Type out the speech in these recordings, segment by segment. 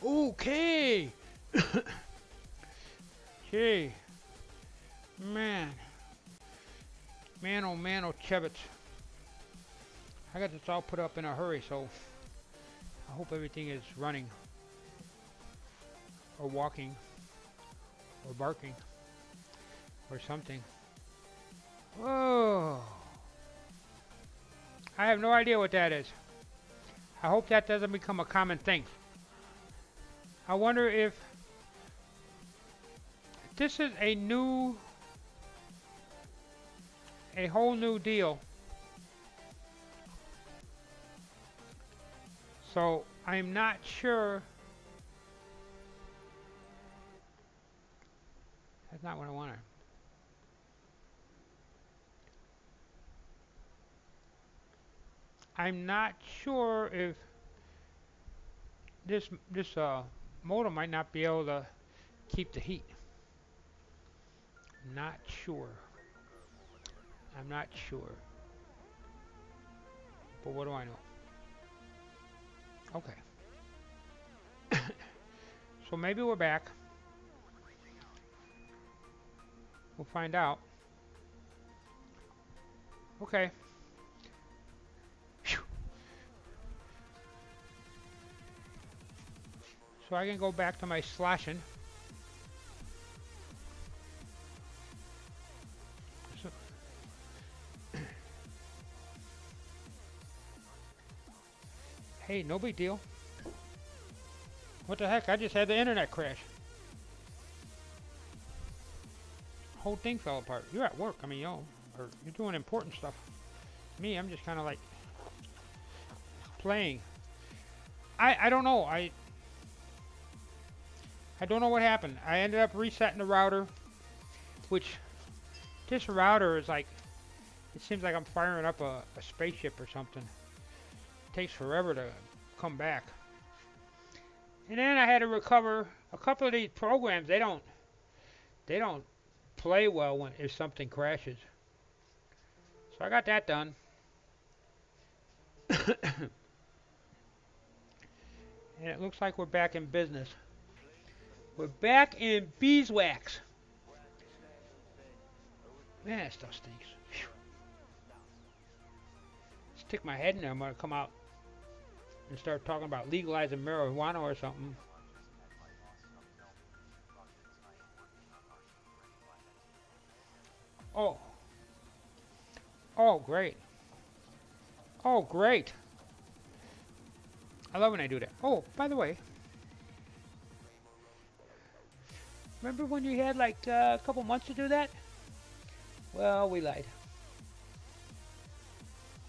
Okay. Gee, man, oh man, oh Chevits. I got this all put up in a hurry, so I hope everything is running, or walking, or barking, or something. Oh, I have no idea what that is. I hope that doesn't become a common thing. I wonder if this is a whole new deal. So I'm not sure. That's not what I wanted. I'm not sure if this modem might not be able to keep the heat. Not sure. I'm not sure. But what do I know? Okay. So maybe we're back. We'll find out. Okay. Phew. So I can go back to my slashing. So hey, no big deal. What the heck? I just had the internet crash. Whole thing fell apart. You're at work. I mean, or you're doing important stuff. Me, I'm just kind of like playing. I don't know. I don't know what happened. I ended up resetting the router, which this router is like, it seems like I'm firing up a spaceship or something. It takes forever to come back. And then I had to recover a couple of these programs. They don't play well if something crashes. So I got that done. And it looks like we're back in business. We're back in beeswax. Man, that stuff stinks. Whew. Stick my head in there, I'm gonna come out and start talking about legalizing marijuana or something. Oh. Oh, great. Oh, great. I love when I do that. Oh, by the way, remember when you had like a couple months to do that? Well, we lied.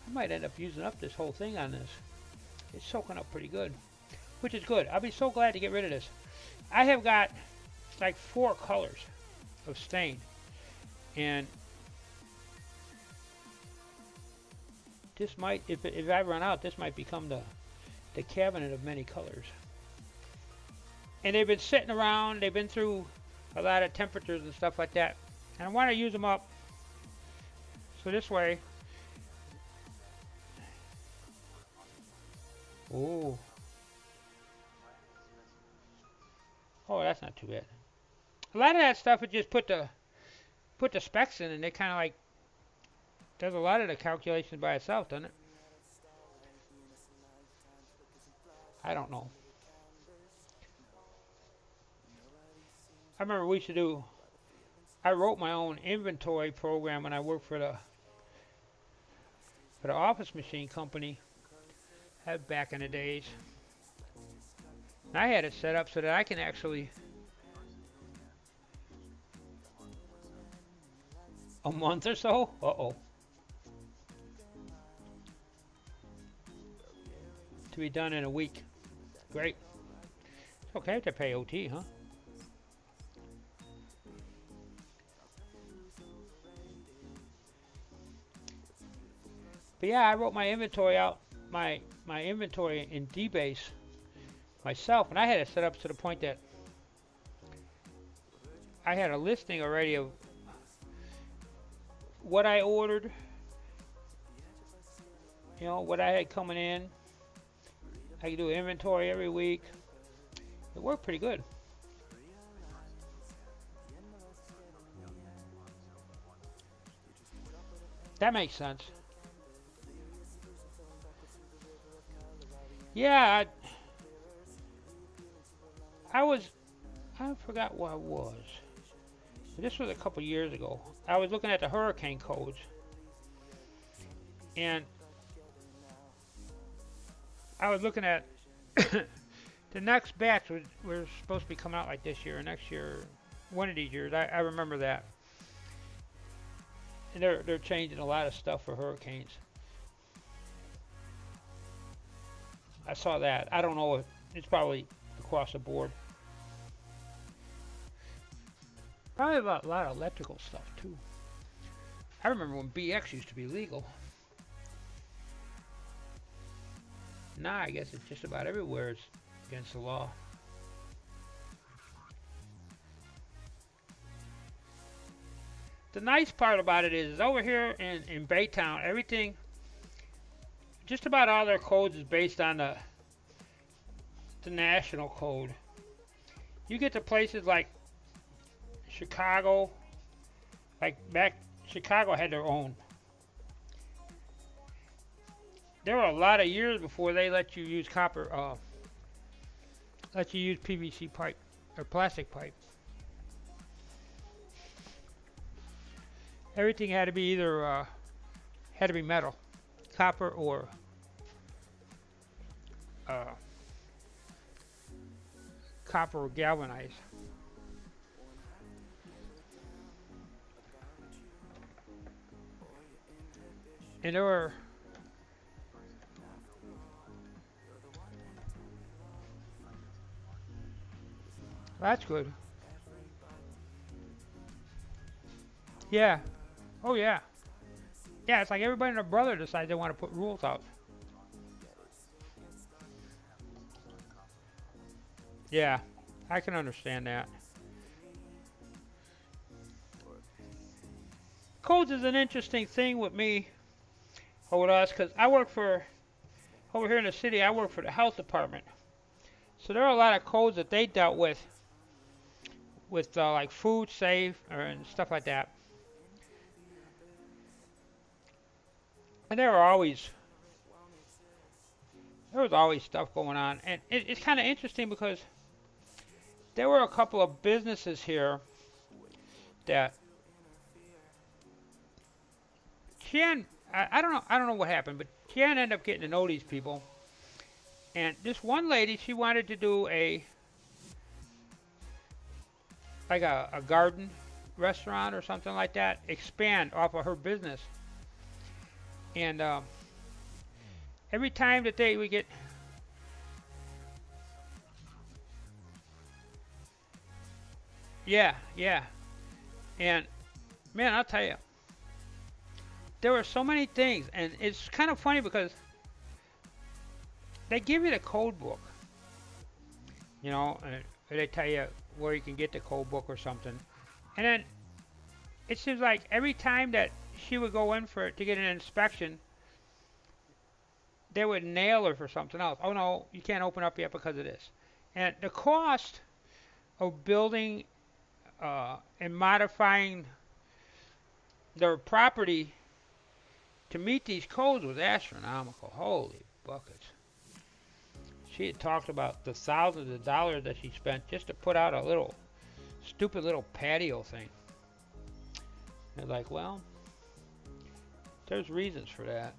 I might end up using up this whole thing on this. It's soaking up pretty good, which is good. I'll be so glad to get rid of this. I have got like 4 colors of stain, and this might, if I run out, this might become the cabinet of many colors. And they've been sitting around. They've been through a lot of temperatures and stuff like that, and I want to use them up. So this way. Ooh. Oh, that's not too bad. A lot of that stuff, it just put the specs in, and it kind of like does a lot of the calculations by itself, doesn't it? I don't know. I remember we used to do. I wrote my own inventory program when I worked for the office machine company. Back in the days. And I had it set up so that I can actually a month or so. Uh-oh. To be done in a week. Great. It's okay to pay OT, huh? But yeah, I wrote my inventory out, my inventory in DBase myself, and I had it set up to the point that I had a listing already of what I ordered, what I had coming in. I could do inventory every week. It worked pretty good. That makes sense. Yeah, I forgot what it was. This was a couple years ago. I was looking at the hurricane codes, and I was looking at the next batch was supposed to be coming out like this year or next year, one of these years. I remember that, and they're changing a lot of stuff for hurricanes. I saw that. I don't know if it's probably across the board. Probably about a lot of electrical stuff too. I remember when BX used to be legal. Now I guess it's just about everywhere it's against the law. The nice part about it is over here in Baytown, everything, just about all their codes is based on the national code. You get to places like Chicago, like back Chicago had their own. There were a lot of years before they let you use copper, let you use PVC pipe or plastic pipe. Everything had to be either had to be metal, copper or copper or galvanized. And there were that's good. Yeah. Oh yeah. Yeah, it's like everybody and their brother decides they want to put rules out. Yeah, I can understand that. Codes is an interesting thing with me or with us because I work for over here in the city. I work for the health department, so there are a lot of codes that they dealt with like food safe and stuff like that. And there was always stuff going on, and it's kind of interesting because there were a couple of businesses here that Jan, I don't know what happened, but Jan ended up getting to know these people. And this one lady, she wanted to do a garden restaurant or something like that, expand off of her business. And every time that they would get, yeah, yeah, and man, I'll tell you, there were so many things, and it's kind of funny because they give you the code book, and they tell you where you can get the code book or something, and then it seems like every time that she would go in to get an inspection, they would nail her for something else. Oh no, you can't open up yet because of this. And the cost of building and modifying their property to meet these codes was astronomical. Holy buckets. She had talked about the thousands of dollars that she spent just to put out a little stupid little patio thing. And like, well, there's reasons for that.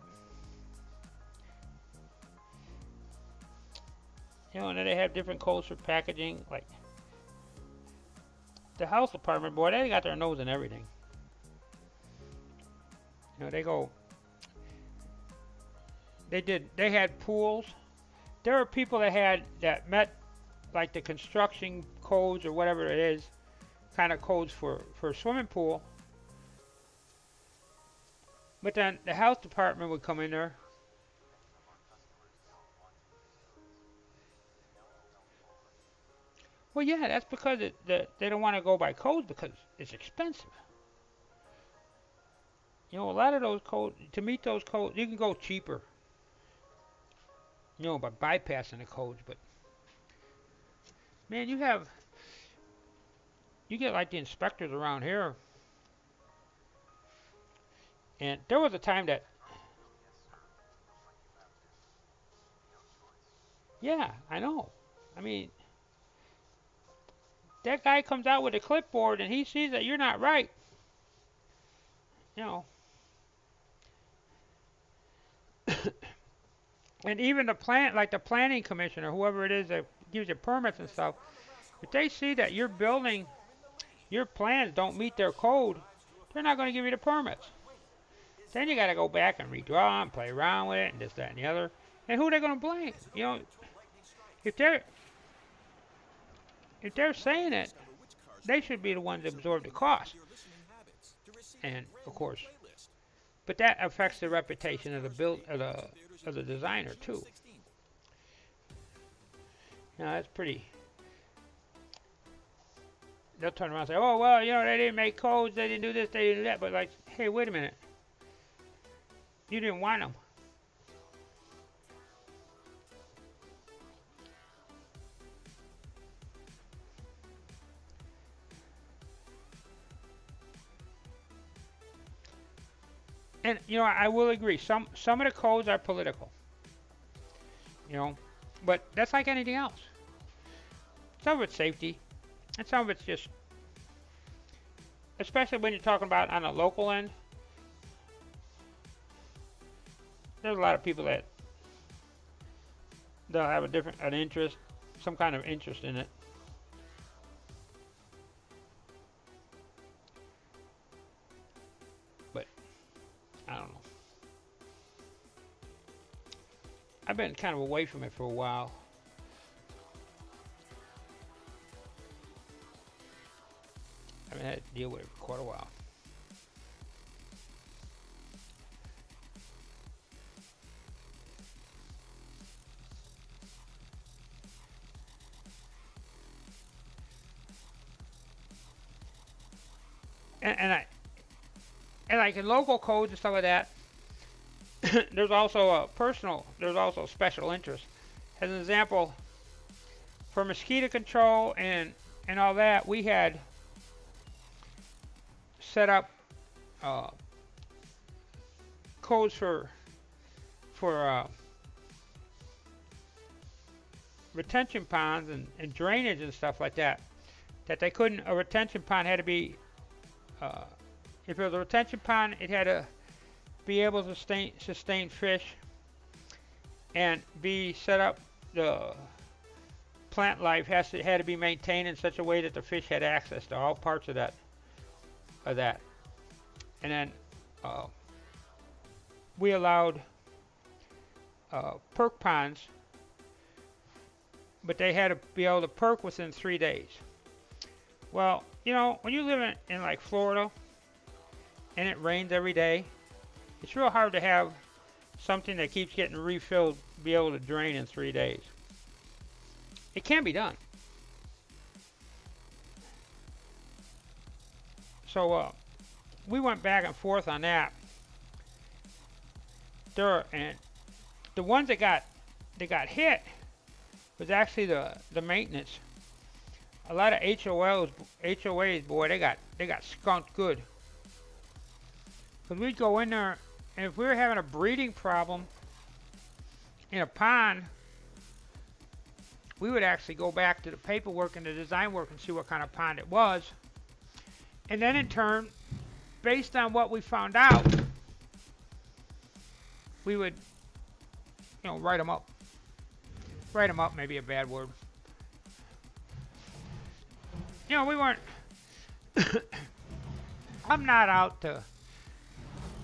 And then they have different codes for packaging. Like the health department, boy, they got their nose in everything. They had pools. There were people that met like the construction codes or whatever it is, kind of codes for a swimming pool. But then the health department would come in there. Well, yeah, that's because they don't want to go by codes because it's expensive. A lot of those codes, to meet those codes, you can go cheaper, by bypassing the codes. But Man, you get like the inspectors around here, and there was a time that, yeah, I know. I mean, that guy comes out with a clipboard and he sees that you're not right. You know, and even the like the planning commission or whoever it is that gives you permits and stuff, if they see that your building, your plans don't meet their code, they're not going to give you the permits. Then you got to go back and redraw and play around with it and this, that, and the other. And who are they going to blame? You know, if they're if they're saying it, they should be the ones that absorb the cost. And of course, but that affects the reputation of the of the designer too. You know, that's pretty. They'll turn around and say, "Oh well, you know, they didn't make codes, they didn't do this, they didn't do that." But like, hey, wait a minute, you didn't want them. And you know, I will agree. Some of the codes are political. You know, but that's like anything else. Some of it's safety, and some of it's just, especially when you're talking about on a local end. There's a lot of people that they'll have an interest, some kind of interest in it. But I don't know. I've been kind of away from it for a while. I haven't had to deal with it for quite a while. And I and like in local codes and stuff like that, there's also there's also special interest. As an example, for mosquito control and all that, we had set up uh, codes for retention ponds and drainage and stuff like that. That they couldn't. A retention pond had to be, if it was a retention pond, it had to be able to sustain fish and be set up. The plant life had to be maintained in such a way that the fish had access to all parts of that. And then uh, we allowed perk ponds, but they had to be able to perk within 3 days. Well, you know, when you live in like Florida and it rains every day, it's real hard to have something that keeps getting refilled be able to drain in 3 days. It can be done. So we went back and forth on that. And the ones that got hit was actually the maintenance. A lot of HOAs, boy, they got skunked good. Because we'd go in there, and if we were having a breeding problem in a pond, we would actually go back to the paperwork and the design work and see what kind of pond it was. And then in turn, based on what we found out, we would, you know, write them up. Write them up, maybe a bad word. You know, we weren't. I'm not out to.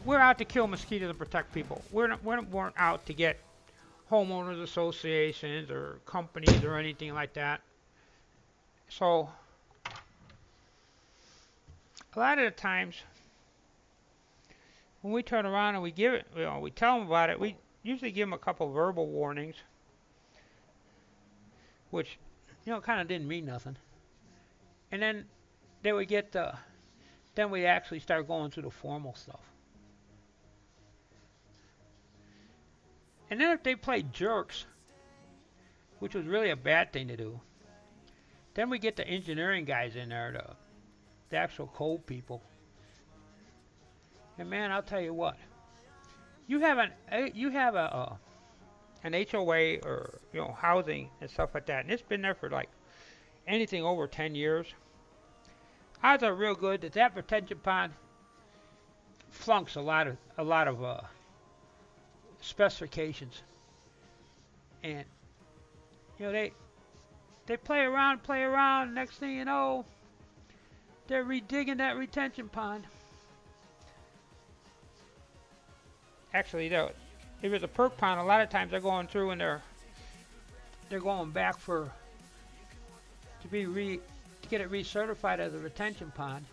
We're out to kill mosquitoes and protect people. We weren't out to get homeowners associations or companies or anything like that. So a lot of the times when we turn around and we give it, you know, we tell them about it, we usually give them a couple verbal warnings, which, you know, kind of didn't mean nothing. And then they would get then we actually start going through the formal stuff. And then if they played jerks, which was really a bad thing to do, Then we get the engineering guys in there, the actual code people. And man, I'll tell you what. You have an HOA or housing and stuff like that, and it's been there for like anything over 10 years. Odds are real good that that retention pond flunks a lot of specifications, and they play around. Next thing you know, they're redigging that retention pond. Actually, though, if it's a perk pond, a lot of times they're going through and they're going back to get it recertified as a retention pond.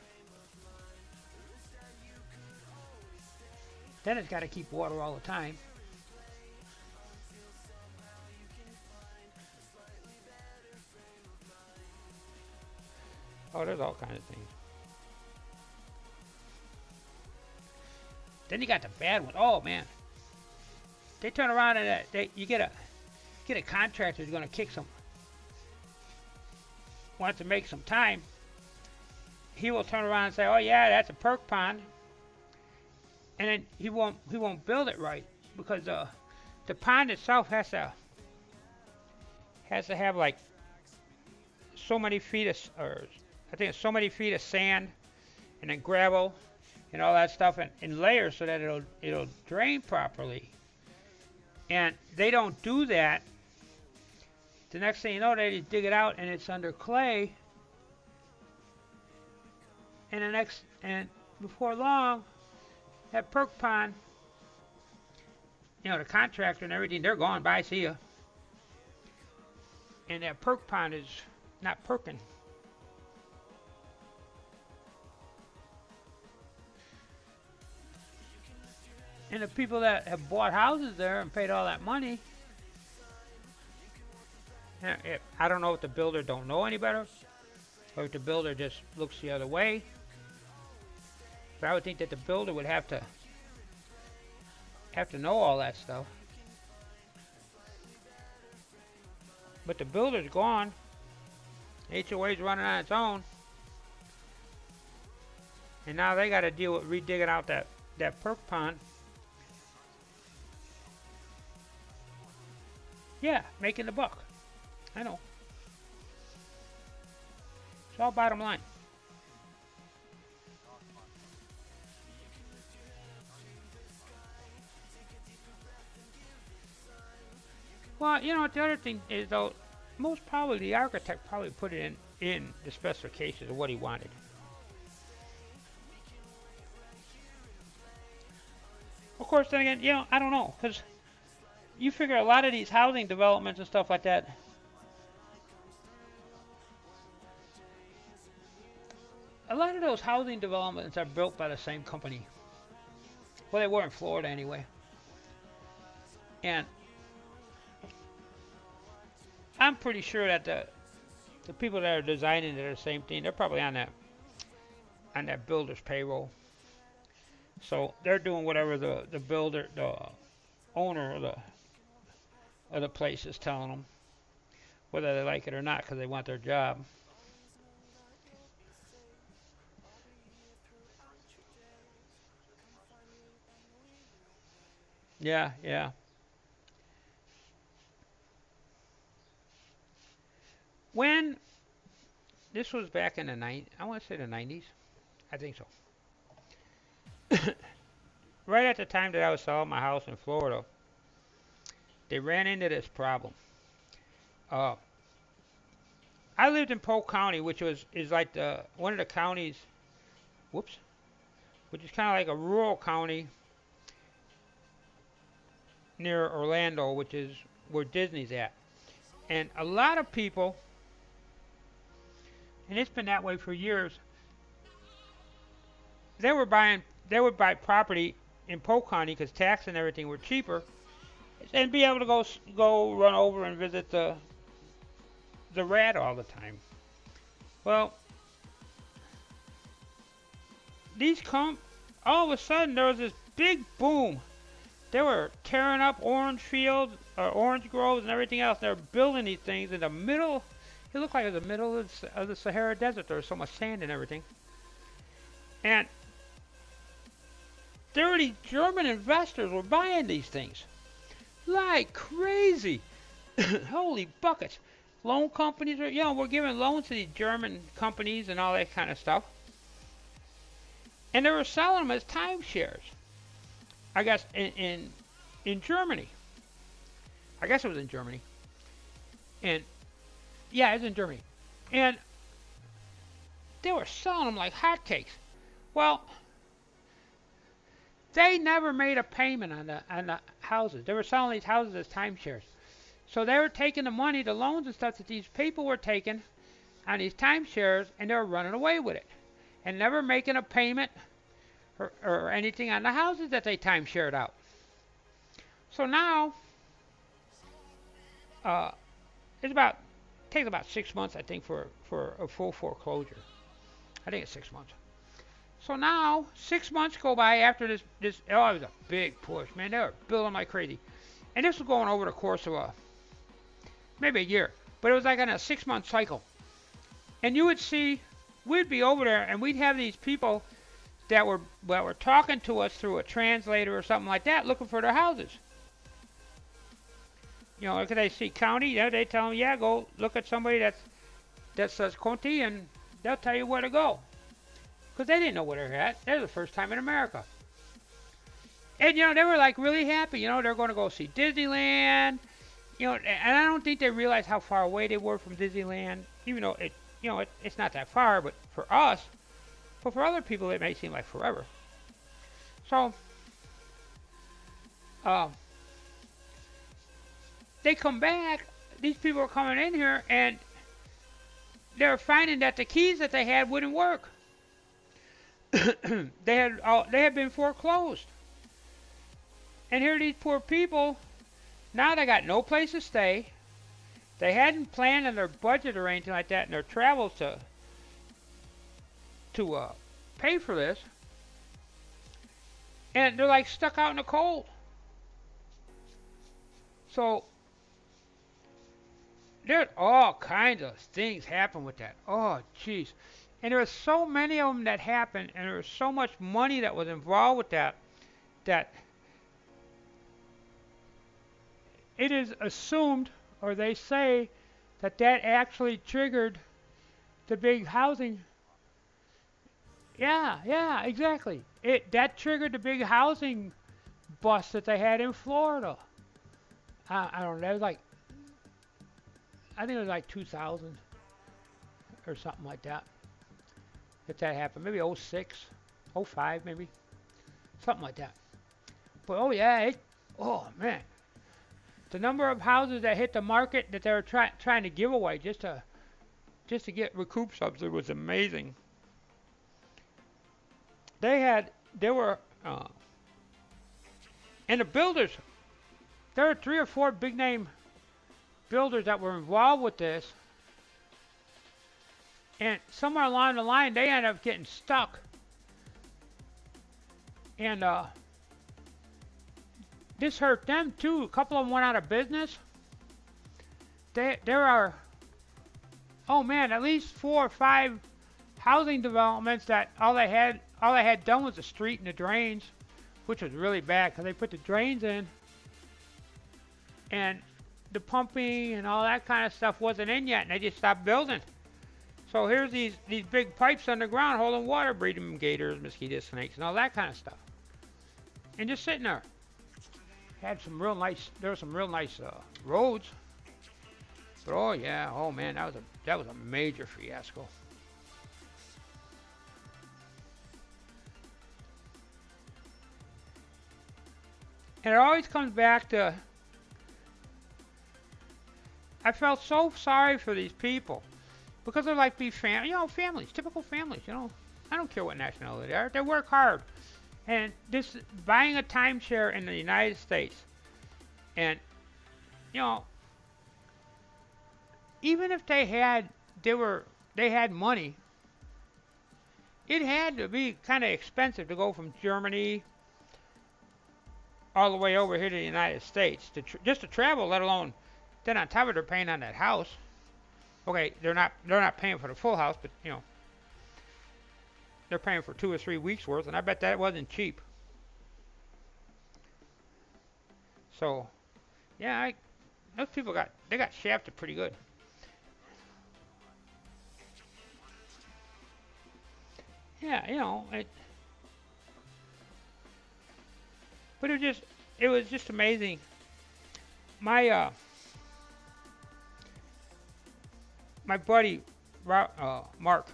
Then it's got to keep water all the time. Oh, there's all kinds of things. Then you got the bad one. Oh man, they turn around and you get a contractor who's going to kick some. Wants to make some time. He will turn around and say, "Oh yeah, that's a perk pond," and then he won't build it right because the pond itself has to have like so many feet or I think it's so many feet of sand and then gravel and all that stuff in layers so that it'll drain properly. And they don't do that. The next thing you know, they just dig it out and it's under clay. And before long, that perk pond, the contractor and everything, they're gone. Bye, see ya. And that perk pond is not perking. And the people that have bought houses there and paid all that money, I don't know if the builder don't know any better, or if the builder just looks the other way. But I would think that the builder would have to know all that stuff. But the builder's gone. HOA's running on its own. And now they got to deal with redigging out that perk pond. Yeah, making the buck. I know. It's all bottom line. Well, the other thing is, though, most probably the architect probably put it in the specifications of what he wanted. Of course, then again, I don't know, because you figure a lot of these housing developments and stuff like that, a lot of those housing developments are built by the same company. Well, they were in Florida anyway. And I'm pretty sure that the people that are designing it are the same thing. They're probably on that builder's payroll. So they're doing whatever the builder, the owner of the place is telling them, whether they like it or not, because they want their job. Yeah, yeah. When this was back in I want to say the 90s. I think so. Right at the time that I was selling my house in Florida, they ran into this problem. Uh, I lived in Polk County, which is like one of the counties, whoops, which is kind of like a rural county near Orlando, which is where Disney's at. And a lot of people, and it's been that way for years, they would buy property in Polk County because tax and everything were cheaper, and be able to go run over and visit the rad all the time. Well, all of a sudden there was this big boom. They were tearing up orange fields or orange groves and everything else. They were building these things in the middle It looked like it was the middle of the Sahara Desert. There was so much sand and everything. And there were these German investors were buying these things like crazy. Holy buckets. Loan companies are, we're giving loans to these German companies and all that kind of stuff. And they were selling them as timeshares. I guess in Germany. I guess it was in Germany. And yeah, it was in Germany. And they were selling them like hotcakes. Well, they never made a payment on the houses. They were selling these houses as timeshares. So they were taking the money, the loans and stuff that these people were taking on these timeshares, and they were running away with it. And never making a payment or anything on the houses that they timeshared out. So now, it takes about 6 months, I think, for a full foreclosure. I think it's 6 months. So now, 6 months go by after this. It was a big push, man. They were building like crazy. And this was going over the course of maybe a year. But it was like on a 6 month cycle. And you would see, we'd be over there and we'd have these people that were talking to us through a translator or something like that, looking for their houses. Look at they see county, they tell them, yeah, go look at somebody that says Conti, and they'll tell you where to go. Because they didn't know where they're at. They're the first time in America. And, they were like really happy. They're going to go see Disneyland. And I don't think they realized how far away they were from Disneyland, even though it's not that far, but for us, but for other people, it may seem like forever. So, they come back. These people are coming in here, and they're finding that the keys that they had wouldn't work. They had been foreclosed. And here are these poor people. Now they got no place to stay. They hadn't planned in their budget or anything like that in their travels to pay for this. And they're like stuck out in the cold. So there's all kinds of things happen with that. Oh, jeez. And there were so many of them that happened, and there was so much money that was involved with that it is assumed, or they say, that actually triggered the big housing. Yeah, exactly. That triggered the big housing bust that they had in Florida. I don't know. It was I think it was like 2000 or something like that. If that happened, maybe 06, 05 maybe, something like that. But oh yeah, oh man, the number of houses that hit the market that they were trying to give away just to recoup something was amazing. And the builders, there were 3 or 4 big name builders that were involved with this. And somewhere along the line, they ended up getting stuck. And this hurt them too. A couple of them went out of business. There are, at least 4 or 5 housing developments that all they had done was the street and the drains, which was really bad because they put the drains in, and the pumping and all that kind of stuff wasn't in yet, and they just stopped building. So here's these big pipes underground holding water, breeding gators, mosquito snakes, and all that kind of stuff. And just sitting there. There were some real nice roads. But oh man, that was a major fiasco. And it always comes back to, I felt so sorry for these people. Because they're like these families, typical families, I don't care what nationality they are. They work hard. And this buying a timeshare in the United States, and even if they had money, it had to be kind of expensive to go from Germany all the way over here to the United States just to travel, let alone then on top of it they're paying on that house. Okay, they're not paying for the full house, but they're paying for 2 or 3 weeks worth, and I bet that wasn't cheap. So yeah, those people got shafted pretty good. Yeah, but it was just amazing. My my buddy Mark,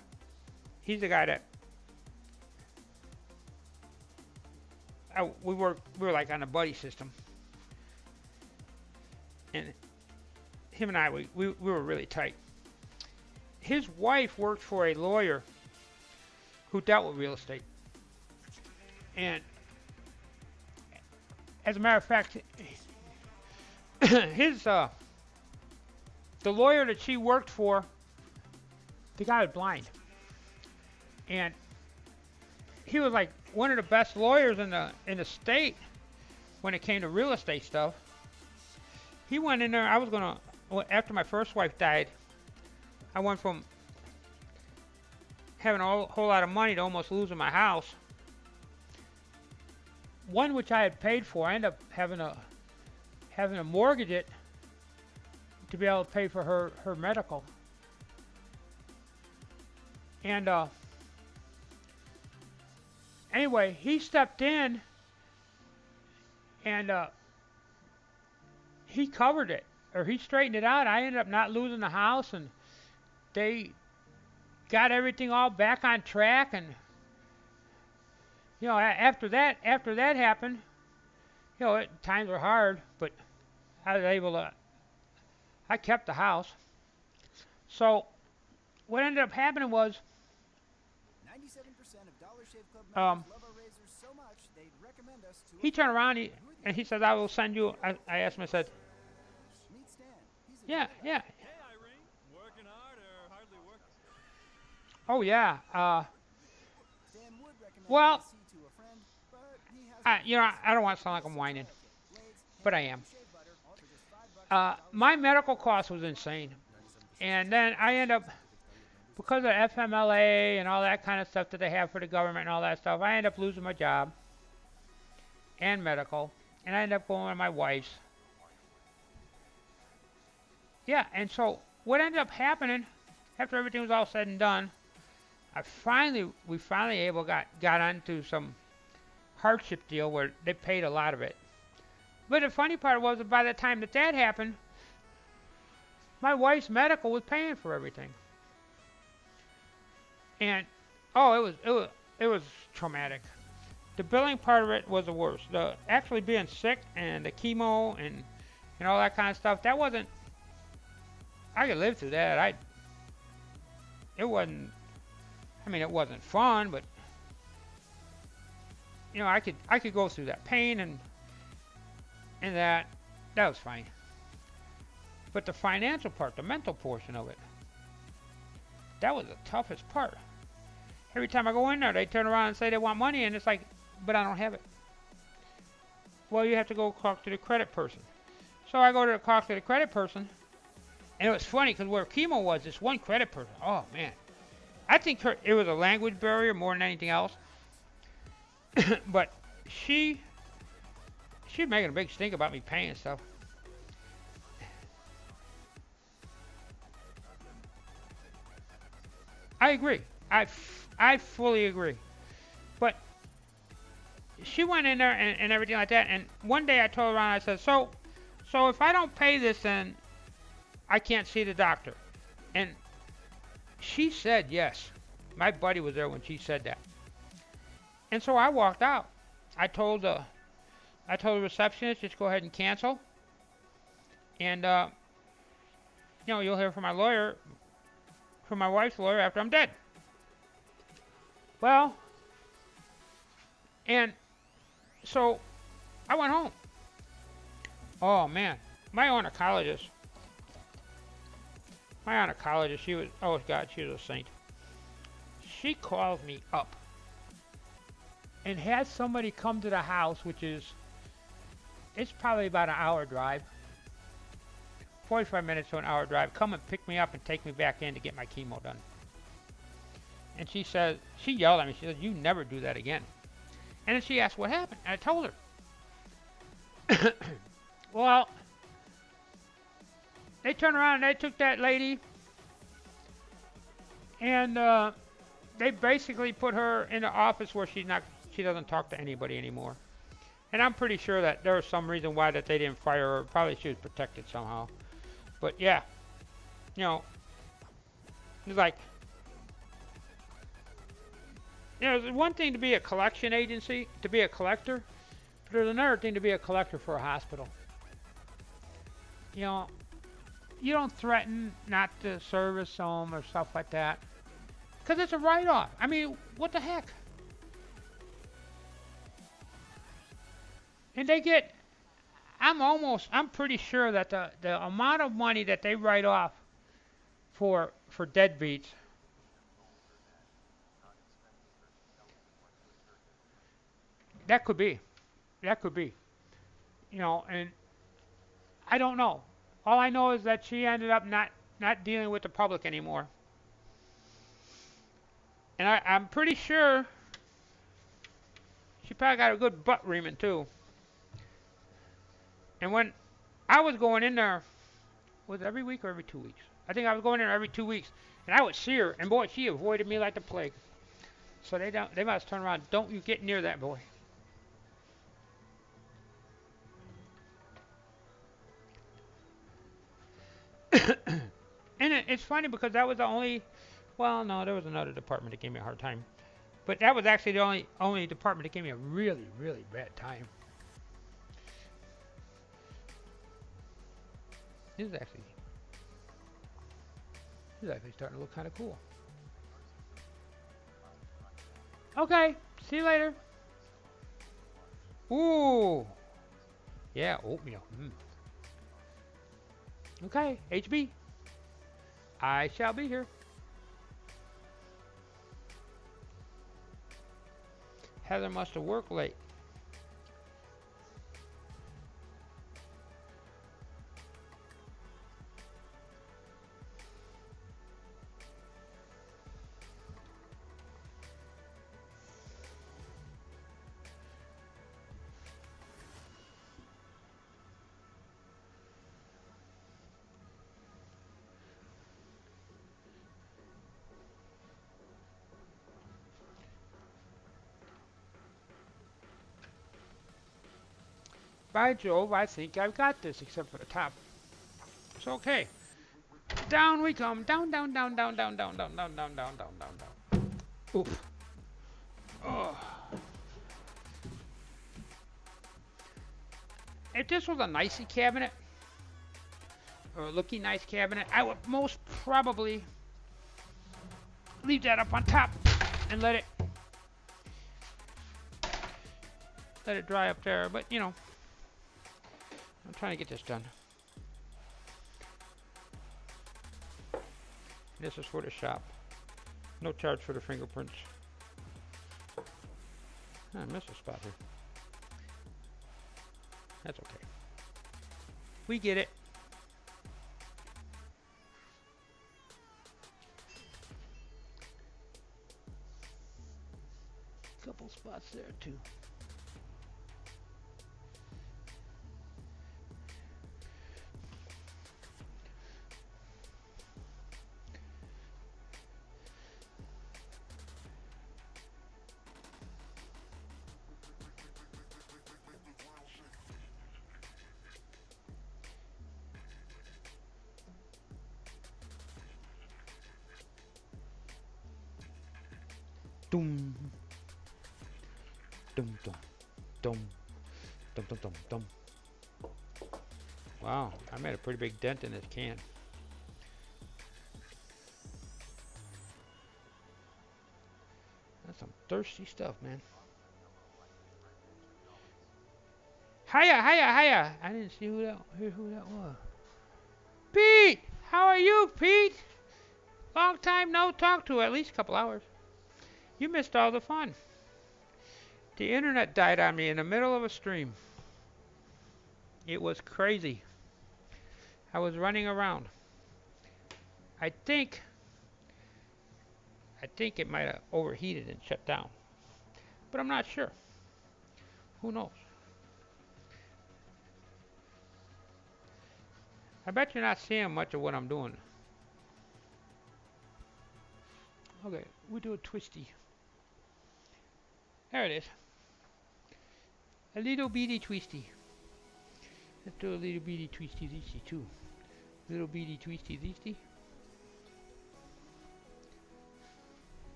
he's the guy that we were like on a buddy system, and him and I we were really tight. His wife worked for a lawyer who dealt with real estate, and as a matter of fact, his the lawyer that she worked for, the guy was blind, and he was like one of the best lawyers in the state when it came to real estate stuff. He went in there. I was gonna after my first wife died, I went from having a whole lot of money to almost losing my house. One which I had paid for, I ended up having to mortgage it to be able to pay for her medical. And anyway, he stepped in and he covered it, or he straightened it out. I ended up not losing the house, and they got everything all back on track. And after that happened, times were hard, but I was able to. I kept the house. So what ended up happening was, 97% of Dollar Shave Club members love our razors so much they'd recommend us to. He turned around and he said, "I will send you." I asked him. I said, "Meet Stan. Yeah, yeah." Hey Irene, working hard or hardly working? Oh yeah. Well, I don't want to sound like I'm whining, but I am. My medical cost was insane, and then I end up, because of FMLA and all that kind of stuff that they have for the government and all that stuff, I end up losing my job and medical, and I end up going with my wife's. Yeah, and so what ended up happening after everything was all said and done, we finally got onto some hardship deal where they paid a lot of it. But the funny part was that by the time that happened, my wife's medical was paying for everything. And it was traumatic. The billing part of it was the worst. The actually being sick and the chemo and all that kind of stuff, that wasn't. I could live through that. It wasn't. I mean, it wasn't fun, but I could go through that pain and that was fine. But the financial part, the mental portion of it, that was the toughest part. Every time I go in there, they turn around and say they want money, and it's like, but I don't have it. Well, you have to go talk to the credit person. So I go to talk to the credit person, and it was funny because where chemo was, this one credit person, oh man, I think it was a language barrier more than anything else. But she's making a big stink about me paying stuff. I agree. I fully agree. But she went in there and everything like that. And one day I told her, I said, so if I don't pay this, then I can't see the doctor. And she said yes. My buddy was there when she said that. And so I walked out. I told the receptionist, just go ahead and cancel. And you'll hear from my wife's lawyer after I'm dead. Well, and so I went home. Oh man, my oncologist, she was, oh God, she was a saint. She called me up and had somebody come to the house, it's probably about an hour drive 45 minutes to an hour drive. Come and pick me up and take me back in to get my chemo done. And she said, she yelled at me. She said, you never do that again. And then she asked what happened. And I told her. Well, they turned around and they took that lady and they basically put her in the office where she doesn't talk to anybody anymore. And I'm pretty sure that there was some reason why that they didn't fire her. Probably she was protected somehow. But yeah, you know, it's like, you know, there's one thing to be a collection agency, to be a collector, but there's another thing to be a collector for a hospital. You know, you don't threaten not to service them or stuff like that, because it's a write-off. I mean, what the heck? And they get, I'm pretty sure that the amount of money that they write off for deadbeats, that could be, you know, and I don't know. All I know is that she ended up not dealing with the public anymore. And I'm pretty sure she probably got a good butt reaming too. And when I was going in there, was it every week or every 2 weeks? I think I was going in there every 2 weeks, and I would see her, and boy, she avoided me like the plague. So they must turn around. Don't you get near that boy. And it's funny because that was the only. Well, no, there was another department that gave me a hard time, but that was actually the only department that gave me a really, really bad time. This is actually starting to look kind of cool. Okay, see you later. Ooh, yeah, oatmeal. Okay, HB. I shall be here. Heather must have worked late. By Jove, I think I've got this, except for the top. It's okay. Down we come. Down, down, down, down, down, down, down, down, down, down, down, down, down. Oof. Oh. If this was a nicey cabinet, or a looking nice cabinet, I would most probably leave that up on top and let it dry up there. But you know, I'm trying to get this done. This is for the shop. No charge for the fingerprints. I missed a spot here. That's okay. We get it. Couple spots there too. Dum. Dum dum dum dum dum dum dum. Wow, I made a pretty big dent in this can. That's some thirsty stuff, man. Hiya, hiya, hiya! I didn't see who that was. Pete, how are you, Pete? Long time no talk to, at least a couple hours. You missed all the fun. The internet died on me in the middle of a stream. It was crazy. I was running around. I think it might have overheated and shut down, but I'm not sure. Who knows? I bet you're not seeing much of what I'm doing. Okay, we do a twisty. There it is. A little bitty twisty. Let's do a little bitty twisty twisty too. Little bitty twisty twisty.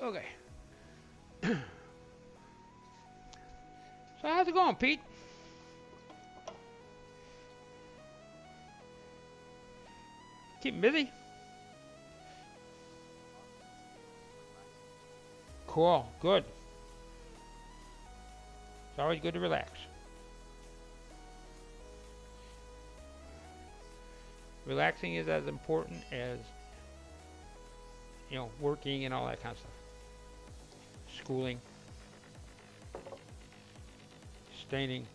Okay. So how's it going, Pete? Keeping busy? Cool. Good. It's always good to relax. Relaxing is as important as, working and all that kind of stuff. Schooling. Staining.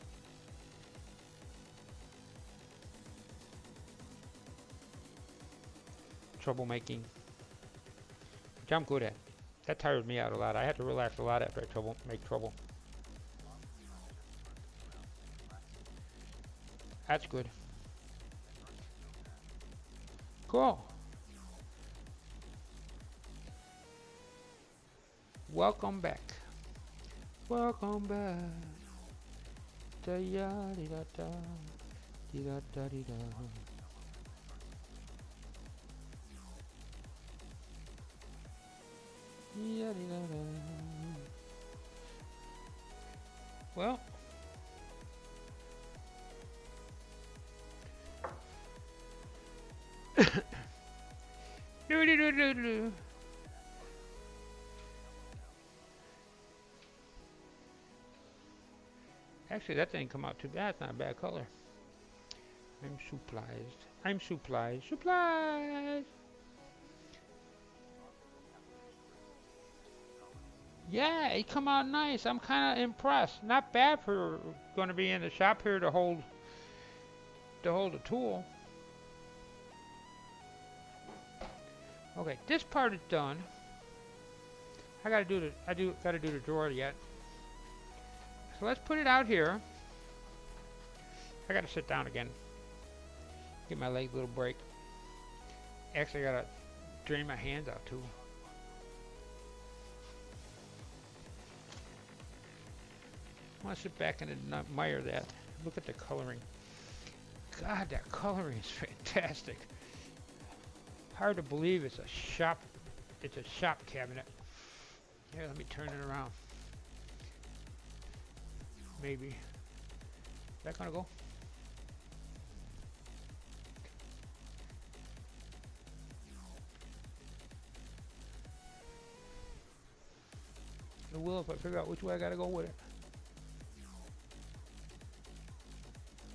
Troublemaking. Which I'm good at. That tires me out a lot. I have to relax a lot after I make trouble. That's good. Cool. Welcome back. Welcome back. Da ya di da da. Di da da di da. Ya di da da. Well. Do do do do do. Actually, that didn't come out too bad. It's not a bad color. I'm surprised. I'm surprised. Surprised! Yeah, it come out nice. I'm kind of impressed. Not bad for going to be in the shop here to hold a tool. Okay, this part is done. I gotta do the drawer yet. So let's put it out here. I gotta sit down again. Give my leg a little break. Actually, I gotta drain my hands out too. I want to sit back and admire that. Look at the coloring. God, that coloring is fantastic. Hard to believe it's a shop cabinet. Here, let me turn it around. Maybe. Is that gonna go? It will if I figure out which way I gotta go with it.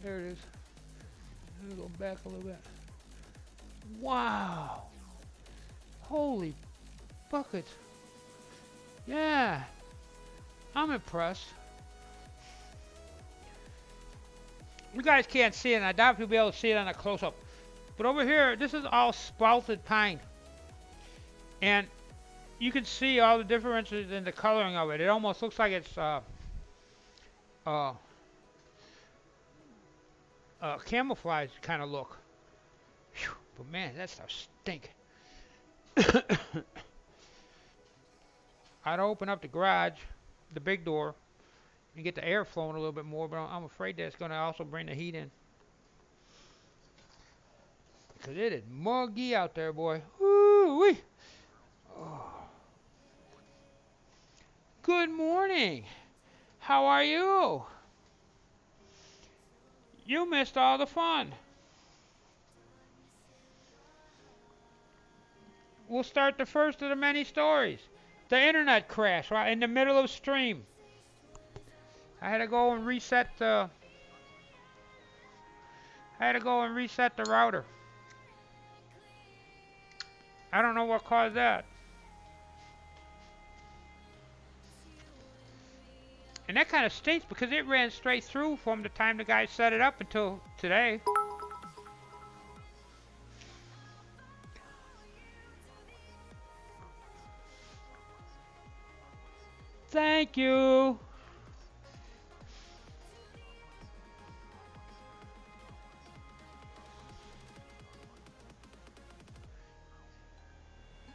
There it is. I'm gonna go back a little bit. Wow! Holy buckets! Yeah! I'm impressed. You guys can't see it, and I doubt if you'll be able to see it on a close-up. But over here, this is all spalted pine. And you can see all the differences in the coloring of it. It almost looks like it's camouflage kind of look. Whew. But man, that stuff stink. I'd open up the garage, the big door, and get the air flowing a little bit more, but I'm afraid that's going to also bring the heat in. Because it is muggy out there, boy. Woo-wee. Oh. Good morning. How are you? You missed all the fun. We'll start the first of the many stories. The internet crash right in the middle of stream. I had to go and reset the router. I don't know what caused that. And that kind of stinks because it ran straight through from the time the guy set it up until today. Thank you.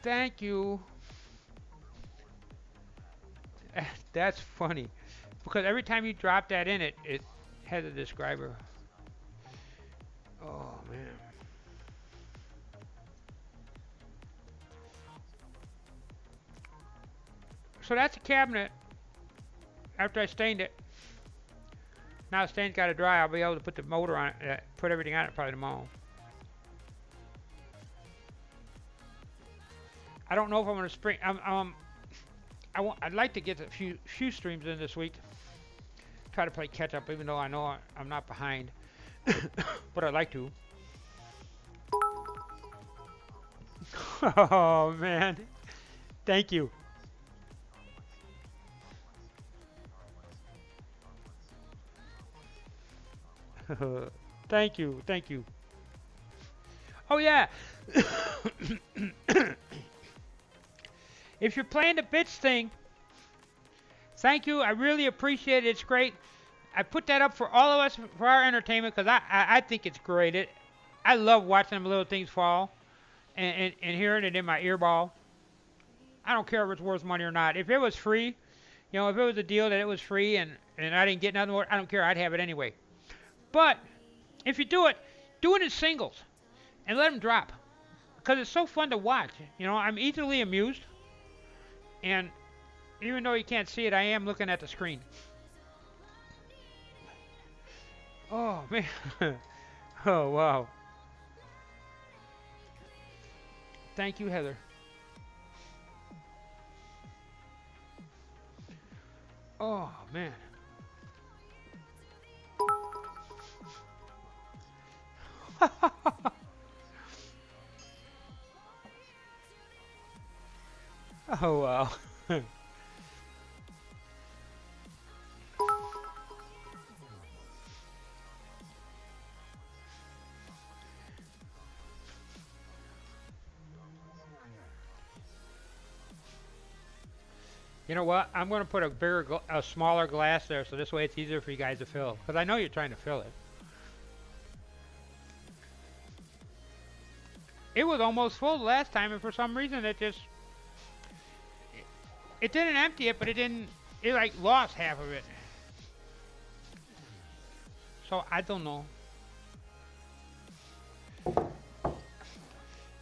Thank you. That's funny. Because every time you drop that in, it has a describer. Oh, man. So that's a cabinet after I stained it. Now the stain's got to dry. I'll be able to put the motor on it, put everything on it probably tomorrow. I don't know if I'm going to spring. I'd like to get a few streams in this week. Try to play catch up, even though I know I'm not behind. But I'd like to. Oh man, thank you. Thank you, thank you. Oh yeah. If you're playing the bits thing, thank you. I really appreciate it. It's great. I put that up for all of us for our entertainment because I think it's great. I love watching them little things fall and hearing it in my earball. I don't care if it's worth money or not. If it was free, if it was a deal that it was free and I didn't get nothing more, I don't care. I'd have it anyway. But if you do it in singles and let them drop because it's so fun to watch. I'm easily amused. And even though you can't see it, I am looking at the screen. Oh, man. Oh, wow. Thank you, Heather. Oh, man. Oh, wow. You know what? I'm going to put a smaller glass there, so this way it's easier for you guys to fill. Because I know you're trying to fill it. It was almost full last time, and for some reason it didn't empty it, but it like lost half of it. So I don't know.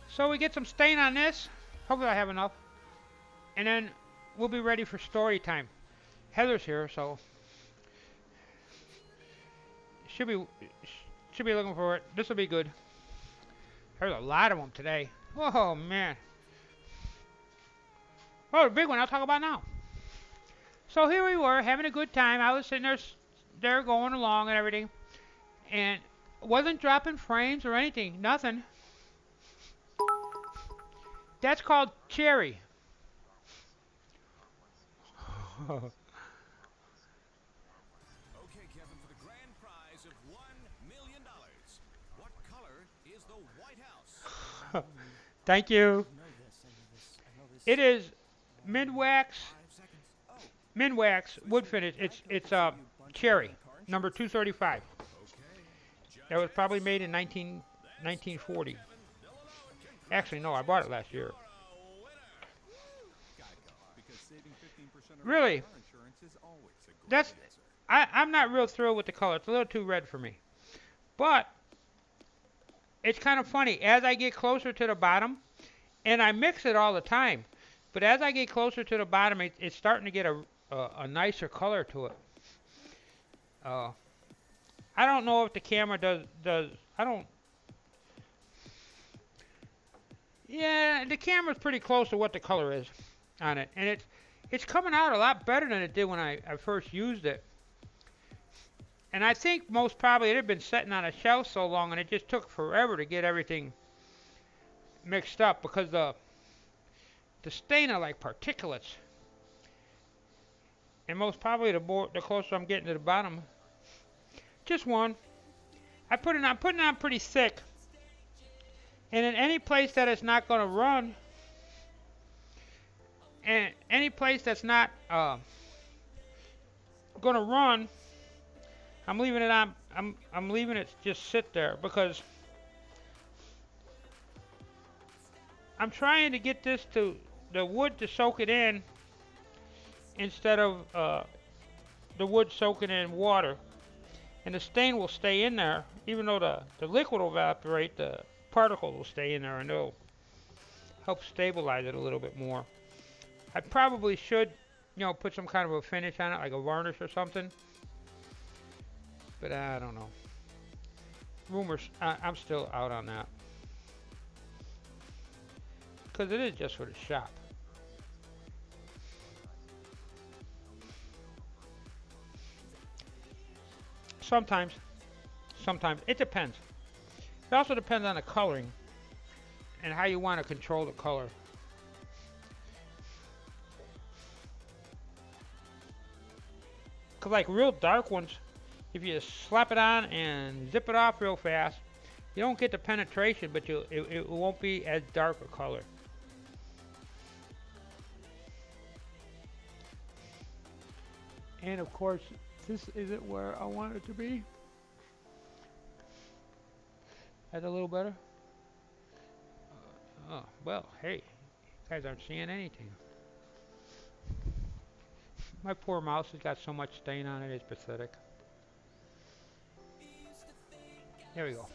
So we get some stain on this. Hopefully I have enough. And then we'll be ready for story time. Heather's here, so should be looking for it. This will be good. There's a lot of them today. Oh man. Oh, the big one I'll talk about now. So here we were having a good time. I was sitting there going along and everything, and wasn't dropping frames or anything. Nothing. That's called cherry. Okay, Kevin, for the grand prize of $1 million. What color is the White House? Thank you. It is Minwax wood finish. It's cherry, number 235. That was probably made in 1940. Actually, no, I bought it last year. Really? I'm not real thrilled with the color. It's a little too red for me. But it's kind of funny. As I get closer to the bottom, and I mix it all the time, but as I get closer to the bottom, it's starting to get a nicer color to it. I don't know if the camera does. I don't. Yeah, the camera's pretty close to what the color is on it, and it's coming out a lot better than it did when I first used it. And I think most probably it had been sitting on a shelf so long, and it just took forever to get everything mixed up because the stain are like particulates. and most probably the closer I'm getting to the bottom. Just one. I'm putting it on pretty thick. And in any place that it's not going to run, and any place that's not going to run, I'm leaving it on. I'm leaving it just sit there because I'm trying to get the wood to soak it in instead of the wood soaking in water. And the stain will stay in there, even though the liquid will evaporate, the particle will stay in there and it'll help stabilize it a little bit more. I probably should, put some kind of a finish on it, like a varnish or something. But I don't know. Rumors, I'm still out on that. Because it is just for the shop. Sometimes. It depends. It also depends on the coloring and how you want to control the color. Because like real dark ones, if you slap it on and zip it off real fast, you don't get the penetration, but it won't be as dark a color. And of course, this isn't where I want it to be. That's a little better. Oh, well, hey, you guys aren't seeing anything. My poor mouse has got so much stain on it, it's pathetic. There we go.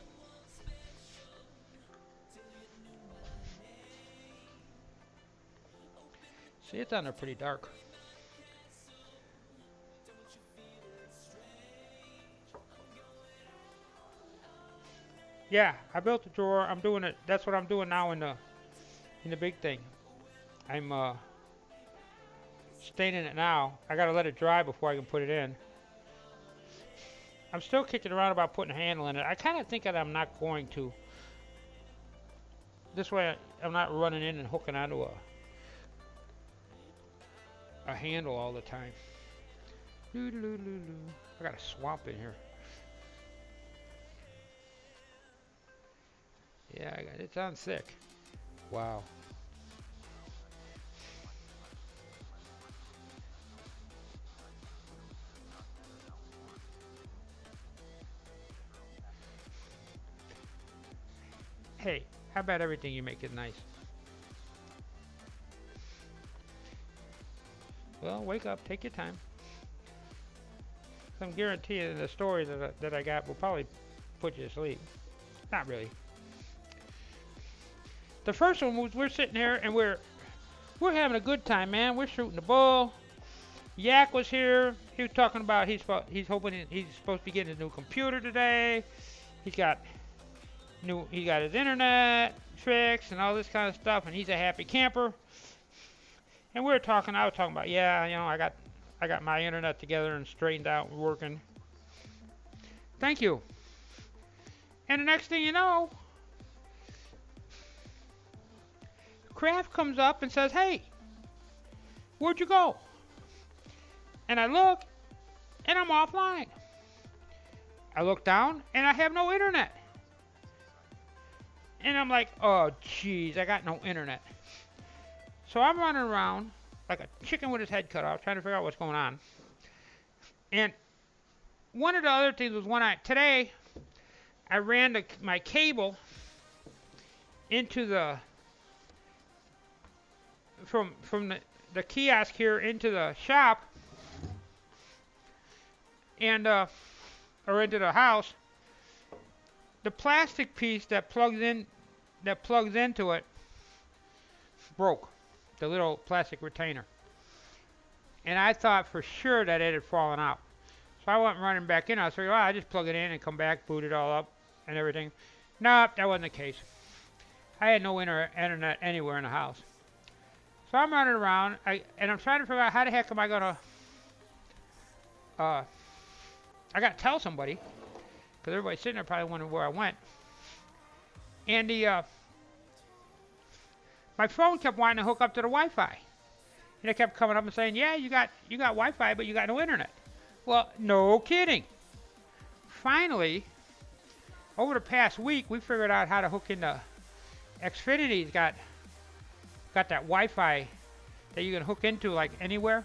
See, it's on there pretty dark. Yeah, I built a drawer. I'm doing it. That's what I'm doing now in the big thing. I'm staining it now. I gotta let it dry before I can put it in. I'm still kicking around about putting a handle in it. I kind of think that I'm not going to. This way, I'm not running in and hooking onto a handle all the time. I got a swamp in here. Yeah, it's on thick. Wow. Hey, how about everything you make it nice? Well, wake up, take your time. I'm guaranteeing the story that I got will probably put you to sleep. Not really. The first one was we're sitting here and we're having a good time, man. We're shooting the bull. Yak was here. He was talking about he's hoping he's supposed to be getting a new computer today. He got his internet fixed and all this kind of stuff, and he's a happy camper. And I was talking about, yeah, I got my internet together and straightened out and working. Thank you. And the next thing you know, Kraft comes up and says, hey, where'd you go? And I look, and I'm offline. I look down, and I have no internet. And I'm like, oh, jeez, I got no internet. So I'm running around like a chicken with his head cut off, trying to figure out what's going on. And one of the other things was today I ran my cable into from the kiosk here into the shop and or into the house. The plastic piece that plugs into it broke, the little plastic retainer. And I thought for sure that it had fallen out. So I went running back in. I was thinking, I just plug it in and come back, boot it all up and everything. No, that wasn't the case. I had no internet anywhere in the house. So I'm running around, and I'm trying to figure out how the heck am I going to... I got to tell somebody, because everybody's sitting there probably wondering where I went. And my phone kept wanting to hook up to the Wi-Fi. And they kept coming up and saying, yeah, you got Wi-Fi, but you got no internet. Well, no kidding. Finally, over the past week, we figured out how to hook into Xfinity's got that Wi-Fi that you can hook into like anywhere.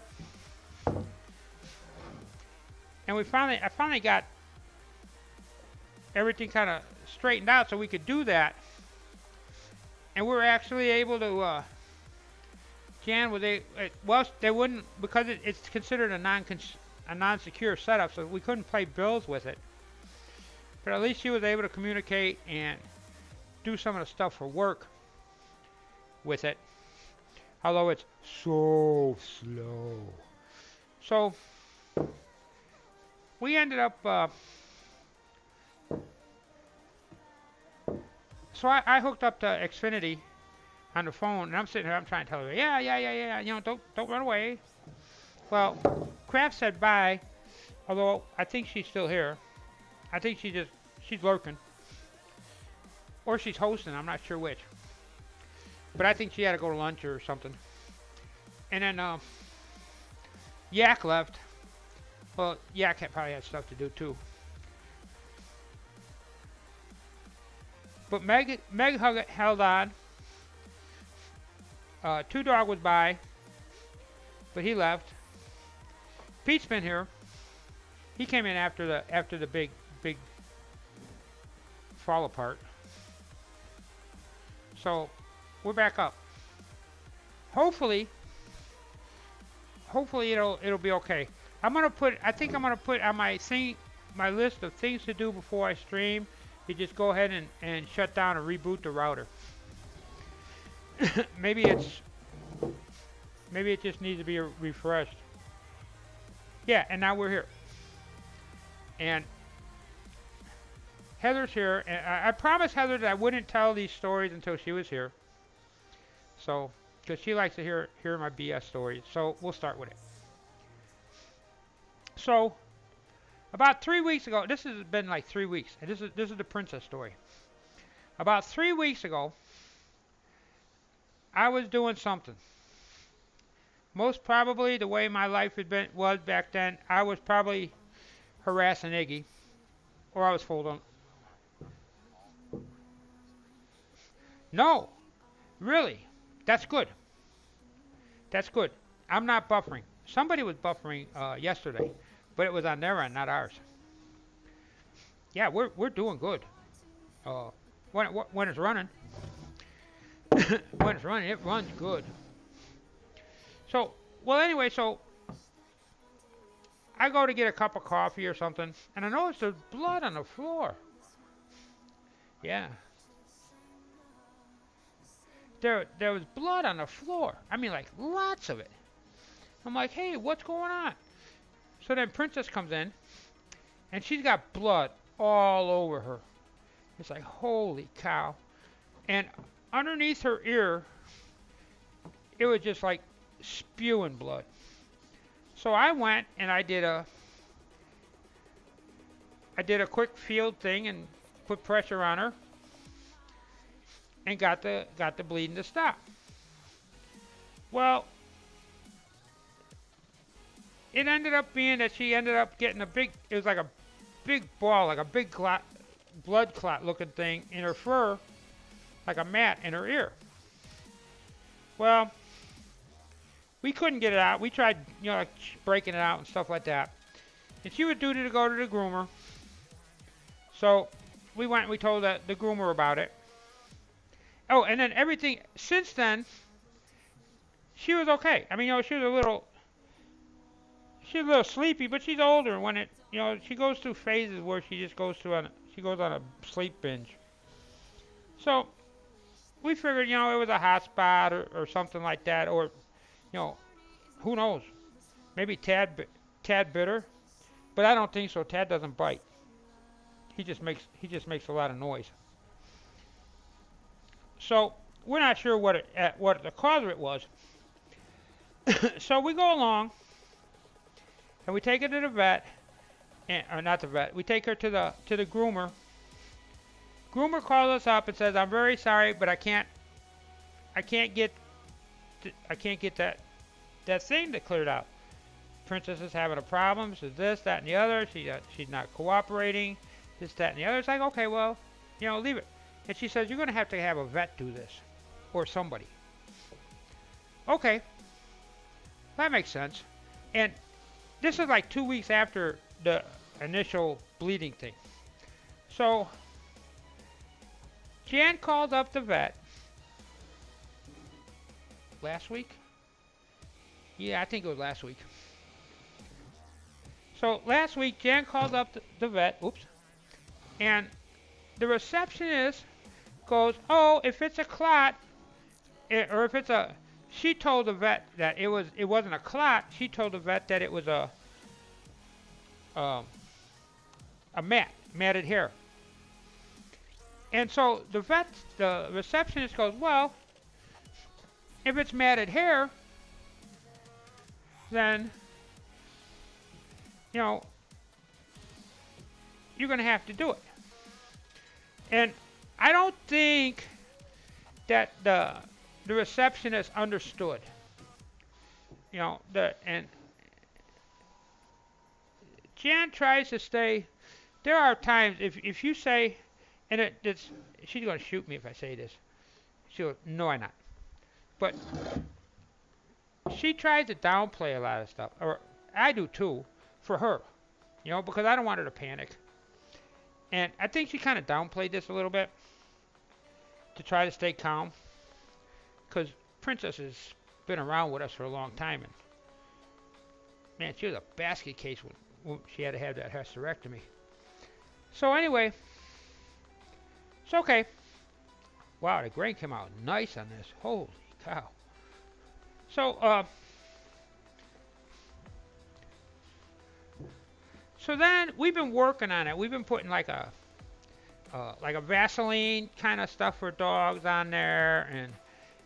And I finally got everything kind of straightened out so we could do that. And we were actually able to, Jan, they wouldn't, because it's considered a non-secure setup, so we couldn't play bills with it. But at least she was able to communicate and do some of the stuff for work with it. Although it's so slow. So we ended up, so I hooked up to Xfinity on the phone, and I'm sitting here, I'm trying to tell her, yeah, you know, don't run away. Well, Kraft said bye, although I think she's still here. I think she's lurking. Or she's hosting, I'm not sure which. But I think she had to go to lunch or something. And then Yak left. Well, Yak probably had stuff to do too. But Meg held on. Two Dog was by, but he left. Pete's been here. He came in after the big fall apart. So we're back up. Hopefully it'll be okay. I think I'm gonna put on my list of things to do before I stream. You just go ahead and shut down and reboot the router. maybe it just needs to be refreshed. Yeah, and now we're here. And Heather's here, and I promised Heather that I wouldn't tell these stories until she was here. So, because she likes to hear my BS stories. So we'll start with it. So, about 3 weeks ago, this has been like 3 weeks, and this is the princess story. About 3 weeks ago, I was doing something. Most probably, the way my life was back then, I was probably harassing Iggy, or I was folding. No, really, that's good. That's good. I'm not buffering. Somebody was buffering yesterday, but it was on their end, not ours. Yeah, we're doing good. When it's running, it runs good. So, well, anyway, so I go to get a cup of coffee or something, and I notice there's blood on the floor. Yeah. There was blood on the floor. I mean, like, lots of it. I'm like, hey, what's going on? So then Princess comes in, and she's got blood all over her. It's like, holy cow. And underneath her ear, it was just like spewing blood. So I went and I did a quick field thing and put pressure on her and got the bleeding to stop. Well, it ended up being that she ended up getting it was like a big ball, like a big blood clot looking thing in her fur, like a mat in her ear. Well, we couldn't get it out. We tried, like breaking it out and stuff like that. And she was due to go to the groomer. So we went and we told the groomer about it. Oh, and then everything since then, she was okay. I mean, she was a little sleepy, but she's older. And when she goes through phases where she just goes on a sleep binge. So we figured, it was a hot spot or something like that, or who knows? Maybe Tad bit her, but I don't think so. Tad doesn't bite. He just makes a lot of noise. So we're not sure what the cause of it was. So we go along, and we take her to the vet, or not the vet. We take her to the groomer. Groomer calls us up and says, "I'm very sorry, but I can't get that that thing that cleared out. Princess is having a problem. So this, that, and the other. She's not cooperating. This, that, and the other. It's like, okay, well, leave it. And she says, you're going to have a vet do this. Or somebody. Okay. That makes sense. And this is like 2 weeks after the initial bleeding thing. So, Jan called up the vet last week. Yeah, I think it was last week. So last week, Jan called up the vet. Oops. And the receptionist goes, "Oh, if it's a clot, or if it's a," she told the vet that it wasn't a clot. She told the vet that it was a matted hair. And so the receptionist goes, "Well, if it's matted hair, then you're going to have to do it." And I don't think that the receptionist understood. And Jan tries to stay. There are times if you say, and it's she's going to shoot me if I say this. She goes, "No, I'm not." But she tries to downplay a lot of stuff, or I do too, for her, because I don't want her to panic. And I think she kind of downplayed this a little bit to try to stay calm, because Princess has been around with us for a long time, and man, she was a basket case when she had to have that hysterectomy. So anyway, it's okay. Wow, the grain came out nice on this. Holy cow. So then we've been working on it. We've been putting like a Vaseline kind of stuff for dogs on there and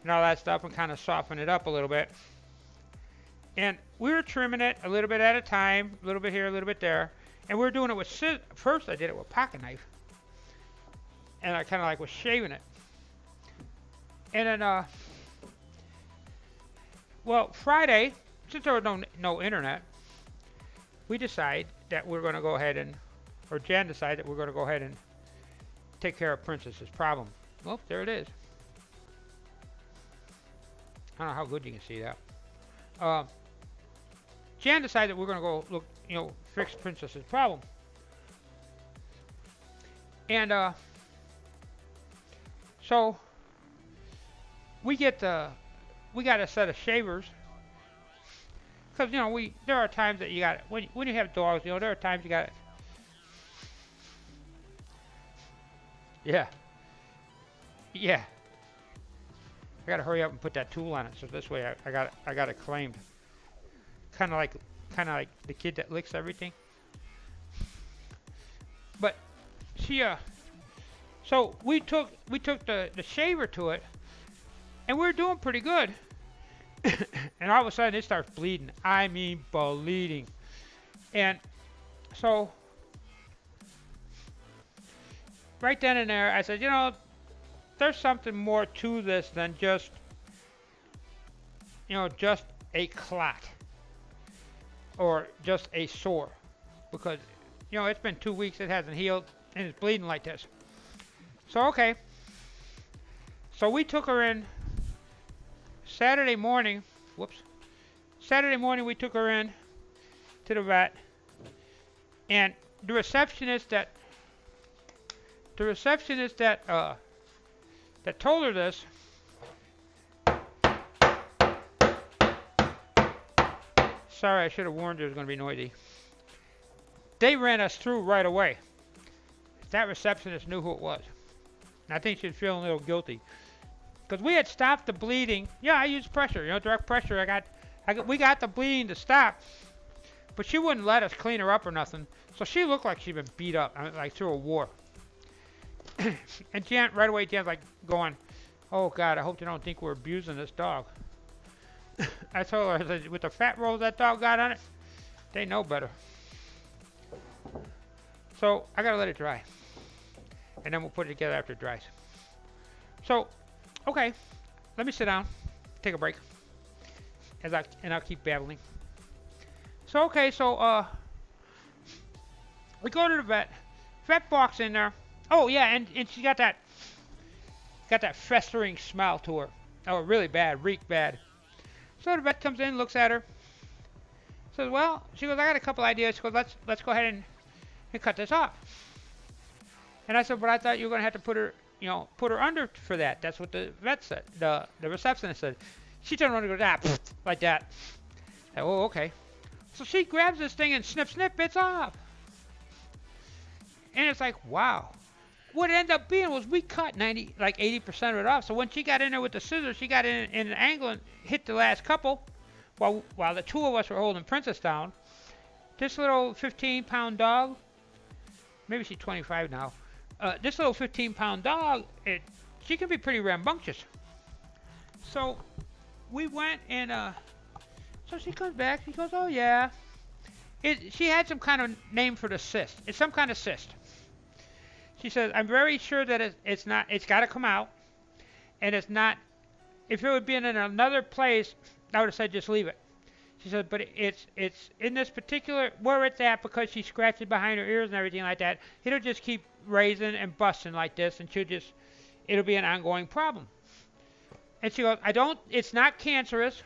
all that stuff, and kind of soften it up a little bit. And we were trimming it a little bit at a time, a little bit here, a little bit there. And we were doing it with first I did it with a pocket knife. And I kind of was shaving it. And then, Friday, since there was no internet, we decided that we're going to go ahead or Jan decided that we're going to go ahead and take care of Princess's problem. Well, there it is. I don't know how good you can see that. Jan decided that we're going to go look, fix Princess's problem. And so we got a set of shavers, because there are times that you got when you have dogs, there are times you got it. Yeah. I gotta hurry up and put that tool on it, so this way I got it claimed. Kind of like the kid that licks everything. But so we took the shaver to it, and we were doing pretty good. And all of a sudden it starts bleeding. I mean bleeding. And so right then and there I said, there's something more to this than just a clot or just a sore, because it's been 2 weeks, it hasn't healed, and it's bleeding like this. So okay, so we took her in Saturday morning. We took her in to the vet, and the receptionist that told her this sorry, I should have warned you it was going to be noisy. They ran us through right away. That receptionist knew who it was. And I think she was feeling a little guilty, because we had stopped the bleeding. Yeah, I used pressure, direct pressure. We got the bleeding to stop, but she wouldn't let us clean her up or nothing. So she looked like she'd been beat up, like through a war. And Jan's going, "Oh God, I hope they don't think we're abusing this dog." I told her, I said, with the fat rolls that dog got on it, they know better. So I gotta let it dry, and then we'll put it together after it dries. So, okay, let me sit down, take a break. and I'll keep babbling. So okay, so we go to the vet. Vet walks in there. Oh yeah, and she got that festering smell to her. Oh, really bad, reek bad. So the vet comes in, looks at her, says, well, she goes, I got a couple ideas. She goes, let's go ahead and cut this off. And I said, but I thought you were gonna have to put her under for that. That's what the vet said. The receptionist said. She turned around and goes, ah, like that. I said, oh, okay. So she grabs this thing and snip, it's off. And it's like, wow. What it ended up being was we cut 80% of it off. So when she got in there with the scissors, she got in an angle and hit the last couple while the two of us were holding Princess down. This little 15-pound dog, maybe she's 25 now. This little 15-pound dog, she can be pretty rambunctious. So we went and so she comes back. She goes, oh yeah. She had some kind of name for the cyst. It's some kind of cyst. She says, I'm very sure that it's not. It's got to come out, and it's not. If it would be in another place, I would have said just leave it. She said, but it's in this particular where it's at because she scratches behind her ears and everything like that. It'll just keep raising and busting like this, and it'll be an ongoing problem. And she goes, it's not cancerous.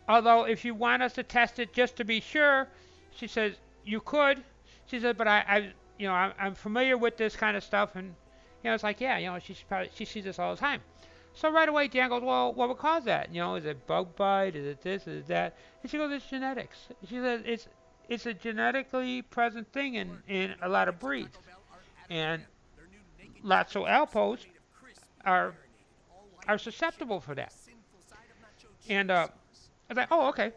Although if you want us to test it just to be sure, she says you could. She said, but I'm familiar with this kind of stuff, and it's like, yeah, she sees this all the time. So right away, Dan goes, well, what would cause that? Is it bug bite? Is it this? Is it that? And she goes, it's genetics. She says it's a genetically present thing in a lot of breeds, and Lhasa Alpos are susceptible for that. And I was like, oh, okay.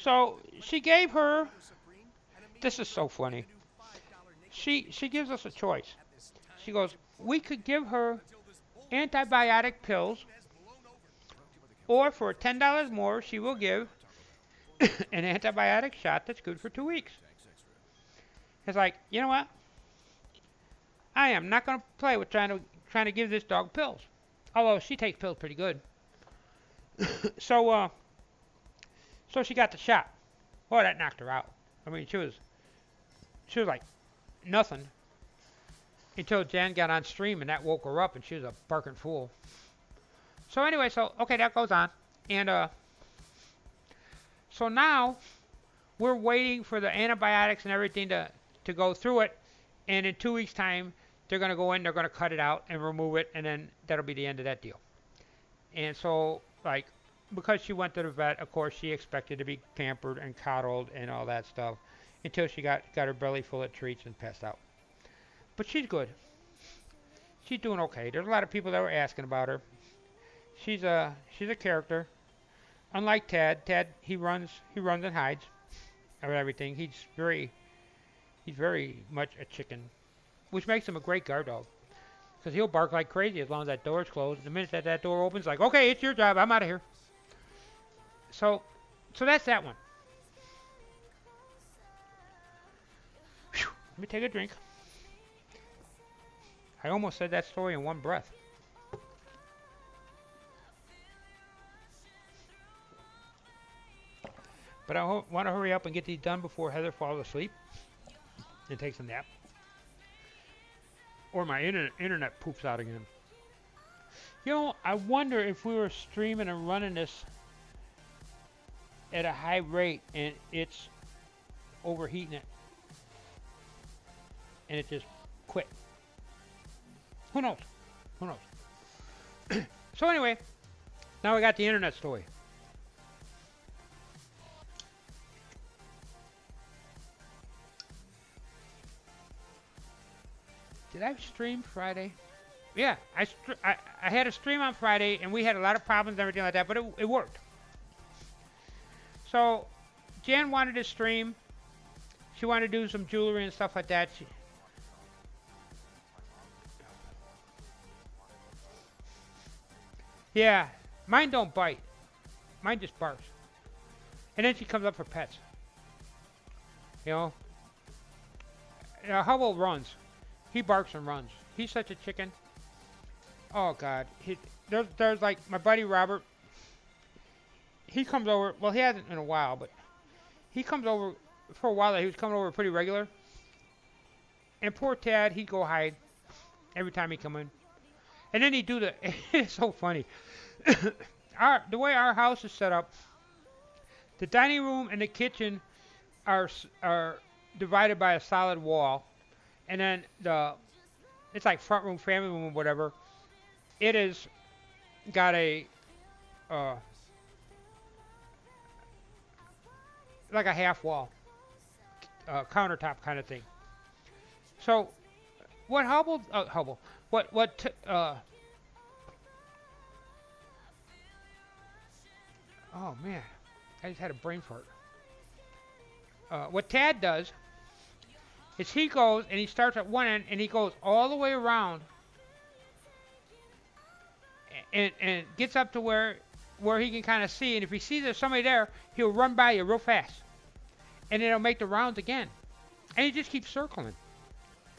So she gave her. This is so funny. She gives us a choice. She goes, we could give her antibiotic pills, or for $10 more, she will give an antibiotic shot that's good for 2 weeks. It's like, you know what? I am not going to play with trying to give this dog pills. Although she takes pills pretty good. So she got the shot. Boy, that knocked her out. I mean, she was like nothing until Jan got on stream, and that woke her up, and she was a barking fool. So anyway, okay, that goes on, and so now we're waiting for the antibiotics and everything to go through it, and in 2 weeks' time, they're going to go in, they're going to cut it out and remove it, and then that'll be the end of that deal. And so, like, because she went to the vet, of course, she expected to be pampered and coddled and all that stuff until she got her belly full of treats and passed out. But she's good. She's doing okay. There's a lot of people that were asking about her. She's a character. Unlike Tad, he runs and hides or everything. He's very much a chicken, which makes him a great guard dog. Because he'll bark like crazy as long as that door is closed. The minute that door opens, like, okay, it's your job. I'm out of here. So that's that one. Whew. Let me take a drink. I almost said that story in one breath. But I want to hurry up and get these done before Heather falls asleep and takes a nap. Or my internet poops out again. I wonder if we were streaming and running this at a high rate and it's overheating it. And it just quit. Who knows? So anyway, now we got the internet story. Did I stream Friday? Yeah, I had a stream on Friday, and we had a lot of problems and everything like that, but it worked. So, Jan wanted to stream. She wanted to do some jewelry and stuff like that. Yeah, mine don't bite. Mine just barks. And then she comes up for pets. Hubble runs. He barks and runs. He's such a chicken. Oh God. There's like my buddy Robert. he comes over. Well, he hasn't in a while, but he comes over for a while. He was coming over pretty regular. And poor Tad, he'd go hide every time he come in. And then he'd do the. It's so funny. The way our house is set up, the dining room and the kitchen are divided by a solid wall, and then it's like front room, family room, whatever. It is got a like a half wall, countertop kind of thing. So what oh man, I just had a brain fart. What Tad does is he goes and he starts at one end and he goes all the way around and gets up to where he can kind of see. And if he sees there's somebody there, he'll run by you real fast, and then he'll make the rounds again, and he just keeps circling.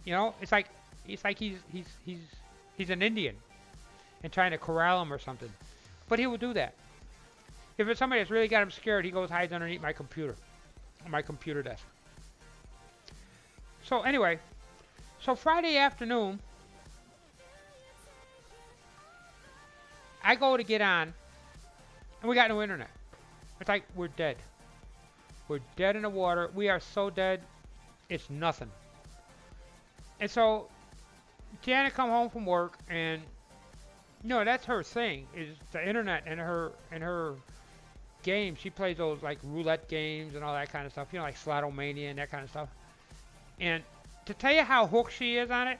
You know, it's like he's an Indian and trying to corral him or something. But he will do that. If it's somebody that's really got him scared, he goes hides underneath my computer, on my computer desk. So anyway, so Friday afternoon, I go to get on, and we got no internet. It's like we're dead. We're dead in the water. We are so dead, it's nothing. And so Janet come home from work, and you know that's her thing is the internet and her games. She plays those like roulette games and all that kind of stuff. You know, like Slotomania and that kind of stuff. And to tell you how hooked she is on it,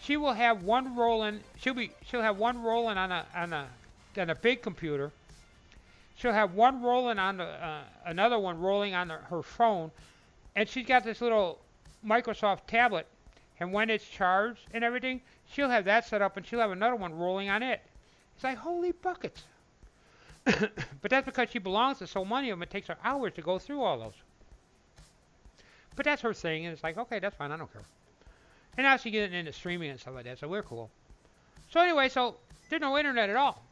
she will have one rolling. She'll have one rolling on a big computer. She'll have one rolling on another one rolling on her phone, and she's got this little Microsoft tablet. And when it's charged and everything, she'll have that set up, and she'll have another one rolling on it. It's like holy buckets. But that's because she belongs to so many of them. It takes her hours to go through all those. But that's her thing, and it's like, okay, that's fine, I don't care. And now she's getting into streaming and stuff like that, so we're cool. So anyway, so there's no internet at all.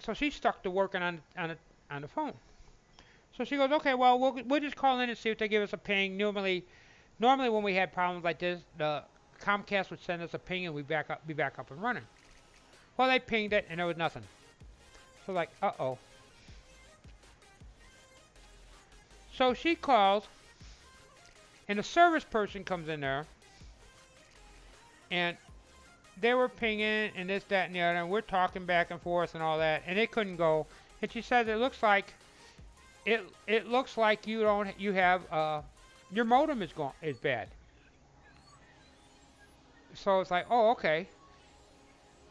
So she's stuck to working on the phone. So she goes, okay, well, we'll just call in and see if they give us a ping. Normally when we had problems like this, the Comcast would send us a ping and we'd be back up and running. Well, they pinged it and there was nothing. So like, uh-oh. So she calls, and the service person comes in there, and they were pinging and this, that, and the other, and we're talking back and forth and all that, and it couldn't go. And she says it looks like you have your modem is bad. So it's like, oh, okay.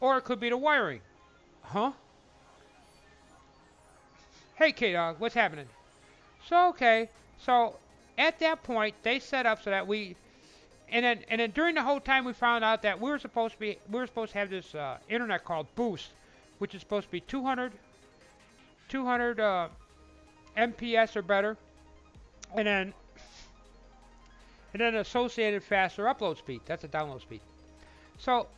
Or it could be the wiring. Huh? Hey, K-Dog, what's happening? So, okay. So, at that point, they set up so that and then during the whole time we found out that we were supposed to have this internet called Boost, which is supposed to be 200 MPS or better, and then associated faster upload speed. That's a download speed. So,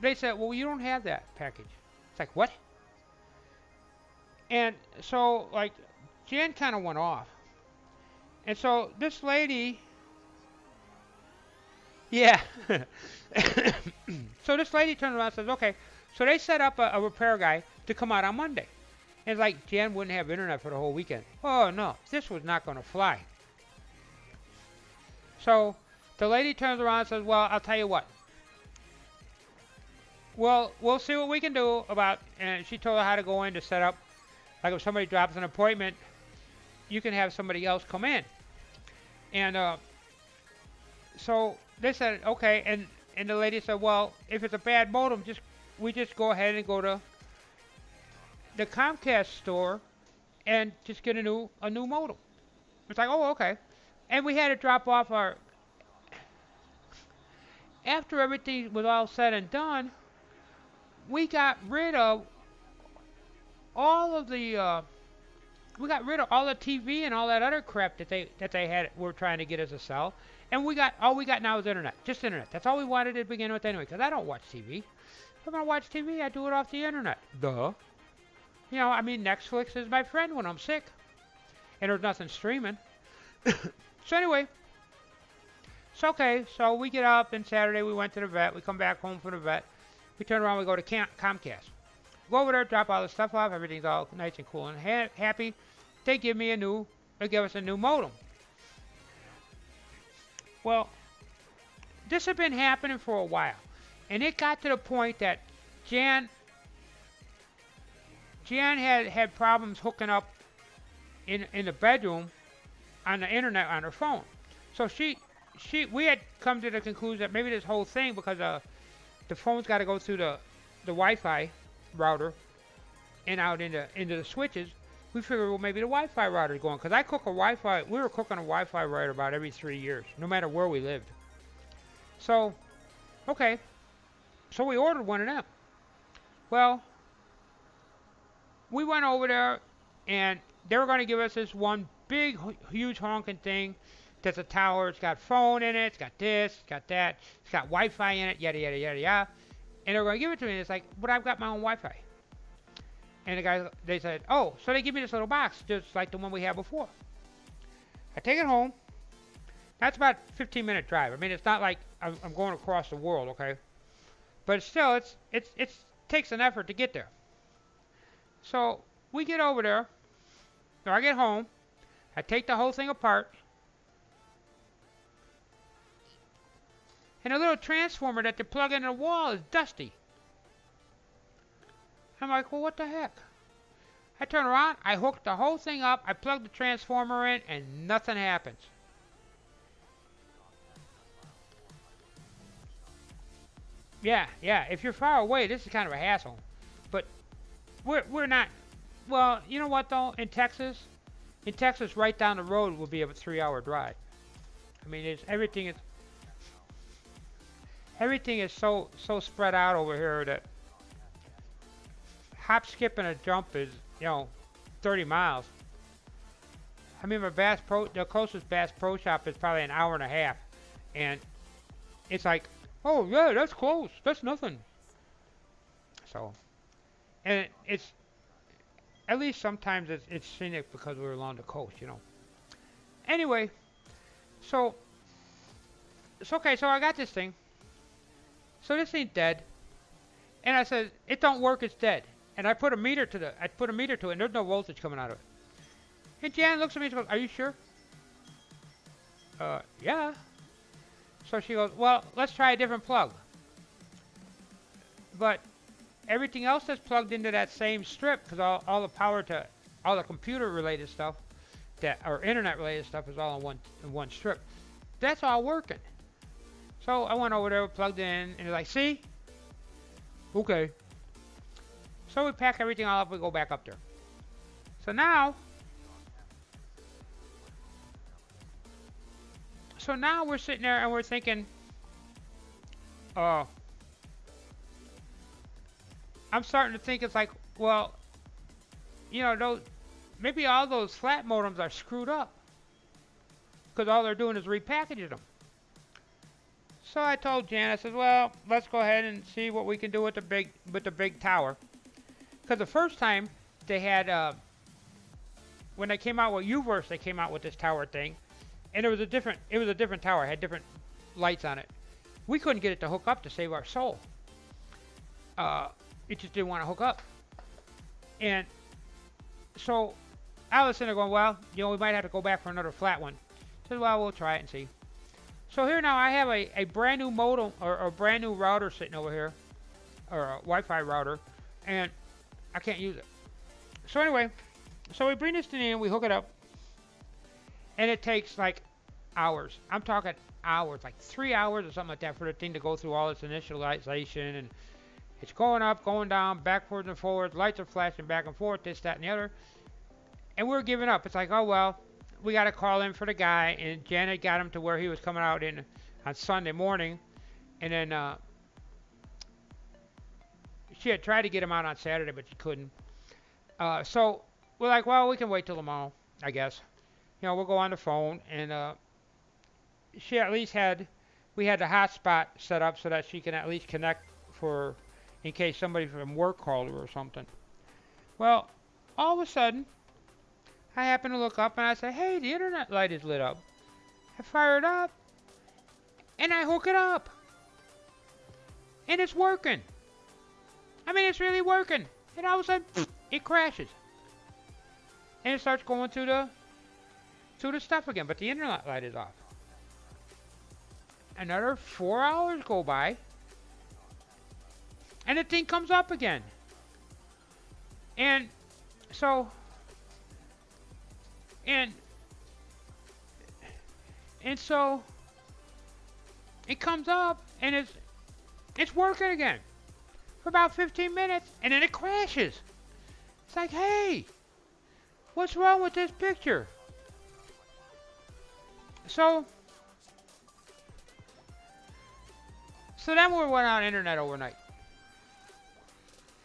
they said, well, you don't have that package. It's like, what? And so, like, Jan kind of went off. And so this lady, yeah. So this lady turns around and says, okay. So they set up a repair guy to come out on Monday. And it's like Jan wouldn't have internet for the whole weekend. Oh, no. This was not going to fly. So the lady turns around and says, well, I'll tell you what. Well, we'll see what we can do about, and she told her how to go in to set up. Like if somebody drops an appointment, you can have somebody else come in. And so they said, okay. And the lady said, well, if it's a bad modem, we just go ahead and go to the Comcast store and just get a new modem. It's like, oh, okay. And we had to drop off after everything was all said and done, we got rid of all of the TV and all that other crap that they were trying to get us to sell, and all we got now is internet, just internet. That's all we wanted to begin with anyway, because I don't watch TV. If I'm gonna watch TV, I do it off the internet. Duh. You know, I mean, Netflix is my friend when I'm sick, and there's nothing streaming. So anyway, it's okay. So we get up, and Saturday we went to the vet. We come back home from the vet. We turn around, we go to Comcast. Go over there, drop all the stuff off. Everything's all nice and cool and happy. They give us a new modem. Well, this had been happening for a while, and it got to the point that Jan had problems hooking up in the bedroom on the internet on her phone. So we had come to the conclusion that maybe this whole thing, because the phone's got to go through the Wi-Fi router and out into the switches. We figured, well, maybe the Wi-Fi router is going, because we were cooking a Wi-Fi router about every 3 years, no matter where we lived. So, okay. So we ordered one of them. Well, we went over there, and they were going to give us this one big, huge honking thing that's a tower. It's got phone in it. It's got this. It's got that. It's got Wi-Fi in it. Yada, yada, yada, yada. And they were going to give it to me. And it's like, but I've got my own Wi-Fi. And the guy, they said, oh, so they give me this little box, just like the one we had before. I take it home. That's about a 15-minute drive. I mean, it's not like I'm going across the world, okay? But still, it takes an effort to get there. So we get over there. So I get home. I take the whole thing apart. And the little transformer that they plug into the wall is dusty. I'm like, well, what the heck? I turn around, I hook the whole thing up, I plug the transformer in, and nothing happens. Yeah, if you're far away, this is kind of a hassle. But we're not, well, you know what though, in Texas, right down the road will be a 3-hour drive. I mean, everything is so spread out over here that hop, skip, and a jump is, 30 miles. I mean, the closest Bass Pro Shop is probably an hour and a half, and it's like, oh yeah, that's close. That's nothing. So, and it's at least sometimes it's scenic because we're along the coast, Anyway, so it's okay. So I got this thing. So this ain't dead. And I said, it don't work. It's dead. And I put a meter to it, and there's no voltage coming out of it. And Jan looks at me and goes, are you sure? Yeah. So she goes, well, let's try a different plug. But everything else that's plugged into that same strip, because all the power to all the computer-related stuff, or internet-related stuff, is all in one strip. That's all working. So I went over there, plugged in, and they're like, see? Okay. So we pack everything all up, we go back up there. So now we're sitting there and we're thinking, I'm starting to think it's like, well, maybe all those flat modems are screwed up, because all they're doing is repackaging them. So I told Jan, I said, well, let's go ahead and see what we can do with the big tower. Because the first time they had, when they came out with UVerse, they came out with this tower thing, and it was a different tower. It had different lights on it. We couldn't get it to hook up to save our soul. It just didn't want to hook up. And so I was sitting there going, well, we might have to go back for another flat one. I said, well, we'll try it and see. So here now I have a brand new modem, or a brand new router sitting over here, or a Wi-Fi router, and I can't use it. So anyway, so we bring this thing in, we hook it up, and it takes like hours. I'm talking hours, like 3 hours or something like that, for the thing to go through all its initialization, and it's going up, going down, backwards and forwards, lights are flashing back and forth, this, that, and the other. And we're giving up. It's like, oh well, we got to call in for the guy, and Janet got him to where he was coming out on Sunday morning, and then she had tried to get him out on Saturday, but she couldn't. So we're like, well, we can wait till tomorrow, I guess. We'll go on the phone, and we had the hotspot set up so that she can at least connect in case somebody from work called her or something. Well, all of a sudden, I happen to look up and I say, hey, the internet light is lit up. I fire it up and I hook it up. And it's working. I mean, it's really working. And all of a sudden, it crashes. And it starts going to the stuff again, but the internet light is off. Another 4 hours go by, and the thing comes up again. And so, and so, it comes up, and it's working again for about 15 minutes, and then it crashes. It's like, hey, what's wrong with this picture? So then we went on internet overnight.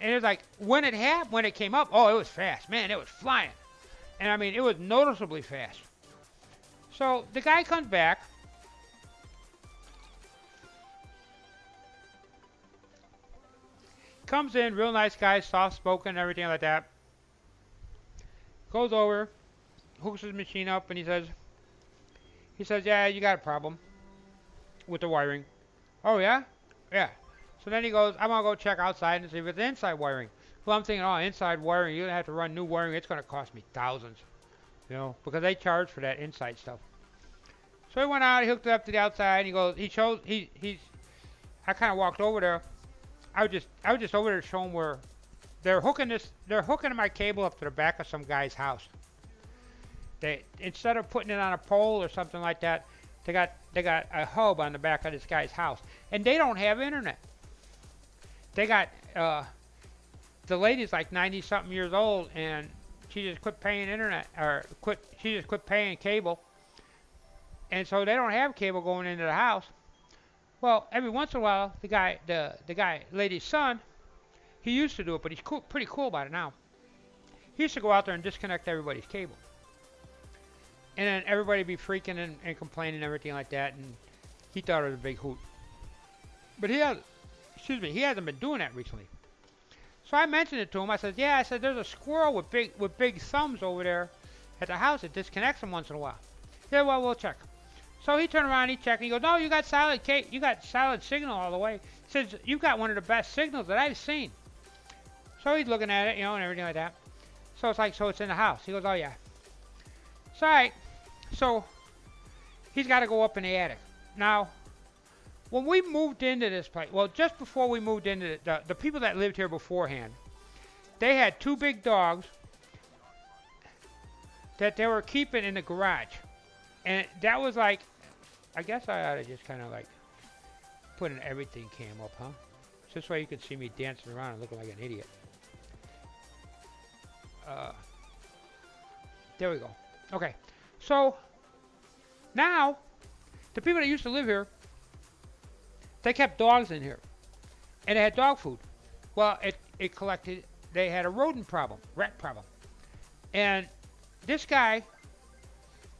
And it was like, when it came up, oh, it was fast. Man, it was flying. And I mean, it was noticeably fast. So the guy comes back. Comes in, real nice guy, soft-spoken, everything like that. Goes over, hooks his machine up, and he says, yeah, you got a problem with the wiring. Oh, yeah? Yeah. So then he goes, I want to go check outside and see if it's inside wiring. Well, I'm thinking, oh, inside wiring, you're going to have to run new wiring. It's going to cost me thousands, you know, because they charge for that inside stuff. So he went out, he hooked it up to the outside, and he goes, I kind of walked over there. I was just over there to show him where they're hooking my cable up to the back of some guy's house. They, instead of putting it on a pole or something like that, they got a hub on the back of this guy's house, and they don't have internet. They got the lady's like 90-something years old, and she just quit paying internet, she just quit paying cable, and so they don't have cable going into the house. Well, every once in a while, the lady's son, he used to do it, but he's pretty cool about it now. He used to go out there and disconnect everybody's cable. And then everybody be freaking and complaining and everything like that, and he thought it was a big hoot. But he hasn't been doing that recently. So I mentioned it to him. I said, yeah, there's a squirrel with big thumbs over there at the house that disconnects them once in a while. Yeah, well, we'll check. So he turned around, he checked, and he goes, no, you got solid signal all the way. He says, you've got one of the best signals that I've seen. So he's looking at it, you know, and everything like that. So it's like, so it's in the house. He goes, oh, yeah. It's all right. So he's got to go up in the attic. Now, when we moved into this place, well, just before we moved into the people that lived here beforehand, they had 2 big dogs that they were keeping in the garage. And that was like, I guess I ought to just kind of like put an everything cam up, huh? This way you can see me dancing around and looking like an idiot. There we go. Okay. So now the people that used to live here, they kept dogs in here, and they had dog food. Well, it collected. They had a rodent problem, rat problem, and this guy,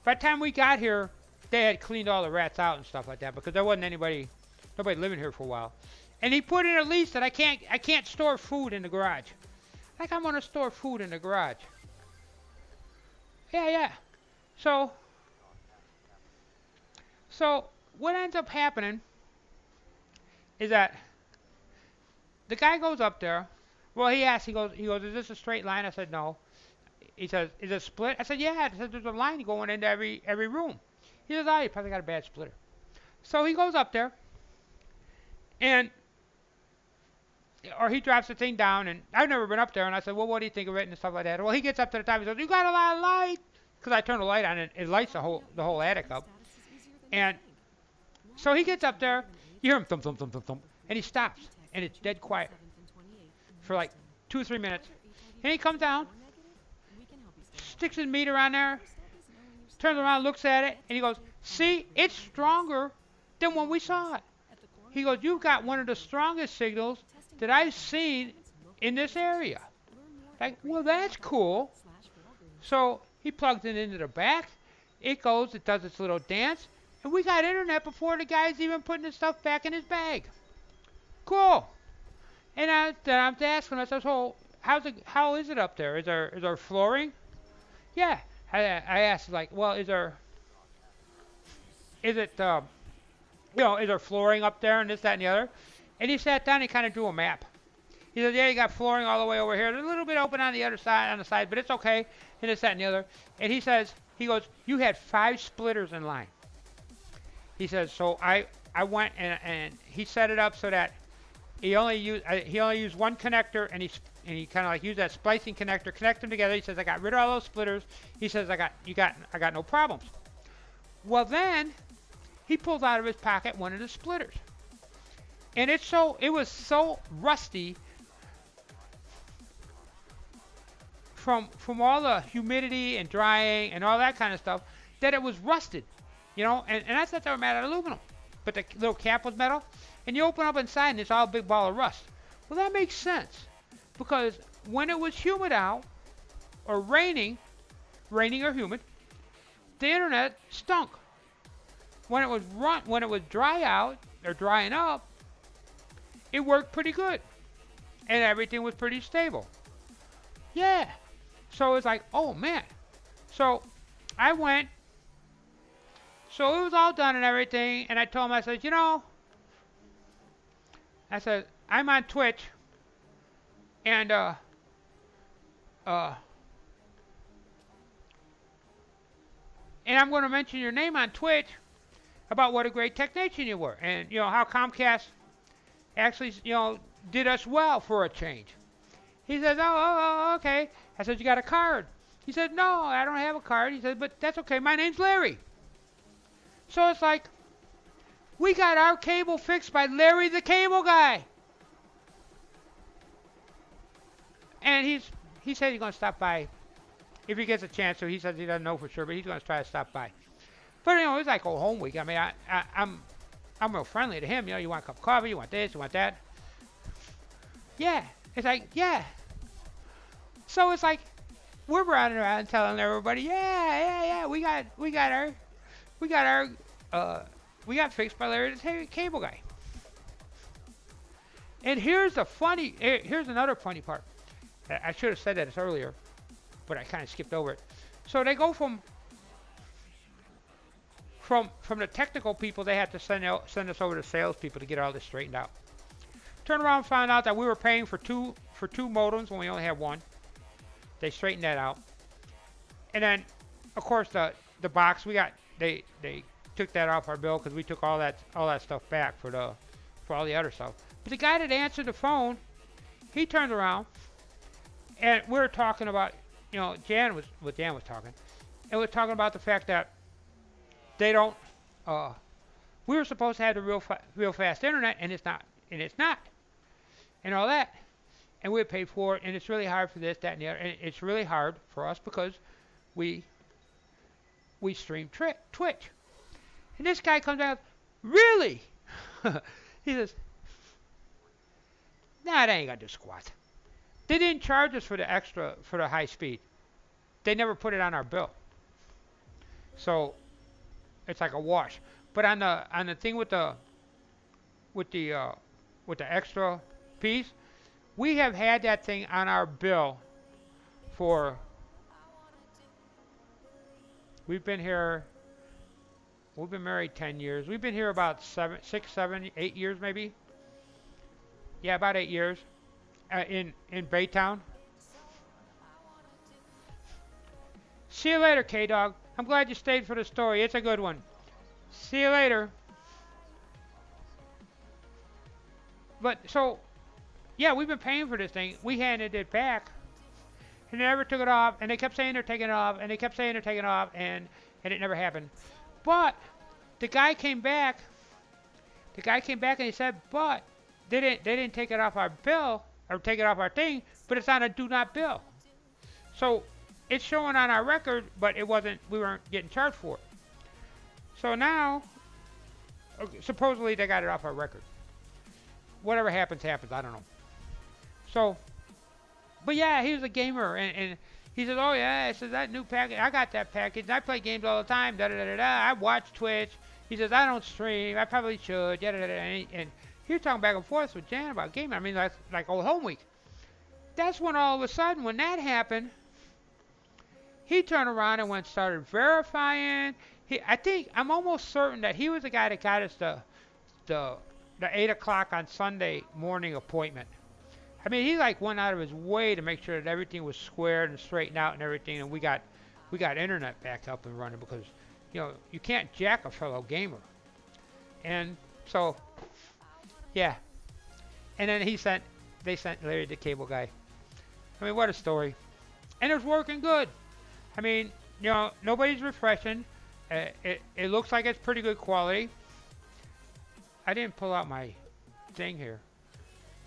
by the time we got here, they had cleaned all the rats out and stuff like that because there wasn't nobody living here for a while. And he put in a lease that I can't store food in the garage. Like I'm gonna store food in the garage. Yeah. So what ends up happening is that the guy goes up there. Well, he asked. He goes, is this a straight line? I said, no. He says, is it split? I said, yeah. I said, there's a line going into every room. He says, oh, you probably got a bad splitter. So he goes up there, or he drops the thing down, and I've never been up there, and I said, well, what do you think of it, and stuff like that. Well, he gets up to the top, he says, you got a lot of light, because I turned the light on, and it lights the whole attic up. And so he gets up there, you hear him thump, thump, thump, thump, thump, and he stops, and it's dead quiet for like 2 or 3 minutes. And he comes down, sticks his meter on there, turns around, looks at it, and he goes, see, it's stronger than when we saw it. He goes, you've got one of the strongest signals that I've seen in this area. Like, well, that's cool. So he plugs it into the back. It goes, it does its little dance, and we got internet before the guy's even putting his stuff back in his bag. Cool. And then I'm asking him, I said, so how is it up there? Is there flooring? Yeah. I asked like, well, is it is there flooring up there and this, that, and the other? And he sat down and he kind of drew a map. He said, yeah, you got flooring all the way over here. There's a little bit open on the other side, but it's okay. And this, that, and the other. And he goes, you had 5 splitters in line. He says, so I went and he set it up so that he only used one connector, and he kind of like used that splicing connector, connect them together. He says, I got rid of all those splitters. He says, I got no problems. Well, then he pulled out of his pocket one of the splitters, and it was so rusty from all the humidity and drying and all that kind of stuff that it was rusted, and I thought they were made out of aluminum, but the little cap was metal, and you open up inside and it's all a big ball of rust. Well, that makes sense, because when it was humid out or raining or humid, the internet stunk. When it was dry out or drying up, it worked pretty good, and everything was pretty stable. Yeah. So it's like, oh man. So I went. So it was all done and everything, and I told him, I said, I'm on Twitch, and and I'm going to mention your name on Twitch about what a great technician you were, and how Comcast actually did us well for a change. He says, oh, okay. I said, you got a card? He said, no, I don't have a card. He said, but that's okay. My name's Larry. So it's like, we got our cable fixed by Larry the Cable Guy. And he said he's going to stop by if he gets a chance. So he says he doesn't know for sure, but he's going to try to stop by. But it was like old home week. I mean, I'm real friendly to him. You want a cup of coffee? You want this? You want that? Yeah. It's like, yeah. So it's like, we're running around telling everybody, yeah, we got fixed by Larry the Cable Guy. And here's another funny part. I should have said that earlier, but I kind of skipped over it. So they go from the technical people, they had to send us over to salespeople to get all this straightened out. Turned around and found out that we were paying for two modems when we only had one. They straightened that out. And then, of course, the box they took that off our bill because we took all that stuff back for all the other stuff. But the guy that answered the phone, he turned around, and we were talking about, Jan was talking, and we're talking about the fact that they don't. We were supposed to have the real fast internet, and it's not, and all that. And we paid for it, and it's really hard for this, that, and the other. And it's really hard for us because we stream Twitch. And this guy comes out, really? He says, nah, they ain't gonna do squat. They didn't charge us for the high speed. They never put it on our bill. So it's like a wash. But on the thing with the extra piece, we have had that thing on our bill for, we've been married 10 years. We've been here about 6, 7, 8 years maybe. Yeah, about 8 years. In Baytown. See you later, K-Dog. I'm glad you stayed for the story. It's a good one. See you later. But so, yeah, we've been paying for this thing. We handed it back, and they never took it off. And they kept saying they're taking it off, and they kept saying they're taking it off, and it never happened. But the guy came back. And he said, but they didn't take it off our bill or take it off our thing, but it's on a do not bill. So it's showing on our record, but we weren't getting charged for it. So now, supposedly they got it off our record. Whatever happens, happens. I don't know. So, but yeah, he was a gamer, and he said, oh yeah, he says, that new package, I got that package, I play games all the time, da-da-da-da-da, I watch Twitch. He says, I don't stream, I probably should, da-da-da-da, and he was talking back and forth with Jan about gaming. I mean, that's like old home week. that's when all of a sudden, when that happened, he turned around and went started verifying. I think I'm almost certain that he was the guy that got us the 8 o'clock on Sunday morning appointment. I mean, he like went out of his way to make sure that everything was squared and straightened out and everything, and we got internet back up and running because you can't jack a fellow gamer. And so, yeah. And then they sent Larry the Cable Guy. I mean, what a story. And it was working good. I mean, nobody's refreshing. It looks like it's pretty good quality. I didn't pull out my thing here.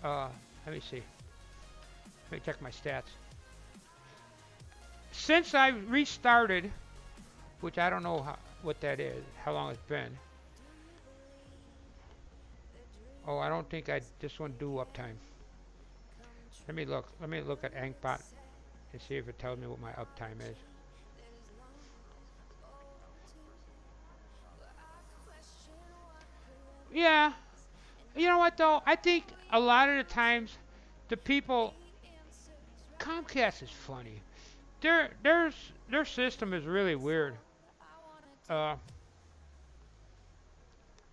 Let me see. Let me check my stats. Since I restarted, which I don't know what that is, how long it's been. Oh, I don't think this one do uptime. Let me look. Let me look at Angbot and see if it tells me what my uptime is. Yeah. You know what though? I think a lot of the times the people Comcast is funny. Their system is really weird. I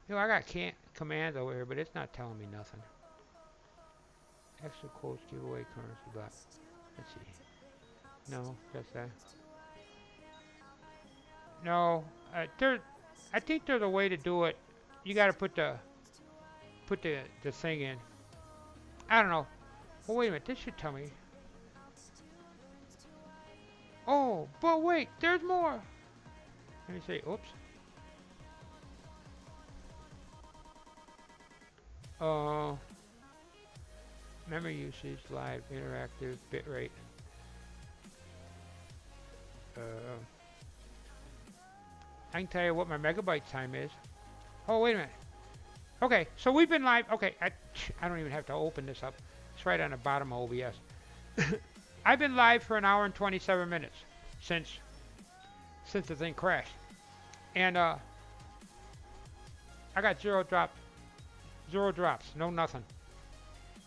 got commands over here, but it's not telling me nothing. Extra quotes, giveaway currency, but let's see. No, that's that. No, I think there's a way to do it. You got to put the thing in. I don't know. Well, wait a minute. This should tell me. Oh, but wait, there's more. Let me see. Oops. Memory usage, live, interactive, bitrate. I can tell you what my megabyte time is. Oh, wait a minute. Okay, so we've been live. Okay, I don't even have to open this up. It's right on the bottom of OBS. I've been live for 1 hour and 27 minutes since the thing crashed. And I got zero drops, no nothing.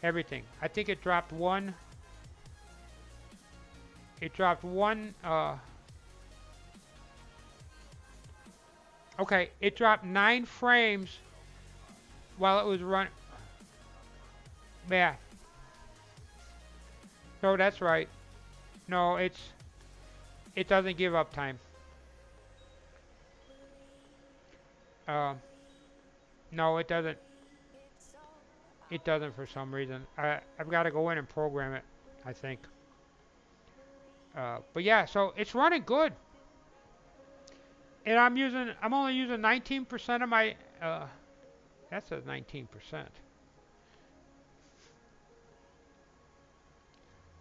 Everything. I think it dropped one. Okay, it dropped 9 frames while it was running. Yeah. No, that's right. No, it doesn't give up time. No, it doesn't. It doesn't for some reason. I've got to go in and program it, I think. But yeah, so it's running good. And I'm only using 19% of my, that says 19%.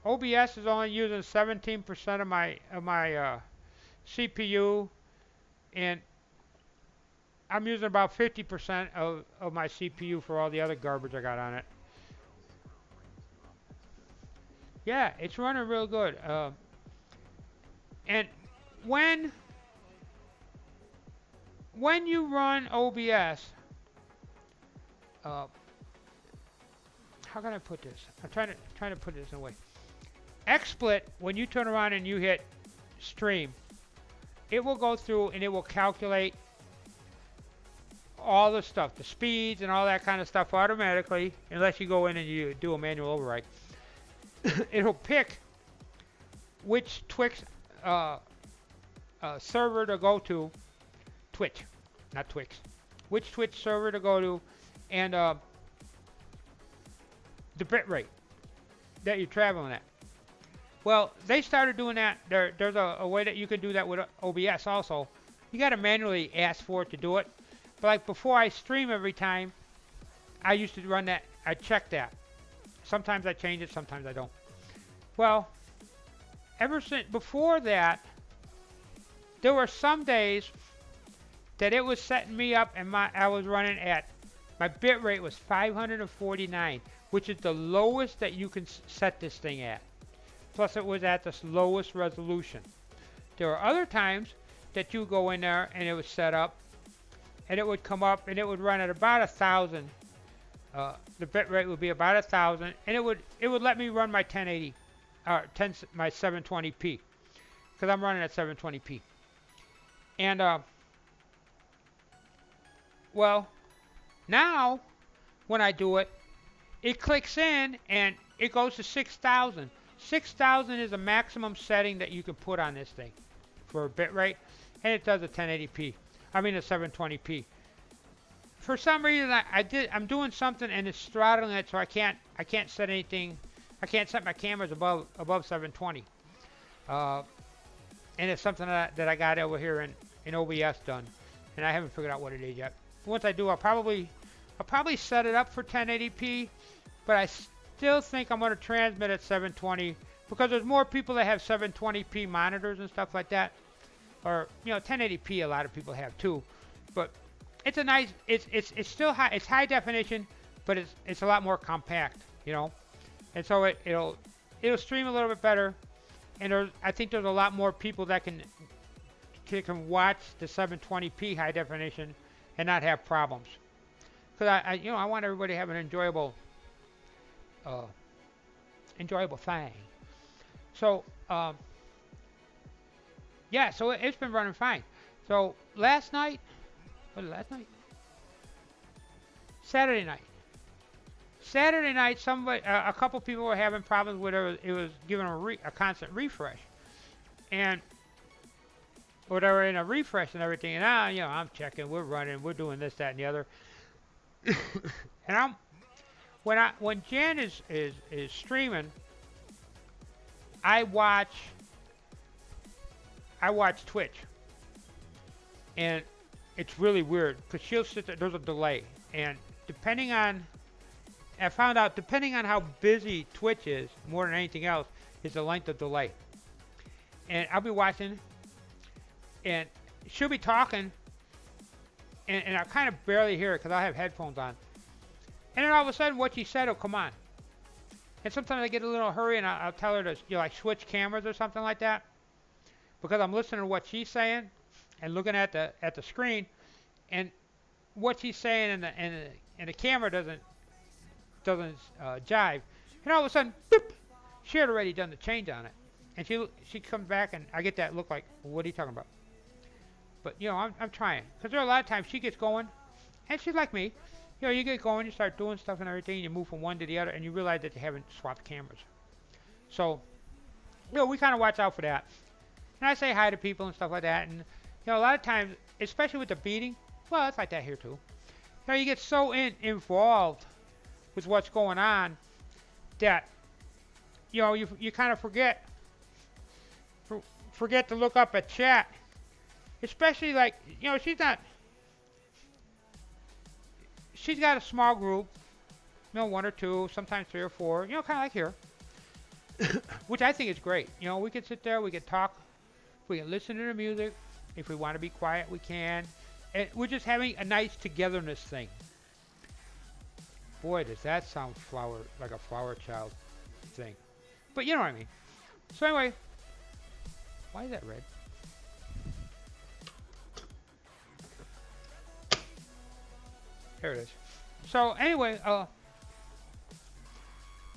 OBS is only using 17% of my CPU, and I'm using about 50% of my CPU for all the other garbage I got on it. Yeah, it's running real good. And when you run OBS, how can I put this? I'm trying to put this in a way. XSplit, when you turn around and you hit stream, it will go through and it will calculate all the stuff, the speeds and all that kind of stuff automatically, unless you go in and you do a manual override. It'll pick which Twitch server to go to, Twitch, not Twix, which Twitch server to go to, and the bitrate that you're traveling at. Well, they started doing that. There's a way that you can do that with OBS also. You got to manually ask for it to do it. But like before I stream every time, I used to run that. I check that. Sometimes I change it, sometimes I don't. Well, ever since before that, there were some days that it was setting me up and I was running at, my bit rate was 549, which is the lowest that you can set this thing at. Plus it was at the lowest resolution. There were other times that you go in there and it was set up and it would come up and it would run at about 1,000 The bit rate would be about 1,000, and it would let me run my 1080, my 720p, because I'm running at 720p. And well, now when I do it, it clicks in and it goes to 6,000. 6,000 is a maximum setting that you can put on this thing for a bit rate, and it does a 1080p. I mean a 720p. For some reason, I'm doing something and it's throttling it, so I can't set anything. I can't set my cameras above 720. And it's something that I got over here in OBS done, and I haven't figured out what it is yet. Once I do, I'll probably set it up for 1080p, but I still think I'm going to transmit at 720 because there's more people that have 720p monitors and stuff like that, or 1080p. A lot of people have too, but it's a nice. It's still high. It's high definition, but it's a lot more compact, and so it'll stream a little bit better, and I think there's a lot more people that can watch the 720p high definition and not have problems. Because I want everybody to have an enjoyable thing. So yeah, so it's been running fine. So last night, Saturday night, somebody, a couple people were having problems with it. It was giving a constant refresh, and whatever in a refresh and everything. And I'm checking, we're running, we're doing this, that, and the other. And when Jen is streaming, I watch Twitch, and it's really weird because she'll sit there. There's a delay, and I found out depending on how busy Twitch is, more than anything else, is the length of delay. And I'll be watching, and she'll be talking, and I kind of barely hear it because I have headphones on. And then all of a sudden, what she said will come on. And sometimes I get a little hurry, and I'll tell her to switch cameras or something like that, because I'm listening to what she's saying and looking at the screen, and what she's saying and the camera doesn't jive. And all of a sudden, boop, she had already done the change on it, and she comes back, and I get that look like, what are you talking about? But I'm trying, because there are a lot of times she gets going, and she's like me. You get going, you start doing stuff and everything, you move from one to the other, and you realize that you haven't swapped cameras. So, we kind of watch out for that. And I say hi to people and stuff like that. And, a lot of times, especially with the beating, well, it's like that here too. You get so involved with what's going on that, you kind of forget to look up at chat. Especially she's got a small group, one or two, sometimes 3 or 4, kind of like here, which I think is great. We can sit there, we can talk, we can listen to the music. If we want to be quiet, we can. And we're just having a nice togetherness thing. Boy, does that sound like a flower child thing. But you know what I mean. So anyway, why is that red? There it is. So anyway, I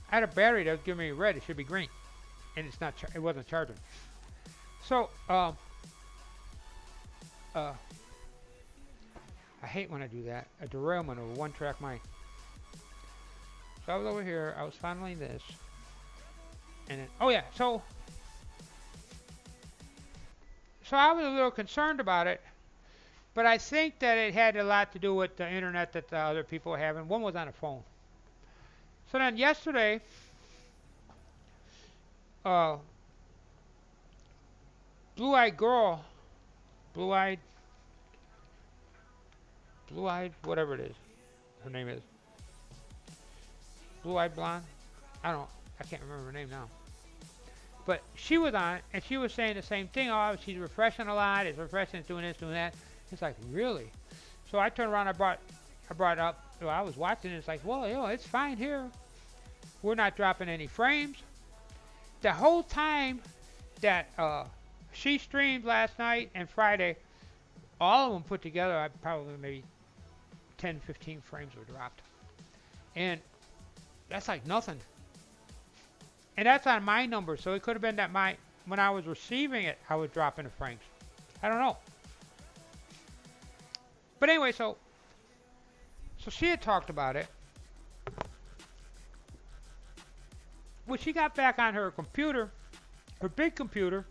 had a battery that was giving me red. It should be green, and it's not. It wasn't charging. So I hate when I do that. A derailment of a one-track mind. So I was over here. I was funneling this, and then So I was a little concerned about it. But I think that it had a lot to do with the internet that the other people were having. One was on a phone. So then yesterday, blue-eyed girl, blue-eyed, whatever it is, her name is, blue-eyed blonde. I can't remember her name now. But she was on it, and she was saying the same thing. Oh, she's refreshing a lot. It's refreshing. It's doing this, doing that. It's like, really? So I turned around. I brought up. I was watching. And it's like, well, it's fine here. We're not dropping any frames. The whole time that she streamed last night and Friday, all of them put together, probably maybe 10, 15 frames were dropped. And that's like nothing. And that's on my number, so it could have been that when I was receiving it, I was dropping the frames. I don't know. But anyway, so she had talked about it. When she got back on her computer, her big computer,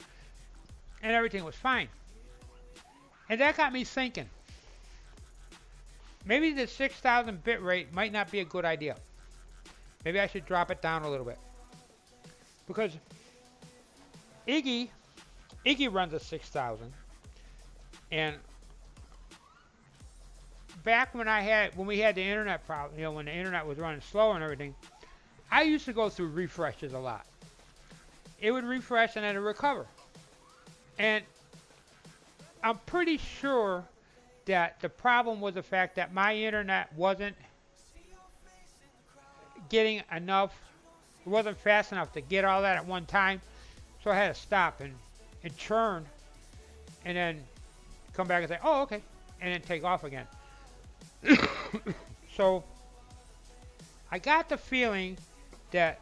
and everything was fine. And that got me thinking. Maybe the 6,000 bit rate might not be a good idea. Maybe I should drop it down a little bit. Because Iggy runs a 6,000. And back when we had the internet problem, when the internet was running slow and everything, I used to go through refreshes a lot. It would refresh and then it would recover. And I'm pretty sure that the problem was the fact that my internet wasn't getting enough, it wasn't fast enough to get all that at one time. So I had to stop and churn and then come back and say, oh, okay, and then take off again. So I got the feeling that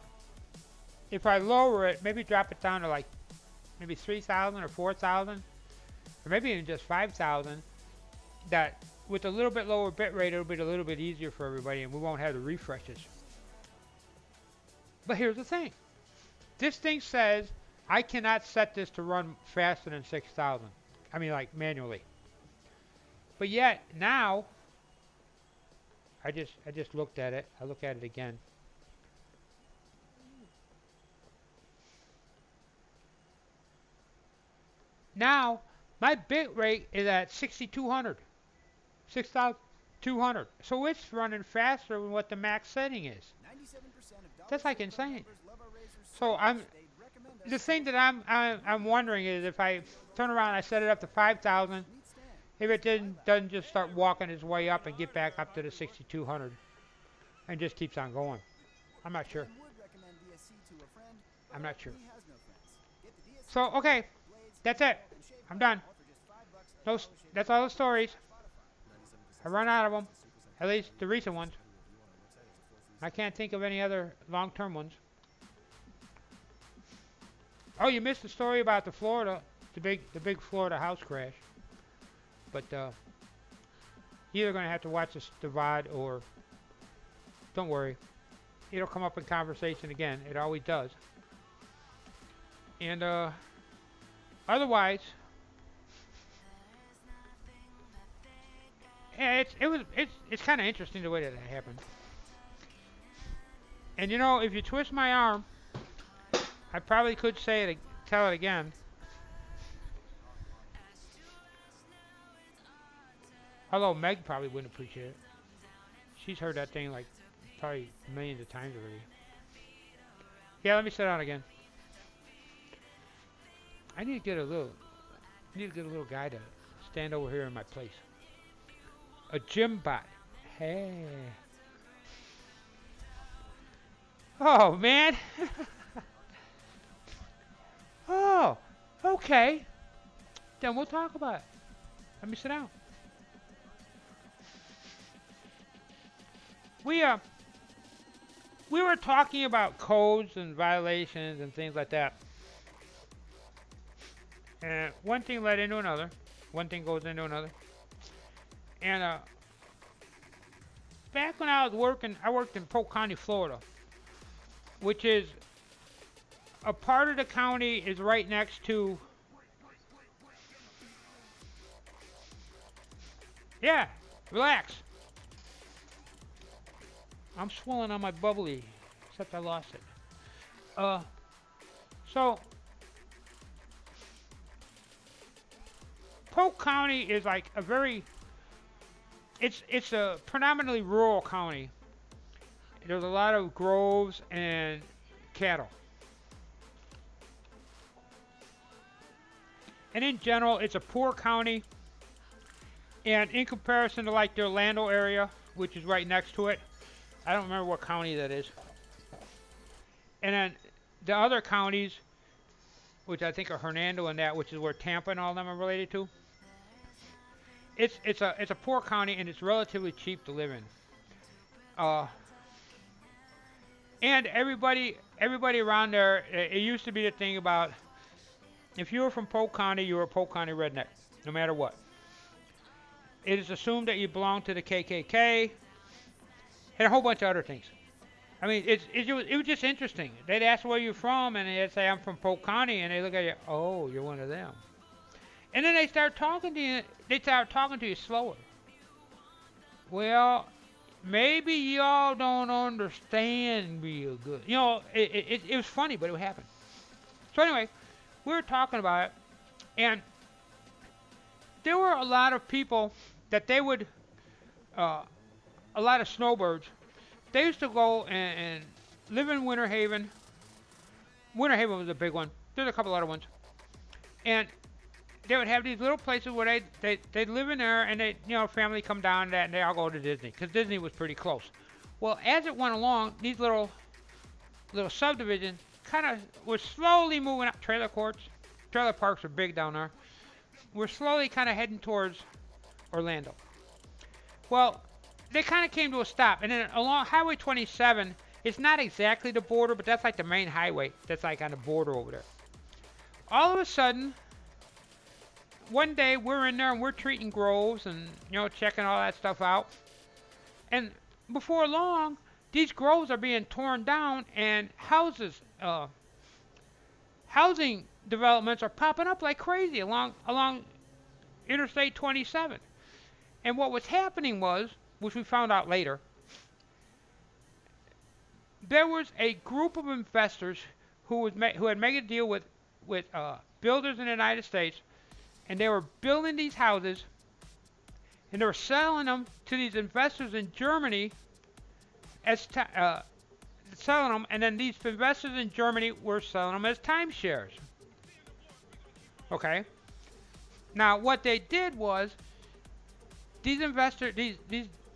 if I lower it, maybe drop it down to like maybe 3,000 or 4,000, or maybe even just 5,000, that with a little bit lower bit rate, it'll be a little bit easier for everybody and we won't have the refreshes. But here's the thing. This thing says I cannot set this to run faster than 6,000. I mean, like manually. But yet now, I just looked at it. I look at it again. Now, my bit rate is at 6,200. 6,200. So it's running faster than what the max setting is. That's like insane. So the thing that I'm wondering is if I turn around and I set it up to 5,000, if it doesn't just start walking its way up and get back up to the 6,200 and just keeps on going. I'm not sure. I'm not sure. So, okay. That's it. I'm done. That's all the stories. I run out of them. At least the recent ones. I can't think of any other long-term ones. Oh, you missed the story about the big Florida house crash. But you're going to have to watch the VOD, or don't worry, it'll come up in conversation again. It always does. And otherwise, yeah, it's kind of interesting the way that it happened. And if you twist my arm, I probably could tell it again. Although Meg probably wouldn't appreciate it. She's heard that thing like probably millions of times already. Yeah, let me sit down again. I need to get a little guy to stand over here in my place. A gym bot. Hey. Oh man. Oh, okay. Then we'll talk about it. Let me sit down. We were talking about codes and violations and things like that. And one thing led into another. One thing goes into another. And back when I worked in Polk County, Florida, which is a part of the county is right next to. Yeah, relax. I'm swilling on my bubbly, except I lost it. So Polk County is like a very. It's a predominantly rural county. There's a lot of groves and cattle. And in general, it's a poor county. And in comparison to like the Orlando area, which is right next to it, I don't remember what county that is. And then the other counties, which I think are Hernando and that, which is where Tampa and all them are related to. It's a poor county and it's relatively cheap to live in. And everybody around there, it used to be the thing about if you were from Polk County, you were a Polk County redneck, no matter what. It is assumed that you belong to the KKK and a whole bunch of other things. I mean, it was just interesting. They'd ask where you're from, and they'd say, I'm from Polk County, and they look at you, oh, you're one of them. And then they start talking to you, slower. Well, maybe y'all don't understand real good. You know, it was funny, but it would happen. So anyway, we were talking about it, and there were a lot of people that they would, a lot of snowbirds. They used to go and live in Winter Haven. Winter Haven was a big one. There's a couple other ones. And they would have these little places where they'd live in there, and family come down to that, and they all go to Disney, because Disney was pretty close. Well, as it went along, these little subdivisions kind of were slowly moving up. Trailer parks are big down there. We're slowly kind of heading towards Orlando. Well, they kind of came to a stop, and then along Highway 27, it's not exactly the border, but that's like the main highway that's like on the border over there. All of a sudden, one day we're in there and we're treating groves and checking all that stuff out, and before long, these groves are being torn down, and housing developments are popping up like crazy along Interstate 27. And what was happening was, which we found out later, there was a group of investors who had made a deal with builders in the United States, and they were building these houses, and they were selling them to these investors in Germany selling them, and then these investors in Germany were selling them as timeshares. Okay. Now what they did was these investors, and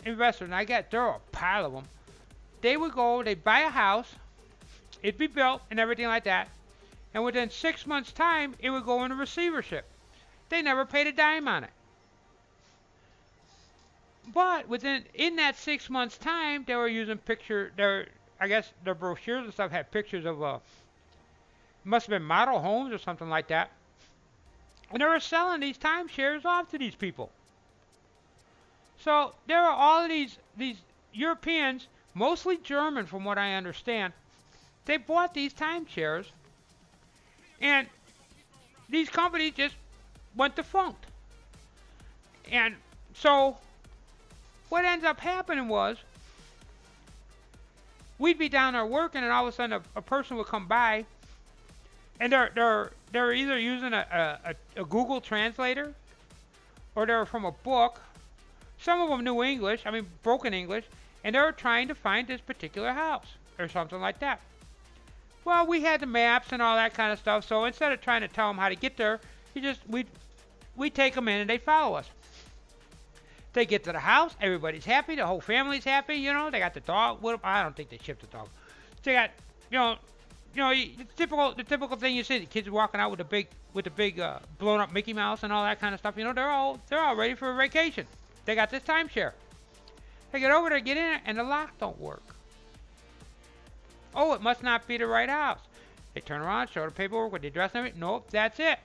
there were a pile of them. They'd buy a house, it'd be built and everything like that, and within 6 months' time, it would go into receivership. They never paid a dime on it. But in that 6 months' time, they were using I guess their brochures and stuff had pictures of must have been model homes or something like that. And they were selling these timeshares off to these people. So there are all of these Europeans, mostly German from what I understand. They bought these timeshares, and these companies just went defunct. And so what ends up happening was we'd be down there working, and all of a sudden a person would come by, and they're either using a Google translator, or they're from a book. Some of them knew English, broken English, and they were trying to find this particular house or something like that. Well, we had the maps and all that kind of stuff, so instead of trying to tell them how to get there, we'd take them in and they'd follow us. They get to the house, everybody's happy, the whole family's happy, they got the dog with them. I don't think they shipped the dog. They got, the typical thing you see, the kids walking out with the big blown up Mickey Mouse and all that kind of stuff. They're all ready for a vacation. They got this timeshare. They get over there, get in, and the lock don't work. Oh, it must not be the right house. They turn around, show the paperwork with the address and everything. Nope, that's it.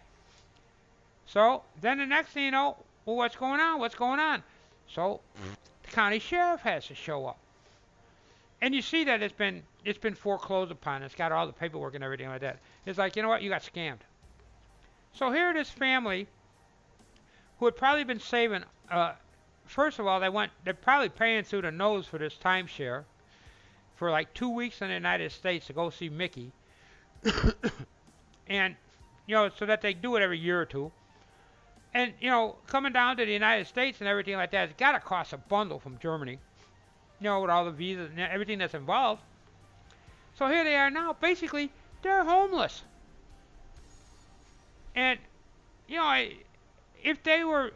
So then the next thing you know, well, what's going on? What's going on? So the county sheriff has to show up, and you see that it's been foreclosed upon. It's got all the paperwork and everything like that. It's like, you know what? You got scammed. So here, this family who had probably been saving. First of all, they're probably paying through the nose for this timeshare for like 2 weeks in the United States to go see Mickey, and so that they do it every year or two. And, coming down to the United States and everything like that, it's got to cost a bundle from Germany, with all the visas and everything that's involved. So here they are now. Basically, they're homeless. And, if they were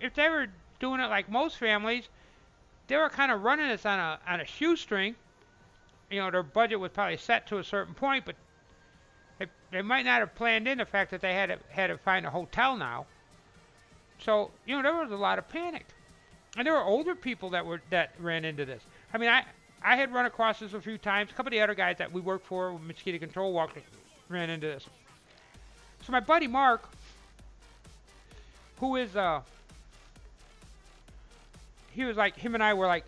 doing it like most families, they were kind of running this on a shoestring. Their budget was probably set to a certain point, but they might not have planned in the fact that they had to find a hotel now. So, there was a lot of panic. And there were older people that ran into this. I had run across this a few times. A couple of the other guys that we worked for with mosquito control ran into this. So my buddy Mark, who is he was like, him and I were like,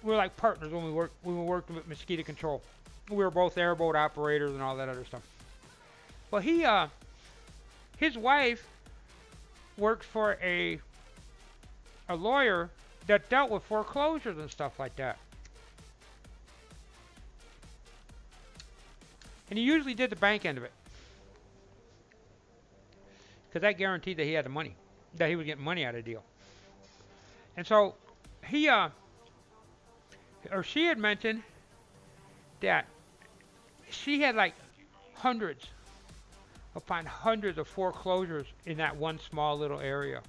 we were like partners when we worked with mosquito control. We were both airboat operators and all that other stuff. Well, his wife worked for a lawyer that dealt with foreclosures and stuff like that. And he usually did the bank end of it, because that guaranteed that he had the money, that he was getting money out of the deal. And so she had mentioned that she had like hundreds upon hundreds of foreclosures in that one small little area.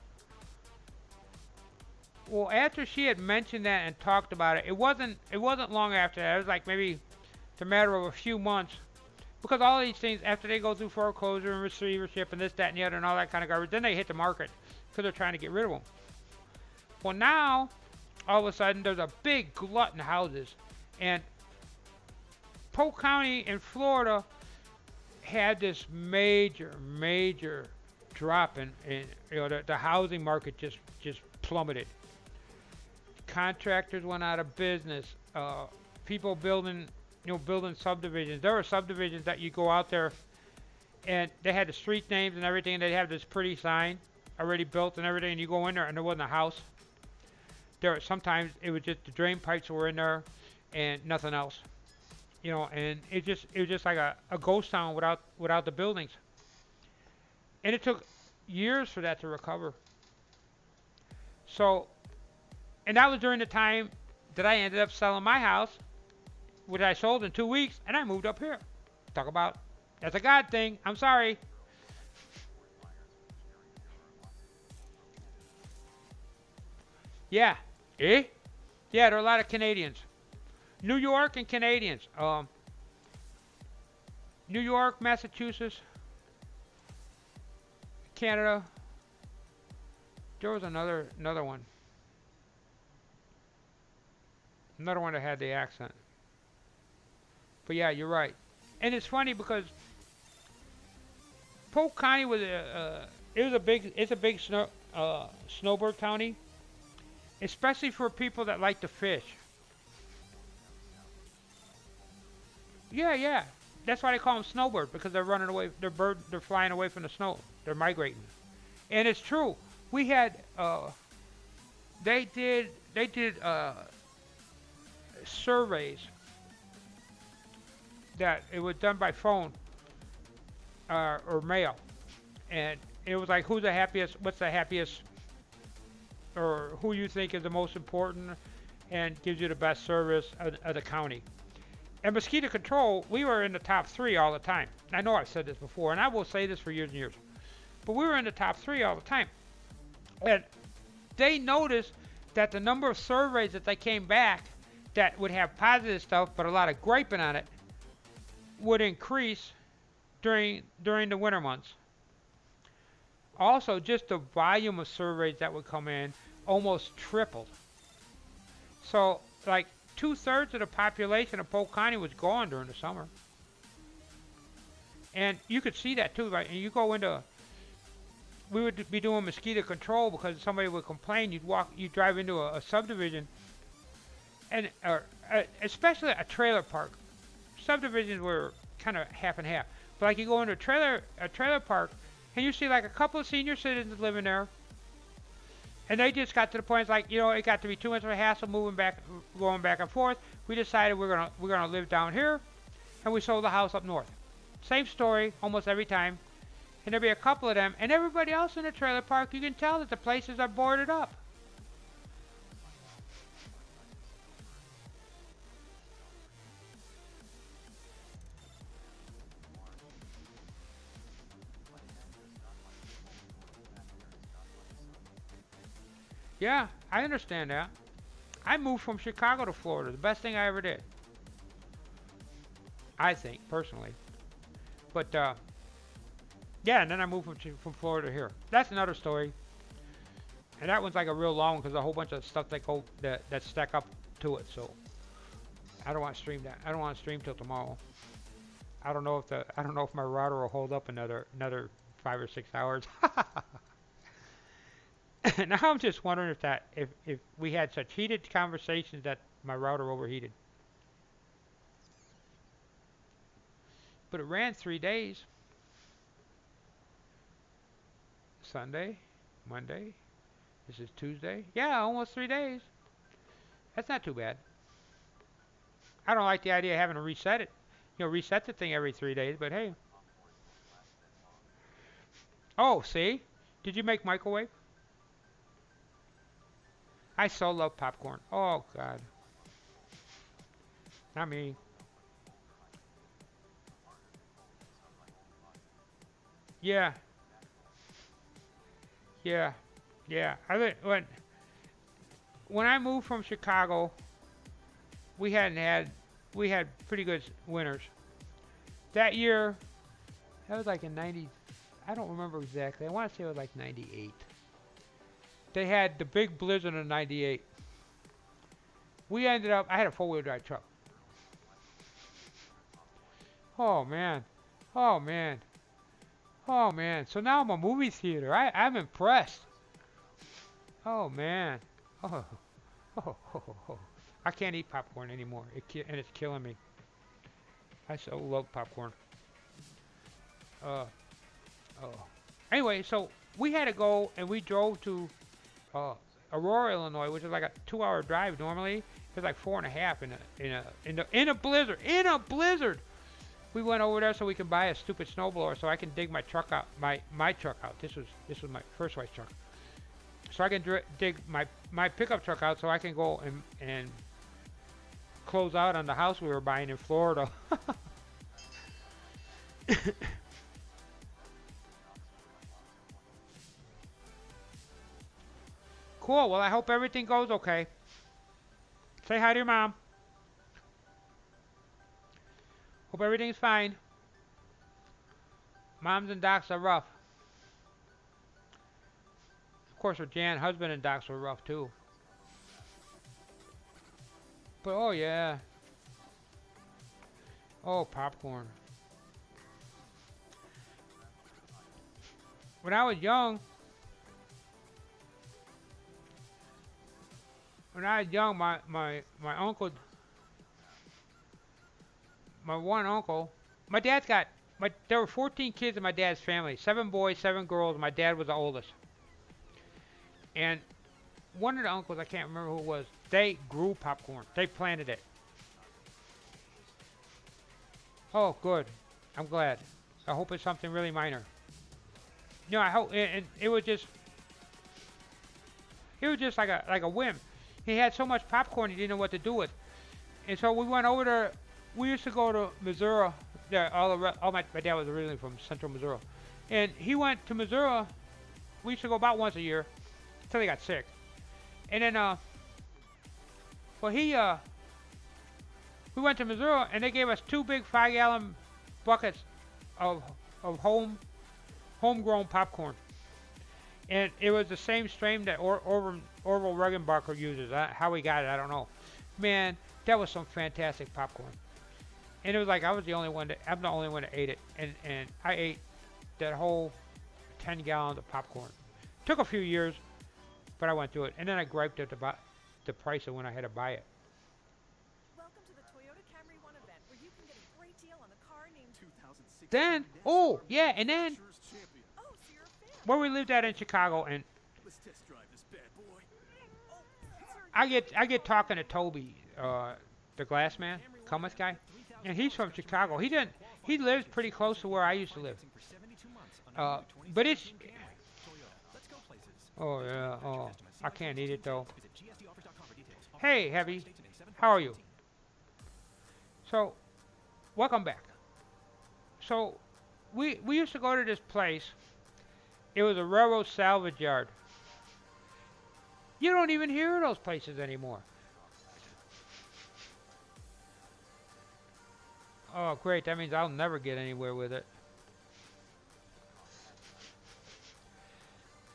Well, after she had mentioned that and talked about it, it wasn't long after that. It was like maybe it's a matter of a few months, because all of these things, after they go through foreclosure and receivership and this, that, and the other, and all that kind of garbage, then they hit the market because they're trying to get rid of them. Well, now all of a sudden there's a big glut in houses, and Polk County in Florida had this major drop in the housing market just plummeted. Contractors went out of business. People building subdivisions. There were subdivisions that you go out there and they had the street names and everything, and they'd have this pretty sign already built and everything, and you go in there and there wasn't a house. Sometimes it was just the drain pipes were in there and nothing else. And it was just like a ghost town without the buildings. And it took years for that to recover. So, and that was during the time that I ended up selling my house, which I sold in 2 weeks, and I moved up here. Talk about, that's a God thing. I'm sorry. Yeah. Eh? Yeah, there are a lot of Canadians. New York and Canadians. New York, Massachusetts, Canada. There was another one. Another one that had the accent. But yeah, you're right. And it's funny because Polk County was it's a big snowbird county, especially for people that like to fish. Yeah. That's why they call them snowbird, because they're running away. They're flying away from the snow. They're migrating. And it's true. We had they did surveys that it was done by phone or mail, and it was like, who's the happiest? What's the happiest? Or who you think is the most important, and gives you the best service of the county. And mosquito control, we were in the top 3 all the time. I know I've said this before, and I will say this for years and years, but we were in the top 3 all the time. And they noticed that the number of surveys that they came back that would have positive stuff, but a lot of griping on it, would increase during the winter months. Also, just the volume of surveys that would come in almost tripled. So, like, 2/3 of the population of Polk County was gone during the summer. And you could see that too, right? And you go into, we would be doing mosquito control because somebody would complain. You'd drive into a subdivision, and especially a trailer park. Subdivisions were kind of half and half. But like you go into a trailer park, and you see like a couple of senior citizens living there, and they just got to the point, it's like, it got to be too much of a hassle going back and forth. We decided we're gonna live down here, and we sold the house up north. Same story almost every time. And there'll be a couple of them, and everybody else in the trailer park, you can tell that the places are boarded up. Yeah, I understand that. I moved from Chicago to Florida. The best thing I ever did. I think, personally. But, yeah, and then I moved from Florida here. That's another story. And that one's like a real long one because a whole bunch of stuff that stack up to it. So, I don't want to stream that. I don't want to stream till tomorrow. I don't know if my router will hold up another 5 or 6 hours. Now I'm just wondering if we had such heated conversations that my router overheated. But it ran 3 days. Sunday, Monday. This is Tuesday. Yeah, almost 3 days. That's not too bad. I don't like the idea of having to reset it. Reset the thing every 3 days, but hey. Oh, see? Did you make microwave? I so love popcorn. Oh, God. Not me. Yeah, yeah, yeah. When I moved from Chicago, we hadn't had we had pretty good winters. That year, that was like in 90. I don't remember exactly. I want to say it was like 98. They had the big blizzard in 98. We ended up. I had a four-wheel drive truck. Oh man. Oh man. Oh man. So now I'm a movie theater. I'm impressed. Oh man. Oh. Oh, oh, oh, oh. I can't eat popcorn anymore. And it's killing me. I so love popcorn. Uh, oh. Anyway, so we had to go and we drove to Aurora, Illinois, which is like a 2-hour drive normally. It's like 4.5 in a blizzard. In a blizzard. We went over there so we could buy a stupid snowblower so I can dig my truck out, my truck out. This was my first wife's truck. So I can dig my pickup truck out so I can go and close out on the house we were buying in Florida. Cool. Well, I hope everything goes okay. Say hi to your mom. Hope everything's fine. Moms and docs are rough. Of course, with Jan, husband and docs were rough too. But oh yeah. Oh, popcorn. When I was young, my uncle, my one uncle, my dad's got, there were 14 kids in my dad's family, 7 boys, 7 girls. My dad was the oldest. And one of the uncles, I can't remember who it was, they grew popcorn. They planted it. Oh, good. I'm glad. I hope it's something really minor. I hope, and it was just like a whim. He had so much popcorn he didn't know what to do with. And so we went over there. We used to go to Missouri. Yeah, my dad was originally from Central Missouri. And he went to Missouri. We used to go about once a year until he got sick. And then, we went to Missouri and they gave us 2 big 5-gallon buckets of homegrown popcorn. And it was the same strain that Orville Regenbacher uses. How he got it, I don't know. Man, that was some fantastic popcorn. And it was like I'm the only one that ate it. And I ate that whole 10 gallons of popcorn. Took a few years, but I went through it. And then I griped at the price of when I had to buy it. Welcome to the Toyota Camry 1 event, where you can get a great deal on a car named 2016. Then, and then, Oh, so you're a fan. where we lived at in Chicago, and Let's test drive this bad boy. I get talking to Toby, the glass man, Cummins guy, and he's from Chicago. He lives pretty close to where I used to live. But it's, oh yeah, oh, I can't eat it though. Hey, Heavy, how are you? So, welcome back. So, we used to go to this place. It was a railroad salvage yard. You don't even hear those places anymore. Oh, great. That means I'll never get anywhere with it.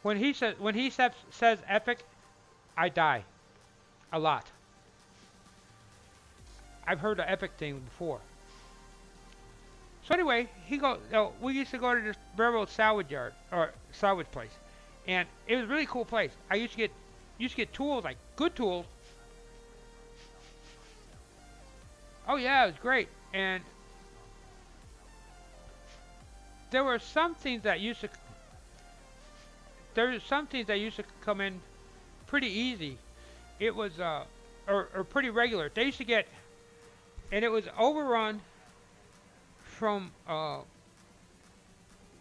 When he says epic, I die. A lot. I've heard the Epic thing before. So anyway, we used to go to this railroad salvage yard or salvage place, and it was a really cool place. I used to get tools, like good tools. Oh yeah, it was great. And there were some things that used to come in pretty easy. It was or pretty regular. They used to get, and it was overrun from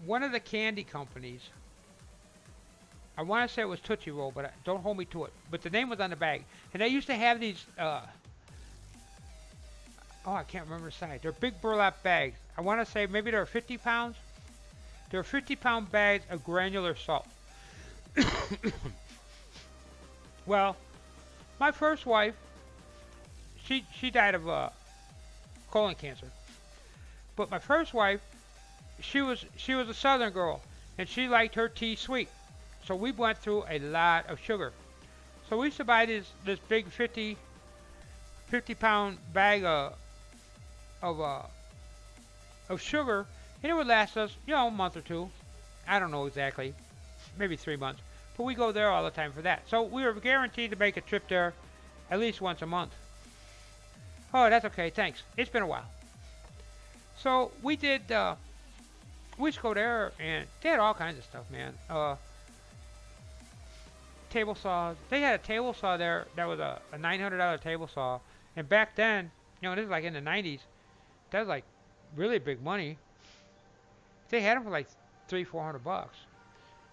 one of the candy companies. I want to say it was Tootsie Roll, but don't hold me to it. But the name was on the bag, and they used to have these. I can't remember the size. They're big burlap bags. I want to say maybe they're 50 pounds. They're 50-pound bags of granular salt. Well, my first wife, she died of colon cancer. But my first wife, she was a Southern girl, and she liked her tea sweet. So we went through a lot of sugar. So we used to buy this big 50-pound bag of sugar, and it would last us, a month or two. I don't know exactly, maybe 3 months. But we go there all the time for that. So we were guaranteed to make a trip there at least once a month. Oh, that's okay, thanks. It's been a while. So we did, we used to go there, and they had all kinds of stuff, man. Table saws. They had a table saw there that was a $900 table saw. And back then, this is like in the 90s, that was like really big money. They had them for like $300-400.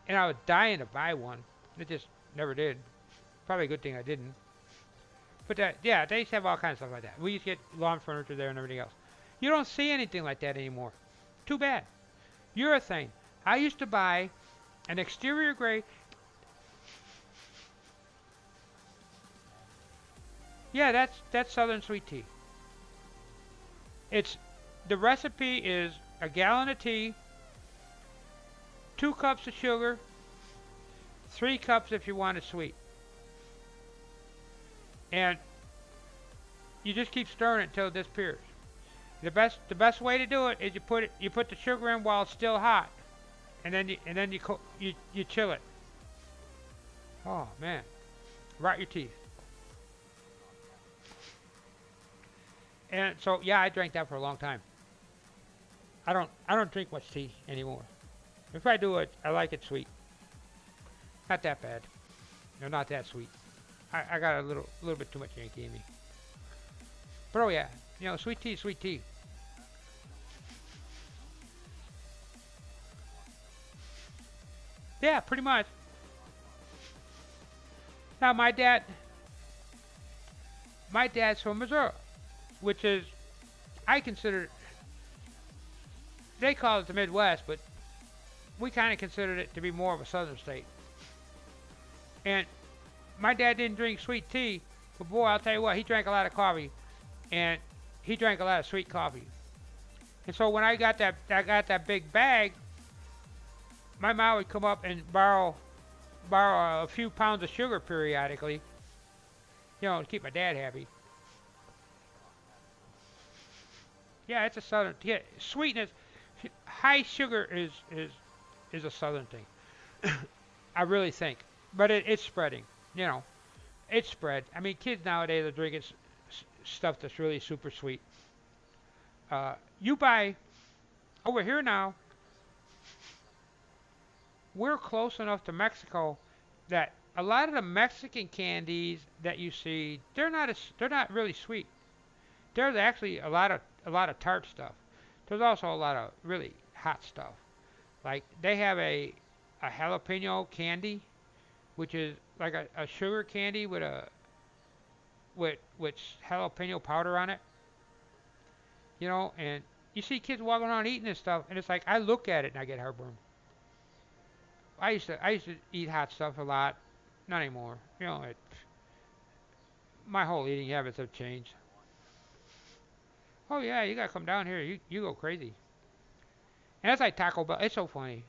And I was dying to buy one. It just never did. Probably a good thing I didn't. But they used to have all kinds of stuff like that. We used to get lawn furniture there and everything else. You don't see anything like that anymore. Too bad. Urethane. I used to buy an exterior gray. Yeah, that's Southern sweet tea. The recipe is a gallon of tea, 2 cups of sugar, 3 cups if you want it sweet. And you just keep stirring it until it disappears. The best way to do it is you put the sugar in while it's still hot, and then you chill it. Oh man, rot your teeth. And so I drank that for a long time. I don't drink much tea anymore. If I do it, I like it sweet. Not that bad. No, not that sweet. I got a little bit too much Yankee in me. But oh yeah, sweet tea, sweet tea. Yeah, pretty much. Now my dad's from Missouri, which is, I consider, they call it the Midwest, but we kind of considered it to be more of a southern state. And my dad didn't drink sweet tea, but boy, I'll tell you what, he drank a lot of coffee, and he drank a lot of sweet coffee. And so when I got that big bag, my mom would come up and borrow a few pounds of sugar periodically, to keep my dad happy. Yeah, it's a southern. Yeah, sweetness, high sugar is a southern thing. I really think, but it's spreading. It's spread. I mean, kids nowadays are drinking stuff that's really super sweet. You buy over here now. We're close enough to Mexico that a lot of the Mexican candies that you see, they're not really sweet. There's actually a lot of tart stuff. There's also a lot of really hot stuff. Like they have a jalapeno candy, which is like a sugar candy with jalapeno powder on it. And you see kids walking around eating this stuff, and it's like I look at it and I get heartburn. I used to eat hot stuff a lot. Not anymore. My whole eating habits have changed. Oh yeah, you gotta come down here. You go crazy. And that's like Taco Bell. It's so funny.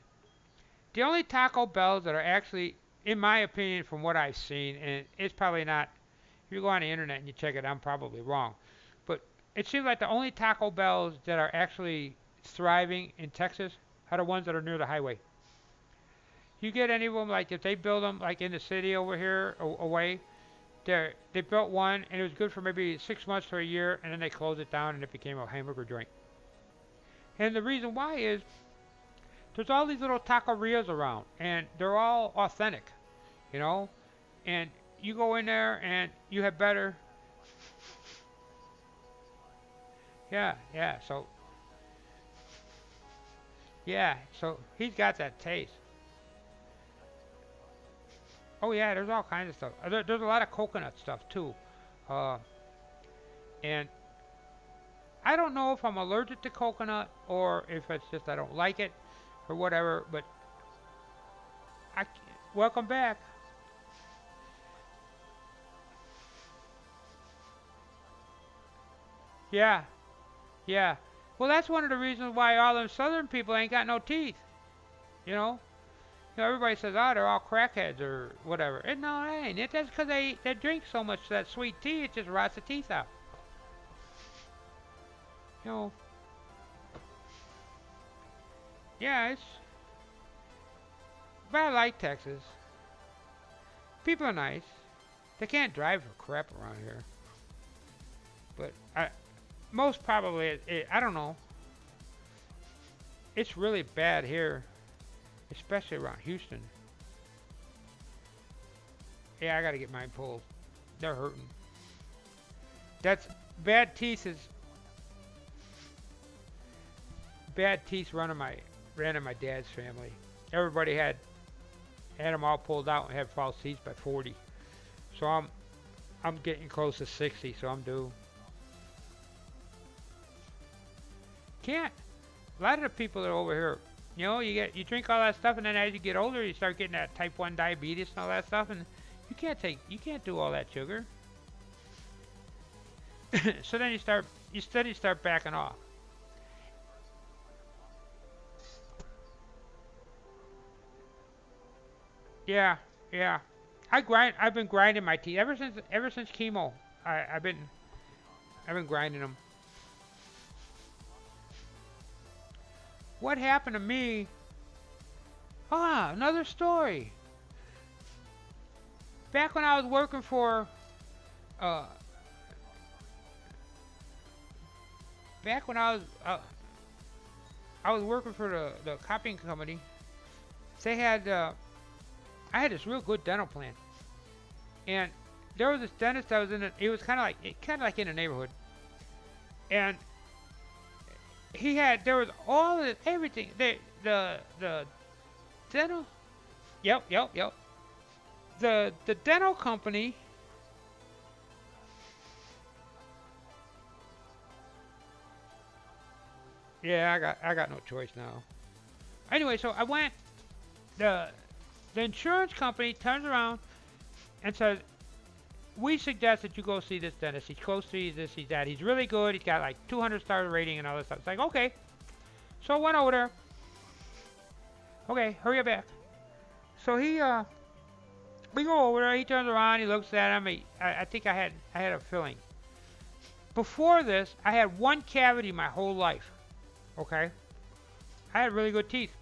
The only Taco Bells that are actually, in my opinion, from what I've seen, and it's probably not. If you go on the internet and you check it, I'm probably wrong. But it seems like the only Taco Bells that are actually thriving in Texas are the ones that are near the highway. You get any of them, like if they build them like in the city over here away, they built one and it was good for maybe 6 months to a year, and then they closed it down and it became a hamburger joint. And the reason why is there's all these little taquerias around, and they're all authentic, you know. And you go in there and you have better. Yeah, yeah. So yeah, so he's got that taste. Oh yeah, there's all kinds of stuff. There's a lot of coconut stuff too, uh, and I don't know if I'm allergic to coconut or if it's just I don't like it or whatever. But I welcome back. Yeah, yeah. Well, that's one of the reasons why all them southern people ain't got no teeth. You know. Everybody says, oh, they're all crackheads or whatever. And no, it ain't. That's because they drink so much of that sweet tea, it just rots the teeth out. You know, yeah, but I like Texas. People are nice. They can't drive for crap around here. But most probably, I don't know. It's really bad here, especially around Houston. Yeah, I gotta get mine pulled. They're hurting. That's bad teeth is bad teeth ran in my dad's family. Everybody had them all pulled out and had false teeth by 40. So I'm getting close to 60, so I'm due. Can't. A lot of the people that are over here, you drink all that stuff, and then as you get older, you start getting that type 1 diabetes and all that stuff, and you can't do all that sugar. So then you start backing off. Yeah, yeah. I've been grinding my teeth ever since chemo. I've been grinding them. What happened to me? Ah, another story. Back when I was working for, uh, back when I was working for the copying company. They had, I had this real good dental plan, and there was this dentist that was in it. It was kind of like in a neighborhood, and there was all this everything. The dental. Yep. The dental company. Yeah, I got no choice now. Anyway, so I went. The the insurance company turns around and says, "We suggest that you go see this dentist. He's close to this, he's that. He's really good. He's got like 200-star rating and all this stuff." It's like, okay. So I went over there. Okay, hurry up back. So we go over there. He turns around. He looks at him. I think I had a filling. Before this, I had one cavity my whole life. Okay, I had really good teeth.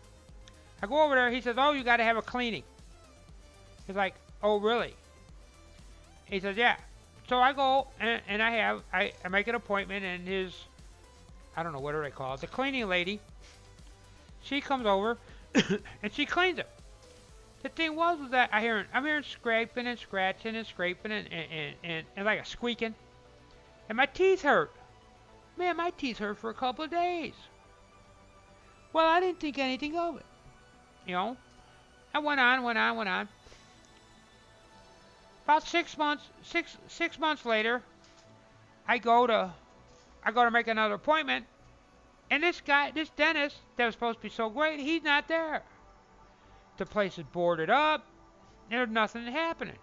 I go over there. He says, "Oh, you got to have a cleaning." He's like, "Oh, really?" He says, "Yeah." So I go and I make an appointment, and I don't know what do they call it, the cleaning lady. She comes over and she cleans it. The thing was that I'm hearing scraping and scratching and scraping and like a squeaking, and my teeth hurt. Man, my teeth hurt for a couple of days. Well, I didn't think anything of it. I went on. About 6 months later, I go to make another appointment, and this dentist that was supposed to be so great, he's not there. The place is boarded up. There's nothing happening.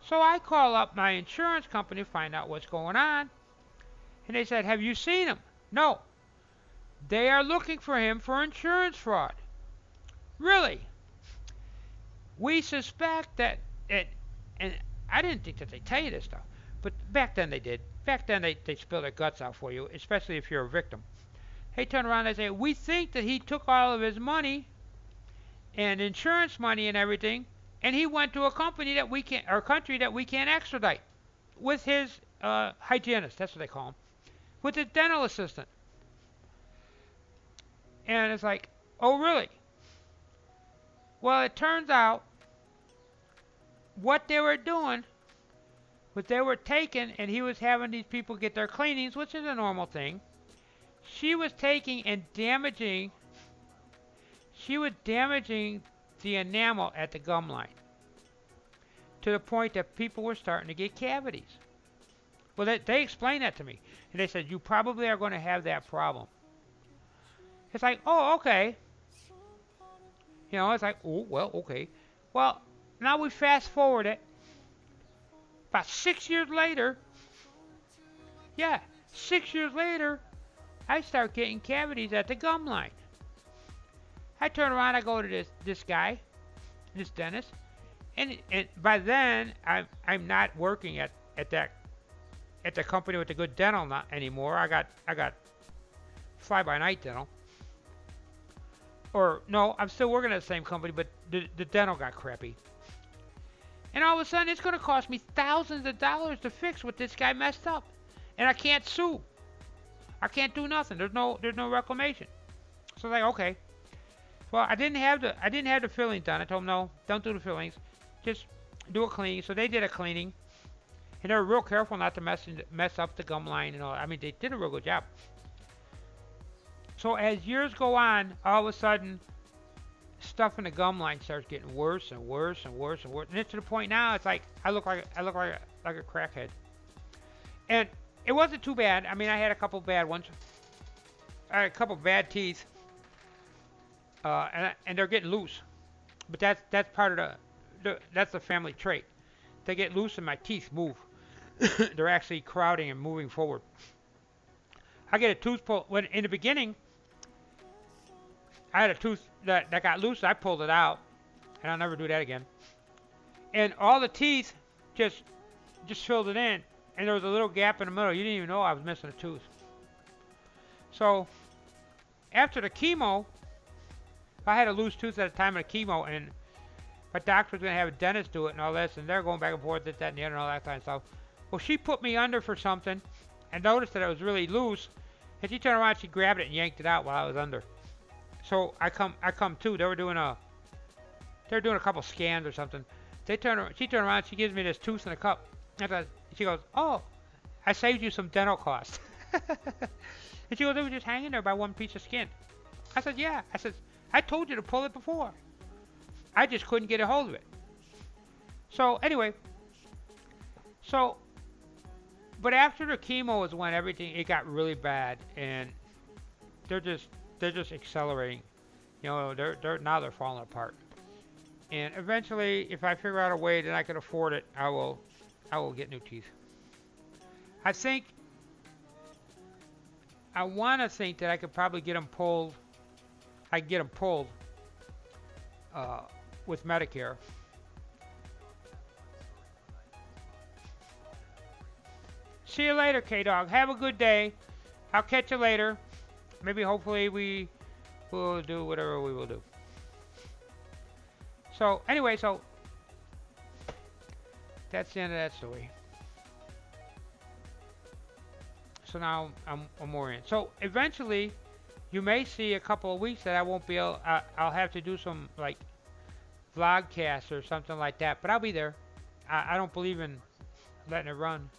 So I call up my insurance company to find out what's going on, and they said, "Have you seen him?" No. They are looking for him for insurance fraud. Really? We suspect that it, and I didn't think that they tell you this stuff. But back then they did. Back then they spill their guts out for you, especially if you're a victim. They turn around and they say, we think that he took all of his money and insurance money and everything, and he went to a company that we can't, or country that we can't extradite with his hygienist. That's what they call him, with his dental assistant. And it's like, oh really? Well, it turns out what they were doing was they were taking, and he was having these people get their cleanings, which is a normal thing. She was taking and damaging. She was damaging the enamel at the gum line to the point that people were starting to get cavities. Well, they explained that to me, and they said you probably are going to have that problem. It's like, oh, okay. You know, it's like, oh, well, okay. Well, now we fast forward it. About 6 years later, yeah, 6 years later, I start getting cavities at the gum line. I turn around, I go to this guy, this dentist, and by then I'm not working at the company with the good dental not anymore. I got fly by night dental. Or no, I'm still working at the same company, but the dental got crappy. And all of a sudden, it's going to cost me thousands of dollars to fix what this guy messed up, and I can't sue. I can't do nothing. There's no reclamation. So like, okay. Well, I didn't have the filling done. I told them no, don't do the fillings, just do a cleaning. So they did a cleaning, and they were real careful not to mess up the gum line and all. I mean, they did a real good job. So as years go on, all of a sudden, stuff in the gum line starts getting worse and worse and worse and worse, and it's to the point now it's like I look like a crackhead. And it wasn't too bad. I mean, I had a couple bad ones. I had a couple bad teeth, and they're getting loose. But that's part of that's the family trait. They get loose and my teeth move. They're actually crowding and moving forward. I get a tooth pull when in the beginning. I had a tooth that got loose. I pulled it out, and I'll never do that again. And all the teeth just filled it in, and there was a little gap in the middle. You didn't even know I was missing a tooth. So after the chemo, I had a loose tooth at the time of the chemo, and my doctor was going to have a dentist do it and all this, and they're going back and forth, this, that, and the other, and all that kind of stuff. Well, she put me under for something, and noticed that it was really loose, and she turned around, she grabbed it and yanked it out while I was under. So I come to. They were doing a couple scans or something. She turned around. She gives me this tooth in a cup. And she goes, "Oh, I saved you some dental costs." And she goes, "It was just hanging there by one piece of skin." I said, "Yeah." I said, "I told you to pull it before. I just couldn't get a hold of it." So anyway, but after the chemo is when it got really bad, and they're just accelerating. You know, they're falling apart. And eventually, if I figure out a way that I can afford it, I will get new teeth. I want to think that I could probably get them pulled. I can get them pulled with Medicare. See you later, K-Dog. Have a good day. I'll catch you later. Maybe, hopefully, we will do whatever we will do. So, anyway, that's the end of that story. So now I'm more in. So, eventually, you may see a couple of weeks that I won't be able, I'll have to do some, like, vlogcasts or something like that. But I'll be there. I don't believe in letting it run.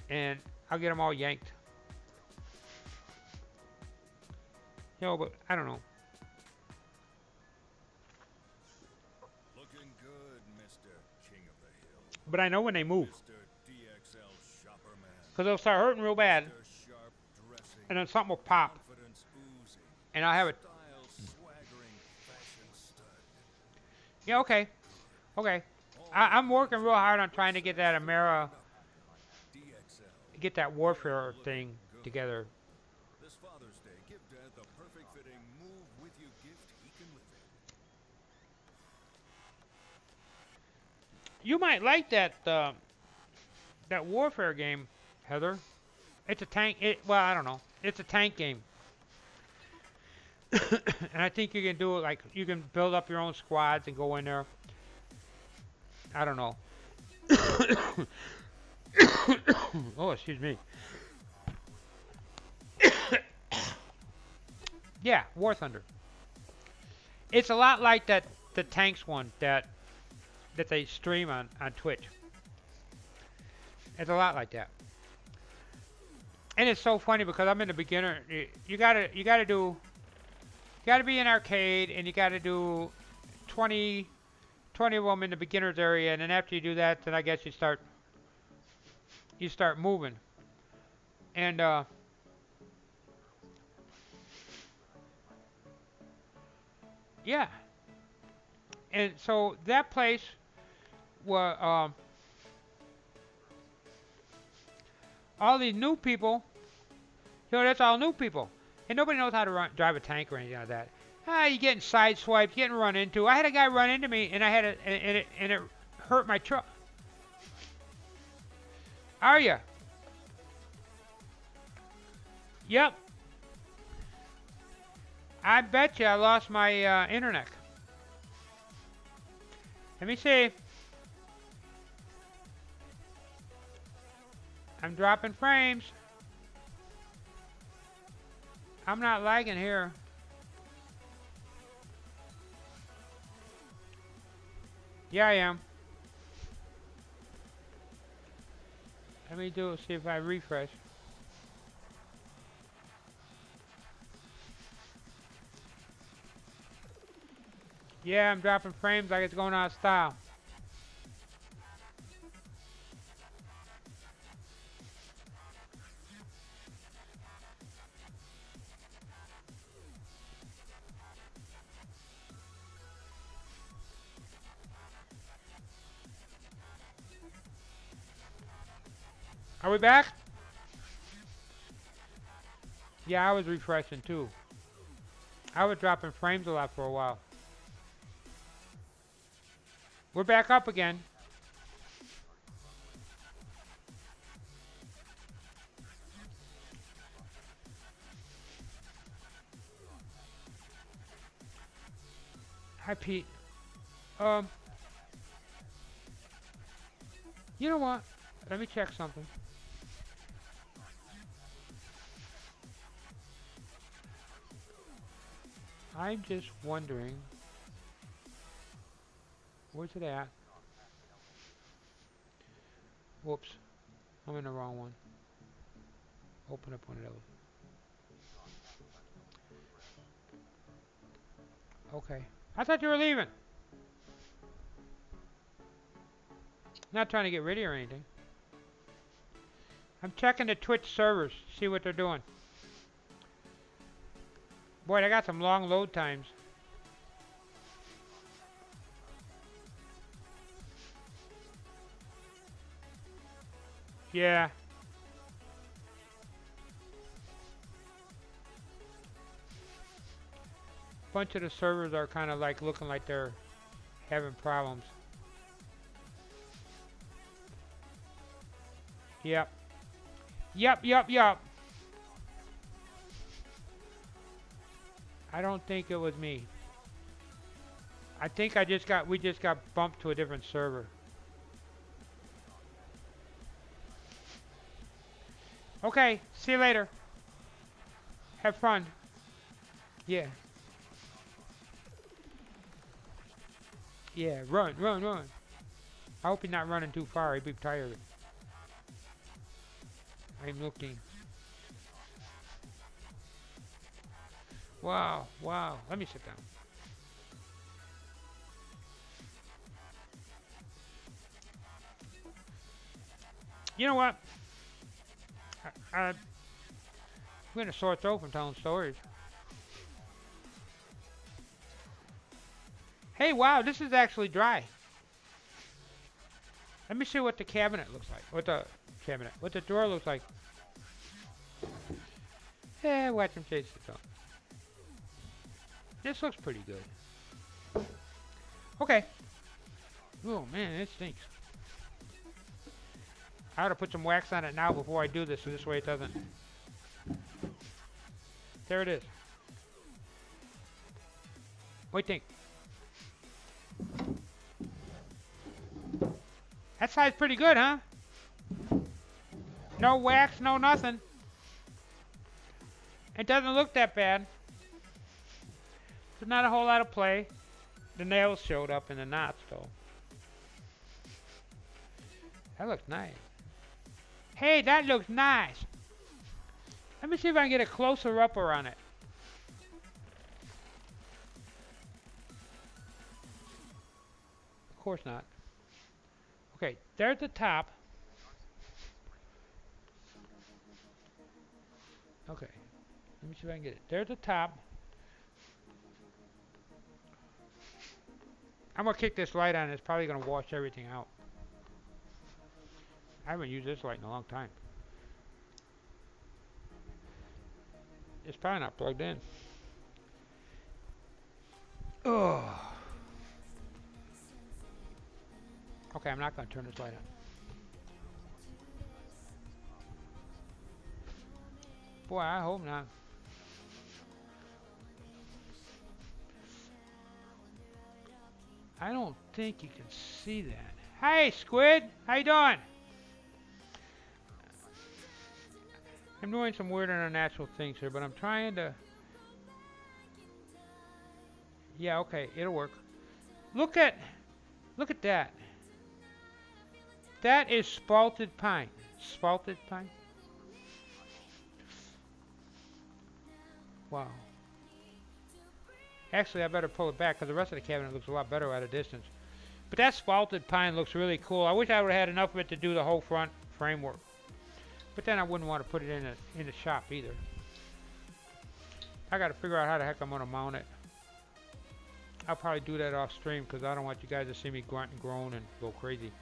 And I'll get them all yanked. You know, but I don't know. Looking good, Mr. King of the Hill. But I know when they move. Mr. DXL Shopperman. Because they'll start hurting real bad. Mr. Sharp dressing. And then something will pop. Confidence oozing. And I'll have it. Style swaggering fashion stud. Yeah, okay. Okay. I'm working real hard on trying to get that Amera, DXL. get that warfare thing together. This Father's Day, give Dad the perfect fitting move with you gift he can live in. You might like that that warfare game, Heather. It's a tank. Well, I don't know. It's a tank game, and I think you can do it like you can build up your own squads and go in there. I don't know. Oh, excuse me. Yeah, War Thunder. It's a lot like that the tanks one that they stream on Twitch. It's a lot like that. And it's so funny because I'm in the beginner. You gotta be in arcade, and you gotta do 20 of them in the beginners area, and then after you do that, then I guess you start moving. And yeah, and so that place was all these new people. That's all new people, and nobody knows how to drive a tank or anything like that. You're getting sideswiped, getting run into. I had a guy run into me, and it hurt my truck. Are you? Yep. I bet you I lost my internet. Let me see. I'm dropping frames. I'm not lagging here. Yeah, I am. Let me see if I refresh. Yeah, I'm dropping frames like it's going out of style. Are we back? Yeah, I was refreshing too. I was dropping frames a lot for a while. We're back up again. Hi, Pete. You know what? Let me check something. I'm just wondering. Where's it at? Whoops. I'm in the wrong one. Open up one of those. Okay. I thought you were leaving. Not trying to get rid of you or anything. I'm checking the Twitch servers, see what they're doing. Boy, they got some long load times. Yeah. Bunch of the servers are kind of like looking like they're having problems. Yep. Yep. I don't think it was me. I think we just got bumped to a different server. Okay, see you later. Have fun. Yeah. Yeah, run. I hope you're not running too far. I'd be tired. I'm looking. Wow. Let me sit down. You know what? I'm going to sore throat from telling stories. Hey, wow, this is actually dry. Let me see what the cabinet looks like. What the drawer looks like. Watch him chase the dog. This looks pretty good. Okay. Oh man, it stinks. I ought to put some wax on it now before I do this, so this way it doesn't. There it is. What do you think? That side's pretty good, huh? No wax, no nothing. It doesn't look that bad. There's not a whole lot of play. The nails showed up in the knots, though. That looks nice. Hey, that looks nice. Let me see if I can get a closer upper on it. Of course not. Okay, there's the top. Okay, let me see if I can get it. There's the top. I'm gonna kick this light on. It's probably gonna wash everything out. I haven't used this light in a long time. It's probably not plugged in. Oh. Okay, I'm not gonna turn this light on. Boy, I hope not. I don't think you can see that. Hey, Squid! How you doing? I'm doing some weird and unnatural things here, but I'm trying to... Yeah, okay, it'll work. Look at that. That is spalted pine. Spalted pine? Wow. Actually, I better pull it back because the rest of the cabinet looks a lot better at a distance. But that spalted pine looks really cool. I wish I would have had enough of it to do the whole front framework. But then I wouldn't want to put it in the shop either. I got to figure out how the heck I'm going to mount it. I'll probably do that off stream because I don't want you guys to see me grunt and groan and go crazy.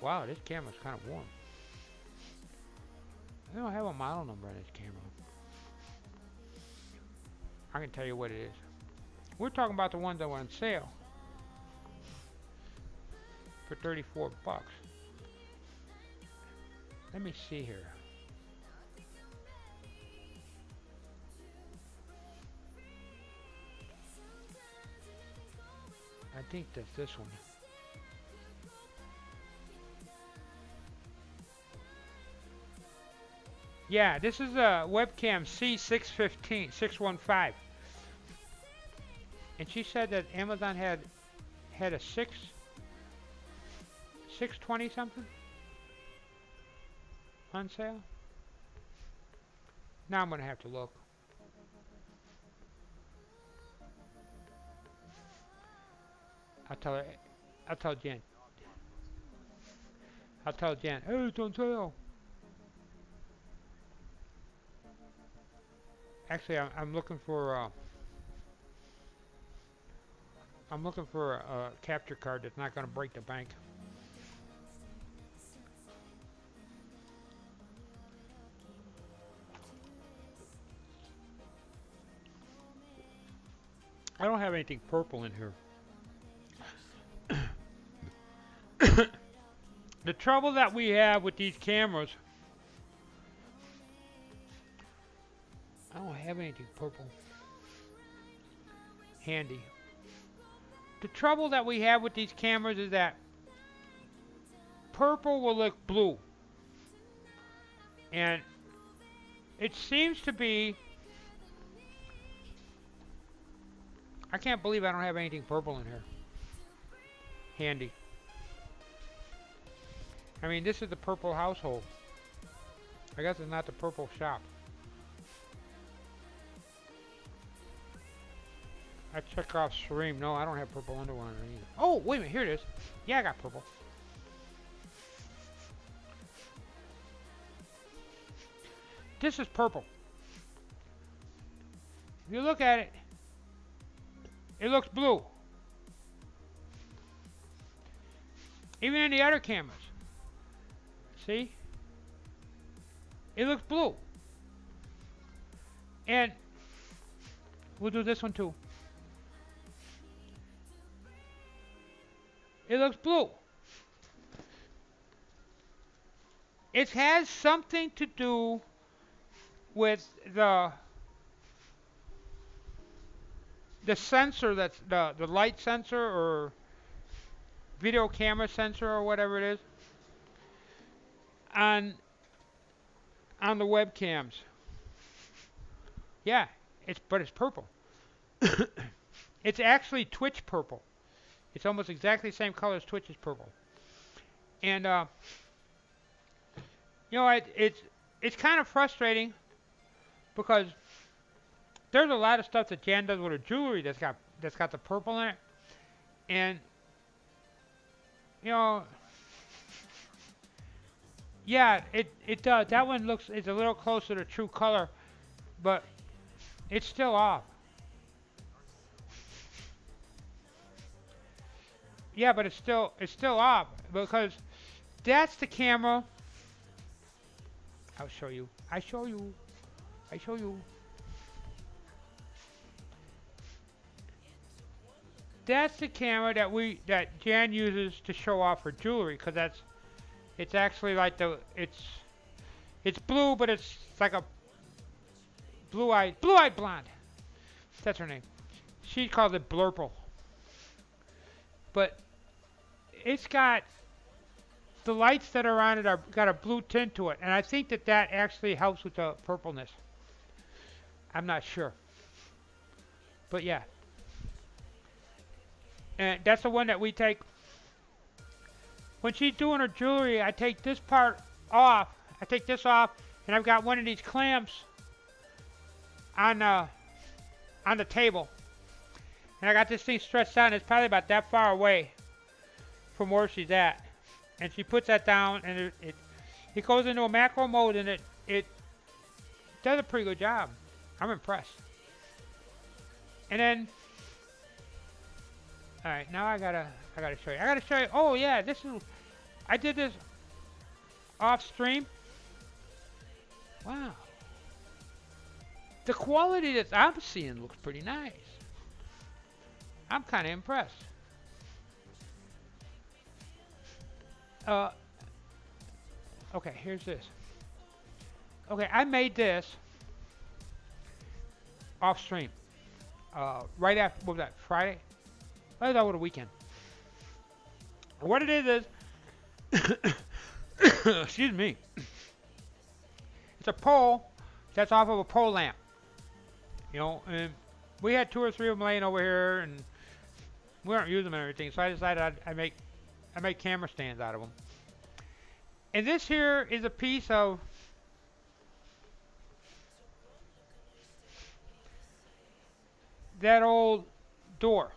Wow, this camera's kind of warm. I don't have a model number on this camera. I can tell you what it is. We're talking about the ones that were on sale for 34 bucks. Let me see here. I think that's this one. Yeah, this is a webcam C615, 615. And she said that Amazon had a 620 something on sale. Now I'm gonna have to look. I'll tell Jen. I'll tell Jen, hey, it's on sale. Actually, I'm looking for a capture card that's not going to break the bank. I don't have anything purple in here. The trouble that we have with these cameras, I don't have anything purple handy. The trouble that we have with these cameras is that purple will look blue. And it seems to be... I can't believe I don't have anything purple in here. Handy. I mean, this is the purple household. I guess it's not the purple shop. I check off stream. No, I don't have purple underwear on it either. Oh, wait a minute. Here it is. Yeah, I got purple. This is purple. If you look at it, it looks blue. Even in the other cameras. See? It looks blue. And we'll do this one too. It looks blue. it has something to do with the sensor, that's the light sensor or video camera sensor or whatever it is on the webcams. Yeah, it's purple. It's actually Twitch purple. It's almost exactly the same color as Twitch's purple. And it's kind of frustrating because there's a lot of stuff that Jan does with her jewelry that's got the purple in it, and yeah, it does. That one it's a little closer to true color, but it's still off. Yeah, but it's still off because that's the camera. I'll show you. I show you. That's the camera that Jan uses to show off her jewelry, because it's actually like it's blue, but it's like a blue-eyed blonde. That's her name. She calls it Blurple. But it's got the lights that are on it got a blue tint to it, and I think that actually helps with the purpleness. I'm not sure, but yeah. And that's the one that we take. When she's doing her jewelry, I take this part off. I take this off, and I've got one of these clamps on the table. And I got this thing stretched out, and it's probably about that far away from where she's at. And she puts that down, and it goes into a macro mode, and it does a pretty good job. I'm impressed. And then, all right, now I gotta show you. I gotta show you. Oh yeah, I did this off stream. Wow. The quality that I'm seeing looks pretty nice. I'm kind of impressed. Okay, here's this. Okay, I made this off stream. Right after, what was that, Friday? I thought it was a weekend. What it is excuse me. It's a pole that's off of a pole lamp. And we had 2 or 3 of them laying over here, and we weren't using them and everything, so I decided I make camera stands out of them. And this here is a piece of that old door.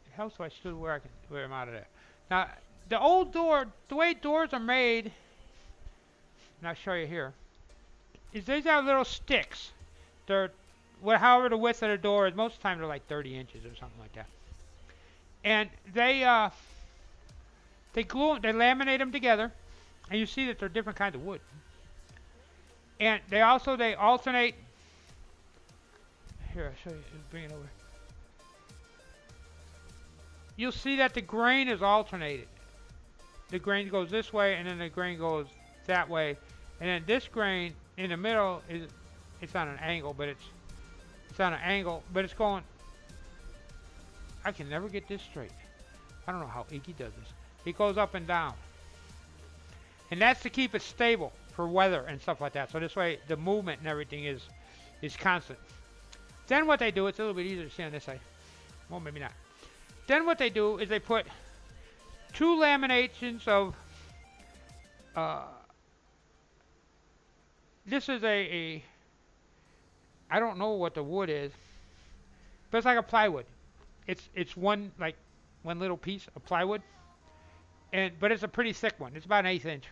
It helps if I stood where I'm out of there. Now, the old door, the way doors are made, and I'll show you here, is these are little sticks. They're, however the width of the door is, most of the time they're like 30 inches or something like that. And they glue, they laminate them together, and you see that they're different kinds of wood. And they alternate. Here, I'll show you. Bring it over. You'll see that the grain is alternated. The grain goes this way, and then the grain goes that way, and then this grain in the middle it's on an angle, but it's going. I can never get this straight. I don't know how Iggy does this. It goes up and down, and that's to keep it stable for weather and stuff like that. So this way, the movement and everything is constant. Then what they do, it's a little bit easier to see on this side. Well, maybe not. Then what they do is they put 2 laminations of. This is a I don't know what the wood is, but it's like a plywood. It's one little piece of plywood, but it's a pretty thick one. It's about an 1/8 inch.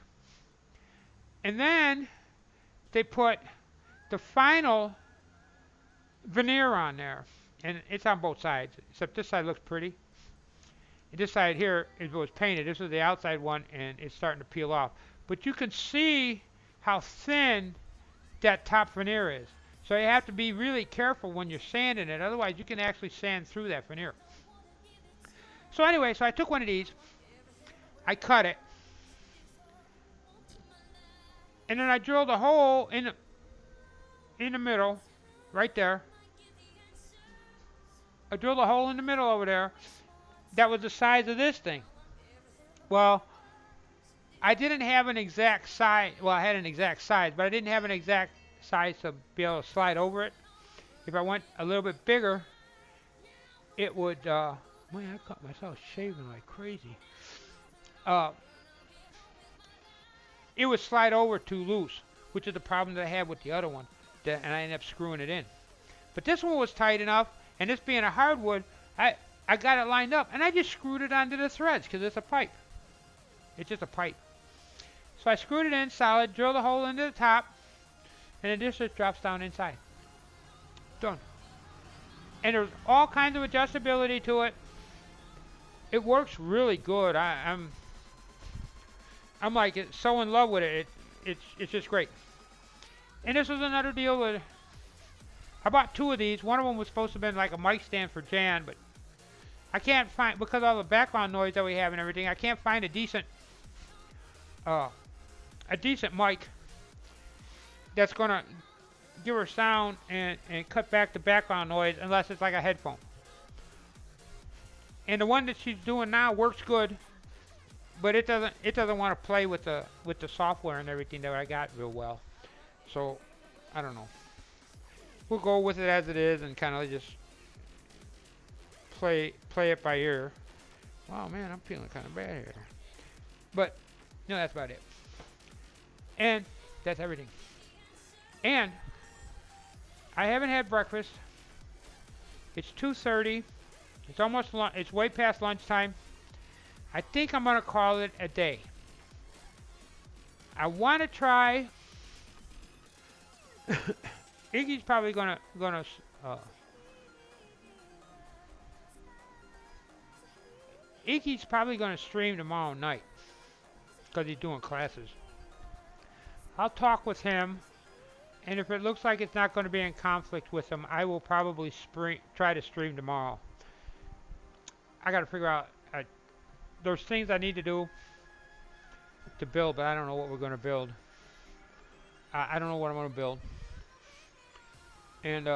And then they put the final veneer on there, and it's on both sides, except this side looks pretty. And this side here was painted. This is the outside one, and it's starting to peel off. But you can see how thin that top veneer is. So you have to be really careful when you're sanding it. Otherwise, you can actually sand through that veneer. So anyway, I took one of these. I cut it. And then I drilled a hole in the middle, right there. I drilled a hole in the middle over there that was the size of this thing. Well, I didn't have an exact size. Well, I had an exact size, but I didn't have an exact size to be able to slide over it. If I went a little bit bigger, it would. Man, I cut myself shaving like crazy. Uh, it would slide over too loose, which is the problem that I had with the other one, and I ended up screwing it in. But this one was tight enough, and this being a hardwood, I got it lined up, and I just screwed it onto the threads because it's a pipe. It's just a pipe. So I screwed it in solid, drilled a hole into the top, and then this just drops down inside. Done. And there's all kinds of adjustability to it. It works really good. I'm like so in love with it. It's just great. And this was another deal with. I bought two of these. One of them was supposed to have been like a mic stand for Jan, but I can't find, because of all the background noise that we have and everything, I can't find a decent mic that's gonna give her sound and cut back the background noise unless it's like a headphone. And the one that she's doing now works good, but it doesn't want to play with the software and everything that I got real well. So I don't know. We'll go with it as it is and kind of just play it by ear. Wow, man, I'm feeling kind of bad here. But no, that's about it. And that's everything. And I haven't had breakfast. It's 2:30. It's almost it's way past lunchtime. I think I'm gonna call it a day. I want to try. Iggy's probably gonna stream tomorrow night because he's doing classes. I'll talk with him, and if it looks like it's not going to be in conflict with him, I will probably try to stream tomorrow. I got to figure out. There's things I need to do to build, but I don't know what we're going to build. I don't know what I'm going to build. And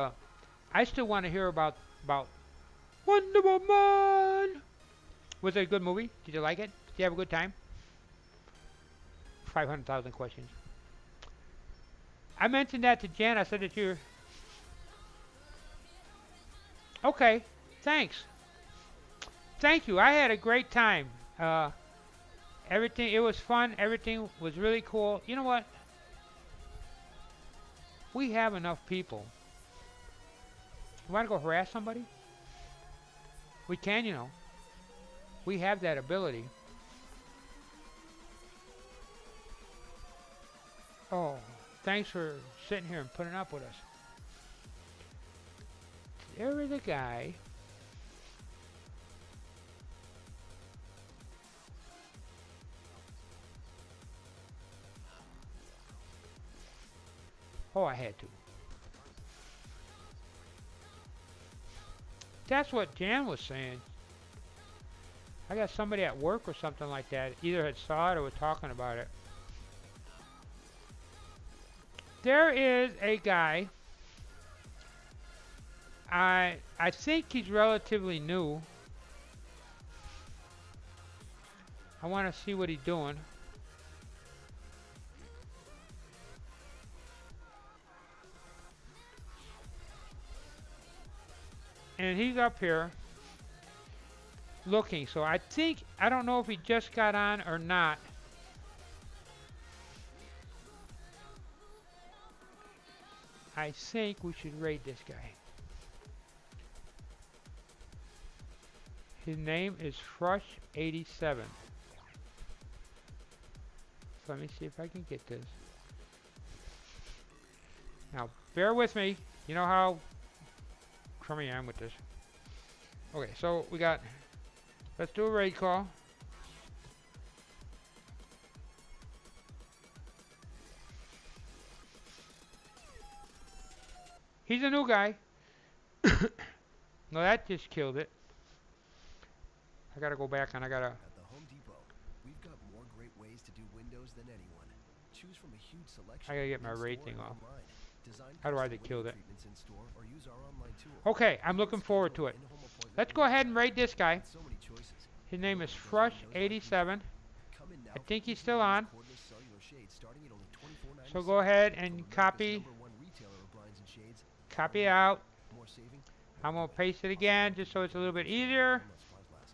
I still want to hear about Wonder Woman. Was it a good movie? Did you like it? Did you have a good time? 500,000 questions. I mentioned that to Jan. I said that you're... Okay, thanks. Thank you. I had a great time. Everything, it was fun. Everything was really cool. You know what? We have enough people. You want to go harass somebody? We can, you know. We have that ability. Oh, thanks for sitting here and putting up with us. There is a guy. Oh, I had to. That's what Jan was saying. I got somebody at work or something like that. Either had saw it or was talking about it. There is a guy. I think he's relatively new. I want to see what he's doing. And he's up here looking. So I don't know if he just got on or not. I think we should raid this guy. His name is Frush87. So let me see if I can get this. Now, bear with me. You know how crummy I am with this. Okay, so we got... Let's do a raid call. He's a new guy. No, that just killed it. I gotta go back and I gotta... At the Home Depot, we've got more great ways to do windows than anyone. Choose from a huge selection I gotta get my in-store raid thing and off. online. Design How do I custom kill window that? treatments in-store or use our online tool. Okay, I'm looking forward to it. Schedule an in-home appointment Let's go ahead and anytime. rate this guy. With so many choices. His name is No one does windows like we do. Frush87. Come in now I for think he's easy still use on. cordless cellular shades starting at only So $24.97. go ahead From and America's copy, #1 retailer of blinds and shades. copy out. More saving. I'm gonna paste it again just so it's a little bit easier. While supplies last.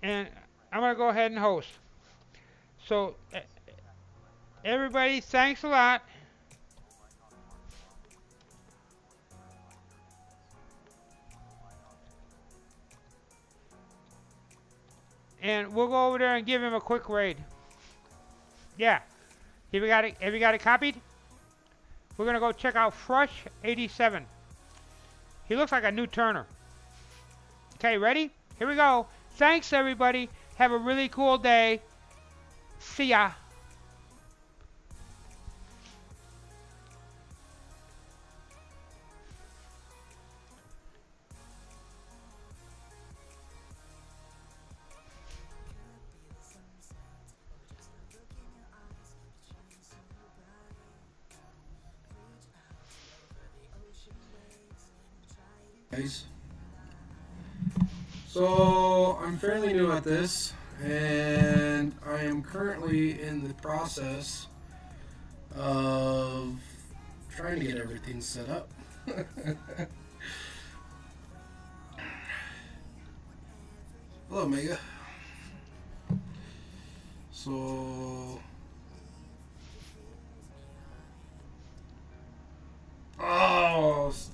And I'm gonna go ahead and host. So everybody, thanks a lot. And we'll go over there and give him a quick raid. Yeah. Have we got it copied? We're gonna go check out Frush87. He looks like a new Turner. Okay, ready? Here we go. Thanks everybody. Have a really cool day. See ya. Guys. So I'm fairly new at this, and I am currently in the process of trying to get everything set up. Hello, Mega. So,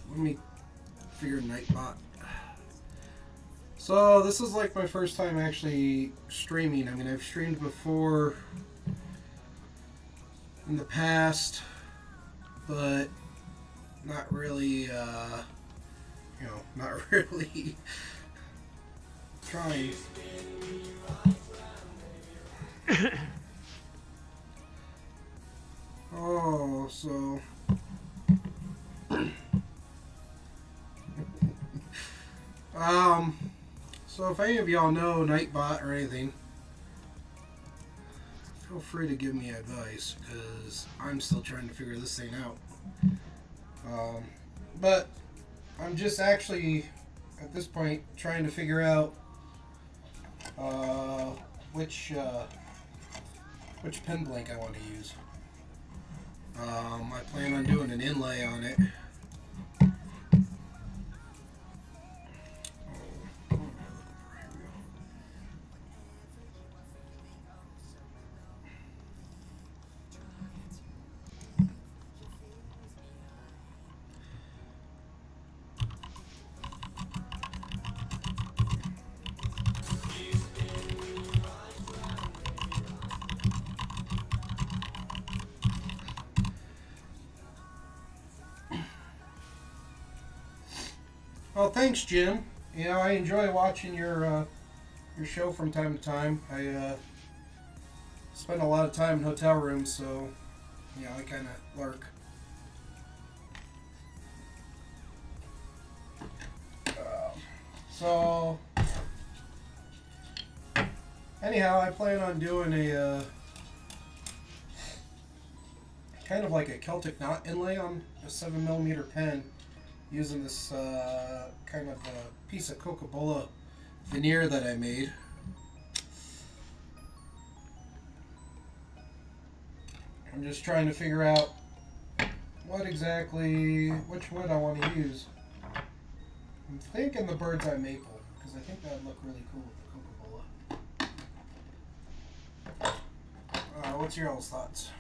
let me figure Nightbot. So this is like my first time actually streaming. I mean, I've streamed before in the past, but not really, not really trying. Oh, so so if any of y'all know Nightbot or anything, feel free to give me advice, because I'm still trying to figure this thing out. But I'm just actually at this point trying to figure out which pen blank I want to use. I plan on doing an inlay on it. Well, thanks, Jim. You know, I enjoy watching your show from time to time. I spend a lot of time in hotel rooms, so I kind of lurk. So, anyhow, I plan on doing a kind of like a Celtic knot inlay on a 7mm pen, using this kind of a piece of Coca-Cola veneer that I made. I'm just trying to figure out which wood I want to use. I'm thinking the bird's eye maple, because I think that would look really cool with the Coca-Cola. What's your all's thoughts?